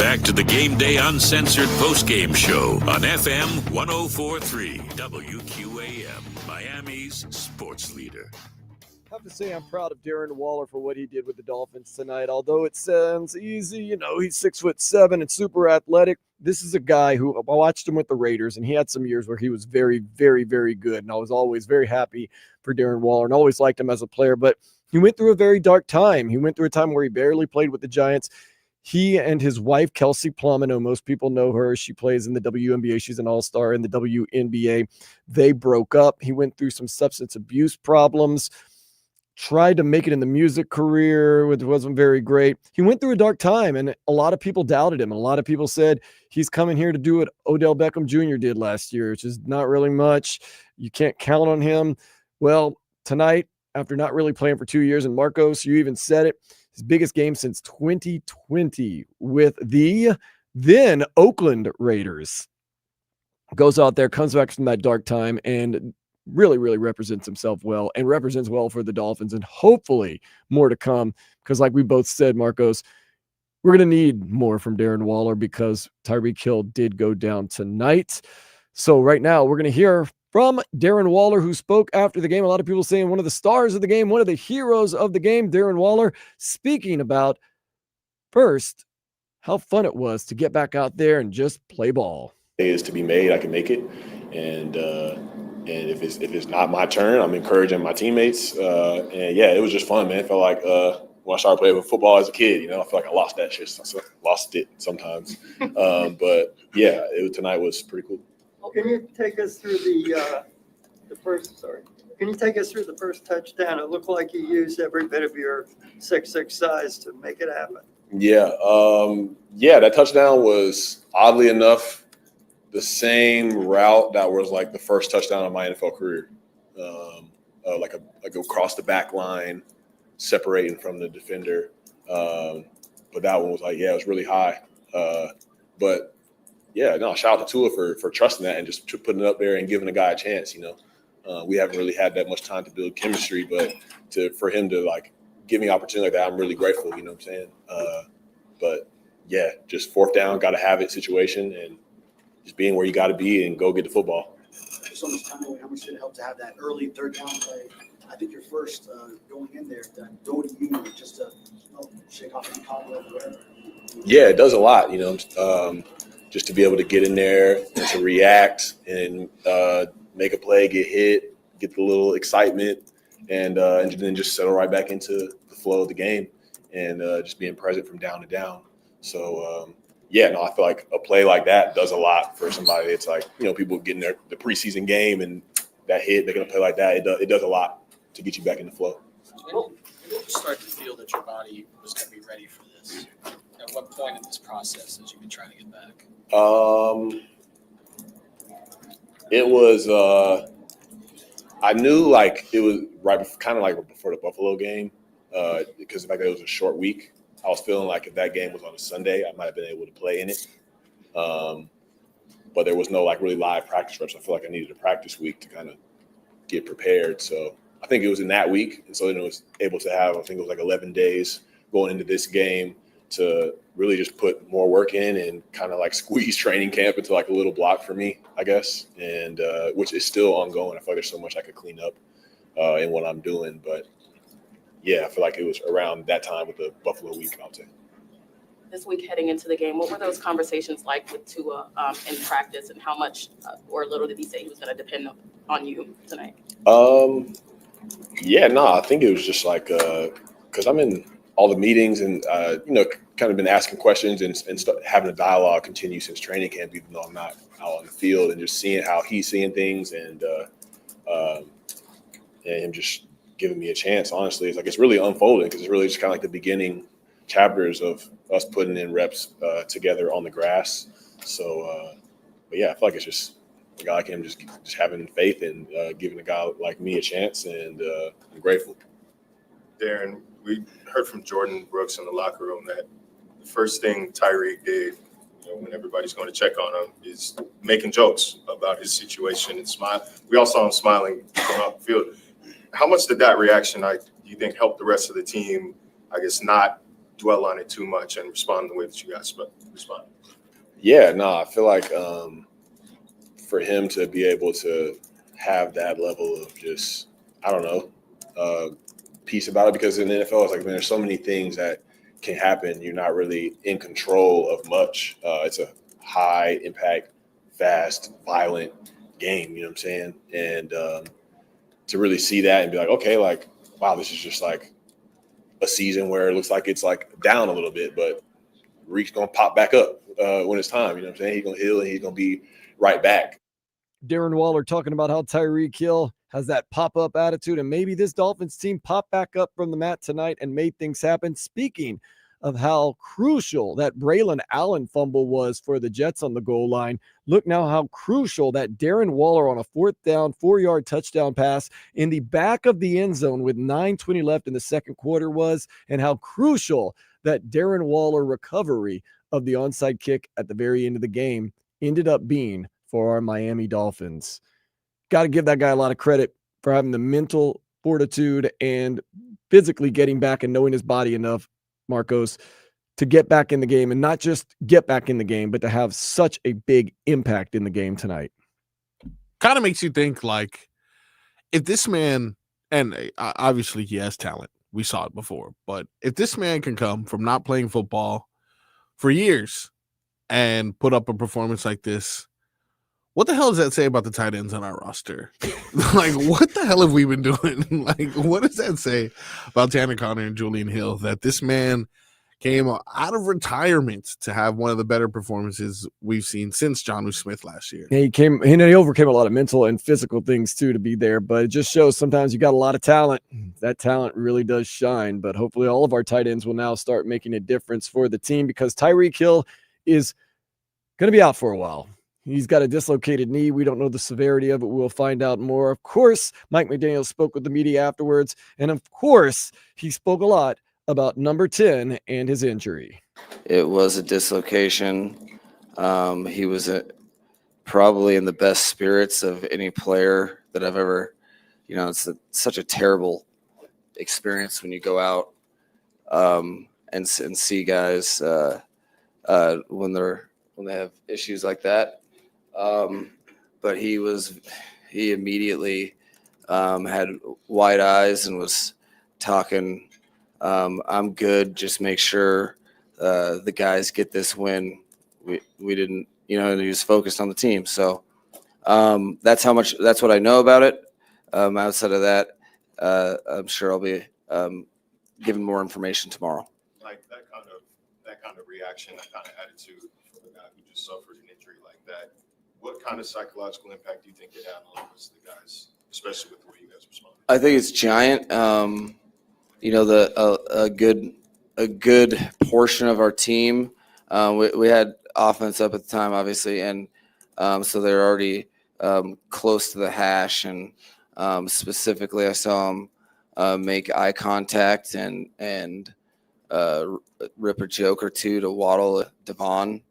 back to the Game Day Uncensored postgame show on FM 104.3 WQAM, Miami's sports leader. I have to say I'm proud of Darren Waller for what he did with the Dolphins tonight. Although it sounds easy, he's 6'7" and super athletic. This is a guy who I watched him with the Raiders, and he had some years where he was very, very, very good. And I was always very happy for Darren Waller and always liked him as a player. But he went through a very dark time. He went through a time where he barely played with the Giants. He and his wife, Kelsey Plum, I know most people know her. She plays in the WNBA. She's an all-star in the WNBA. They broke up. He went through some substance abuse problems, tried to make it in the music career, which wasn't very great. He went through a dark time, and a lot of people doubted him. A lot of people said he's coming here to do what Odell Beckham Jr. did last year, which is not really much. You can't count on him. Well, tonight, after not really playing for 2 years, and Marcos, you even said it, his biggest game since 2020 with the then Oakland Raiders. Goes out there, comes back from that dark time, and really, really represents himself well and represents well for the Dolphins, and hopefully more to come, because like we both said, Marcos, we're going to need more from Darren Waller because Tyreek Hill did go down tonight. So right now we're going to hear from Darren Waller, who spoke after the game. A lot of people saying one of the stars of the game, one of the heroes of the game, Darren Waller, speaking about first how fun it was to get back out there and just play ball. Is to be made, I can make it, and if it's not my turn, I'm encouraging my teammates. And yeah, it was just fun, man. It felt like when I started playing football as a kid, I feel like I lost that shit. I lost it sometimes. But yeah, tonight was pretty cool. Can you take us through the first? Sorry. Can you take us through the first touchdown? It looked like you used every bit of your 6'6" size to make it happen. Yeah, that touchdown was oddly enough the same route that was like the first touchdown of my NFL career. Like across the back line, separating from the defender. But that one was it was really high. But yeah, no, shout out to Tua for trusting that and just putting it up there and giving a guy a chance. We haven't really had that much time to build chemistry, but for him to give me an opportunity like that, I'm really grateful. You know what I'm saying? But yeah, just fourth down, got to have it situation, and just being where you got to be and go get the football. Just on this time, how much did it help to have that early third down play? I think your first going in there, that go to you, just to shake off any cobweb or whatever. Yeah, it does a lot, just to be able to get in there and to react and make a play, get hit, get the little excitement, and then just settle right back into the flow of the game and just being present from down to down. So, I feel like a play like that does a lot for somebody. It's like, people getting the preseason game and that hit, they're going to play like that. It does a lot to get you back in the flow. When did you start to feel that your body was going to be ready for this? At what point in this process did you been trying to get back? It was I knew it was kind of before the Buffalo game because the fact that it was a short week. I was feeling like if that game was on a Sunday, I might have been able to play in it. But there was no really live practice reps. I feel like I needed a practice week to kind of get prepared. So I think it was in that week. And so then I was able to have, I think it was 11 days going into this game to really just put more work in and kind of squeeze training camp into a little block for me, I guess. And which is still ongoing. I feel like there's so much I could clean up in what I'm doing. But yeah, I feel like it was around that time with the Buffalo week, I'll say. This week heading into the game, what were those conversations like with Tua in practice, and how much or little did he say he was going to depend on you tonight? I think it was just because I'm in all the meetings and, kind of been asking questions and having a dialogue continue since training camp, even though I'm not out on the field, and just seeing how he's seeing things and him just giving me a chance. Honestly, it's really unfolding because it's really just kind of the beginning chapters of us putting in reps together on the grass. So, but yeah, I feel like it's just a guy like him just having faith and giving a guy like me a chance, and I'm grateful. Darren, we heard from Jordan Brooks in the locker room that the first thing Tyreek did, when everybody's going to check on him, is making jokes about his situation and smile. We all saw him smiling from out the field. How much did that reaction, do you think, help the rest of the team, I guess, not dwell on it too much and respond the way that you guys respond. Yeah, no, I feel like for him to be able to have that level of just, I don't know, peace about it, because in the NFL, it's like, man, there's so many things that can happen. You're not really in control of much. It's a high impact, fast, violent game, you know what I'm saying? And to really see that and be like, okay, like, wow, this is just like a season where it looks like it's like down a little bit, but Reek's going to pop back up when it's time, you know what I'm saying? He's going to heal and he's going to be right back. Darren Waller talking about how Tyreek Hill has that pop-up attitude, and maybe this Dolphins team popped back up from the mat tonight and made things happen. Speaking of how crucial that Braylon Allen fumble was for the Jets on the goal line, look now how crucial that Darren Waller on a 4th down, 4-yard touchdown pass in the back of the end zone with 9:20 left in the second quarter was, and how crucial that Darren Waller recovery of the onside kick at the very end of the game ended up being for our Miami Dolphins. Got to give that guy a lot of credit for having the mental fortitude and physically getting back and knowing his body enough, Marcos, to get back in the game, and not just get back in the game, but to have such a big impact in the game tonight. Kind of makes you think, like, if this man, and obviously he has talent, we saw it before, but if this man can come from not playing football for years and put up a performance like this, what the hell does that say about the tight ends on our roster? Like, what the hell have we been doing? Like, what does that say about Tanner Conner and Julian Hill, that this man came out of retirement to have one of the better performances we've seen since Jonnu Smith last year? Yeah, he overcame a lot of mental and physical things too to be there, but it just shows sometimes you got a lot of talent. That talent really does shine, but hopefully all of our tight ends will now start making a difference for the team, because Tyreek Hill is going to be out for a while. He's got a dislocated knee. We don't know the severity of it. We'll find out more. Of course, Mike McDaniel spoke with the media afterwards, and of course, he spoke a lot about number 10 and his injury. It was a dislocation. He was probably in the best spirits of any player that I've ever, it's such a terrible experience when you go out and see guys when they have issues like that. But he immediately had wide eyes and was talking, I'm good. Just make sure the guys get this win. We didn't, and he was focused on the team. So that's what I know about it. Outside of that, I'm sure I'll be giving more information tomorrow. Like that kind of reaction, that kind of attitude from a guy who just suffered an injury like that, what kind of psychological impact do you think it had on the rest of the guys, especially with the way you guys responded? I think it's giant. A good portion of our team, we had offense up at the time, obviously, and so they're already close to the hash. And specifically, I saw them make eye contact and rip a joke or two to Waddle, Devon,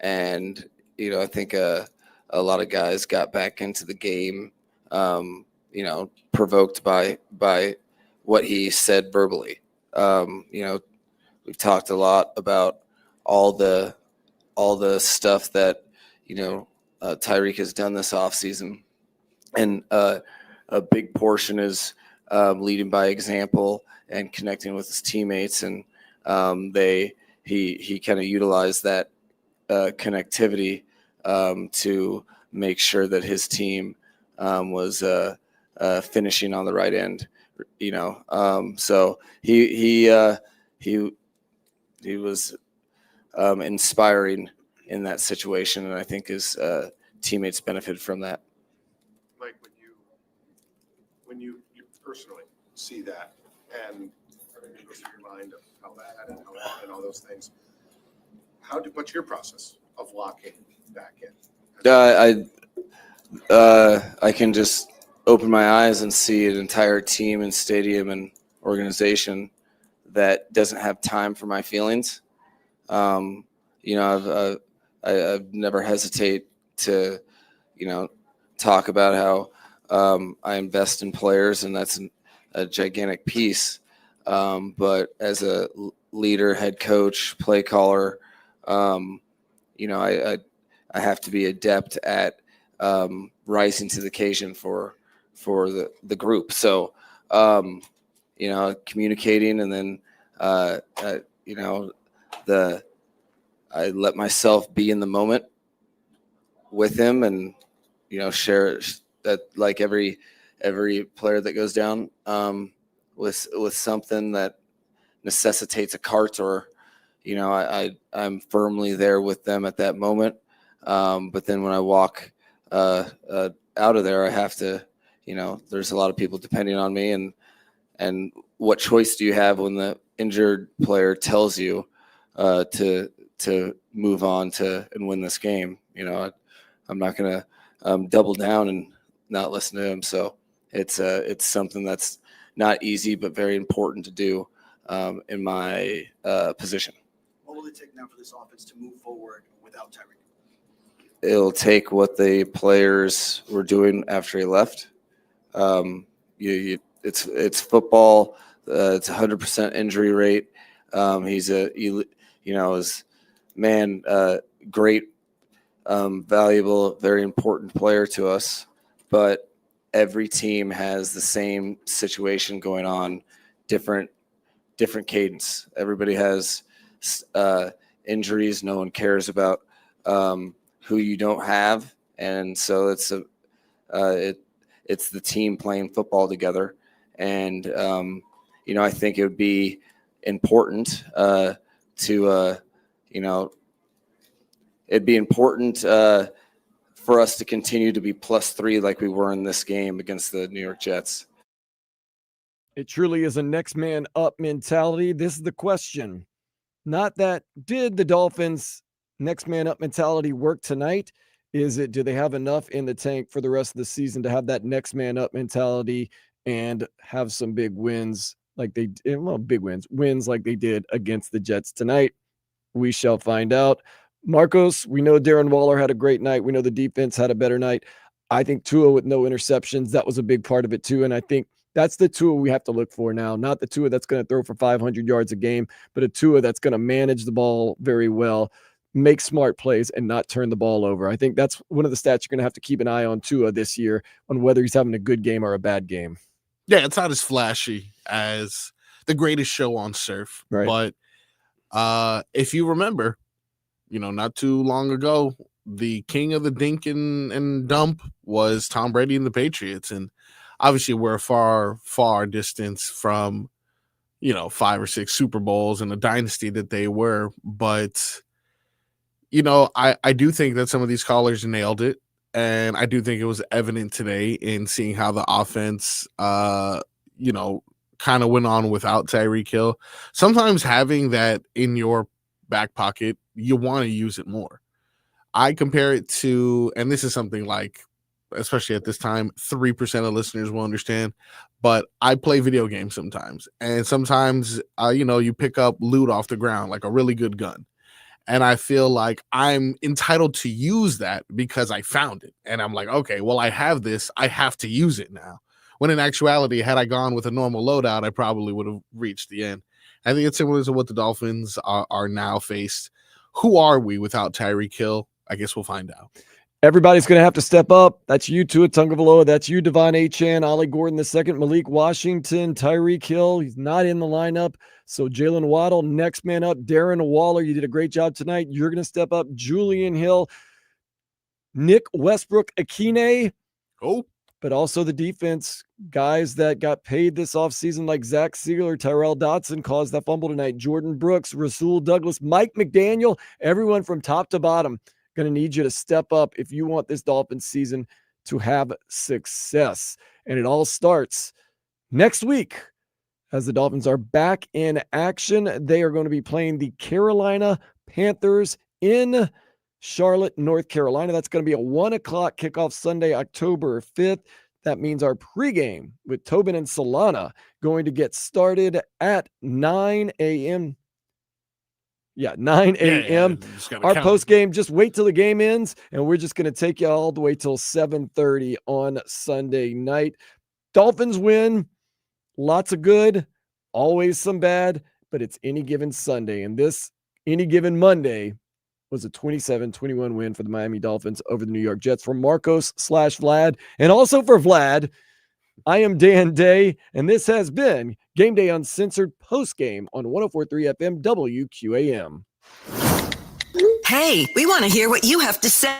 and I think a lot of guys got back into the game, provoked by what he said verbally. We've talked a lot about all the stuff that Tyreek has done this offseason, and a big portion is leading by example and connecting with his teammates, and he kind of utilized that connectivity to make sure that his team was finishing on the right end. So he was inspiring in that situation, and I think his teammates benefited from that. Mike, when you personally see that, and it goes through your mind of how bad and all those things, what's your process of locking back in? I can just open my eyes and see an entire team and stadium and organization that doesn't have time for my feelings. I've never hesitate to, talk about how I invest in players, and that's a gigantic piece. But as a leader, head coach, play caller, I have to be adept at rising to the occasion for the group. So, communicating, and then I let myself be in the moment with him, and share that, like every player that goes down with something that necessitates a cart, or I'm firmly there with them at that moment. But then when I walk out of there, I have to, there's a lot of people depending on me, and what choice do you have when the injured player tells you to move on and win this game? I'm not going to double down and not listen to him. So it's something that's not easy, but very important to do in my position. What will it take now for this offense to move forward without Tyreek? It'll take what the players were doing after he left. It's football. It's 100% injury rate. He's great, valuable, very important player to us. But every team has the same situation going on, different cadence. Everybody has injuries. No one cares about who you don't have, and so it's the team playing football together. And I think it would be important for us to continue to be +3 like we were in this game against the New York Jets. It truly is a next man up mentality. This is the question. Not that did the Dolphins next man up mentality work tonight? Do they have enough in the tank for the rest of the season to have that next man up mentality and have some big wins like they did? Well, big wins like they did against the Jets tonight. We shall find out. Marcos, we know Darren Waller had a great night. We know the defense had a better night. I think Tua with no interceptions, that was a big part of it too. And I think that's the Tua we have to look for now. Not the Tua that's going to throw for 500 yards a game, but a Tua that's going to manage the ball very well, make smart plays, and not turn the ball over. I think that's one of the stats you're going to have to keep an eye on Tua this year, on whether he's having a good game or a bad game. Yeah, it's not as flashy as the greatest show on surf. Right. But if you remember, not too long ago, the king of the dink and dump was Tom Brady and the Patriots. And obviously we're a far, far distance from, 5 or 6 Super Bowls and the dynasty that they were. But, I do think that some of these callers nailed it. And I do think it was evident today in seeing how the offense, kind of went on without Tyreek Hill. Sometimes having that in your back pocket, you want to use it more. I compare it to, and this is something like, especially at this time, 3% of listeners will understand, but I play video games sometimes. And sometimes, you pick up loot off the ground, like a really good gun. And I feel like I'm entitled to use that because I found it. And I'm like, okay, well, I have this. I have to use it now. When in actuality, had I gone with a normal loadout, I probably would have reached the end. I think it's similar to what the Dolphins are now faced. Who are we without Tyreek Hill? I guess we'll find out. Everybody's going to have to step up. That's you, Tua Tagovailoa. That's you, Devon Achane, Ollie Gordon II, Malik Washington, Tyreek Hill. He's not in the lineup. So Jalen Waddle, next man up. Darren Waller, you did a great job tonight. You're going to step up. Julian Hill, Nick Westbrook-Akine. Oh. But also the defense, guys that got paid this offseason like Zach Sealer, Tyrell Dodson caused that fumble tonight. Jordan Brooks, Rasul Douglas, Mike McDaniel, everyone from top to bottom. Going to need you to step up if you want this Dolphins season to have success. And it all starts next week as the Dolphins are back in action. They are going to be playing the Carolina Panthers in Charlotte, North Carolina. That's going to be a 1:00 kickoff Sunday, October 5th. That means our pregame with Tobin and Solana going to get started at 9 a.m. Yeah, 9 a.m. Our postgame, just wait till the game ends, and we're just going to take you all the way till 7:30 on Sunday night. Dolphins win. Lots of good, always some bad, but it's any given Sunday. And this any given Monday was a 27-21 win for the Miami Dolphins over the New York Jets. For Marcos/Vlad, and also for Vlad, I am Dan Day, and this has been Game Day Uncensored postgame on 104.3 FM WQAM. Hey, we want to hear what you have to say.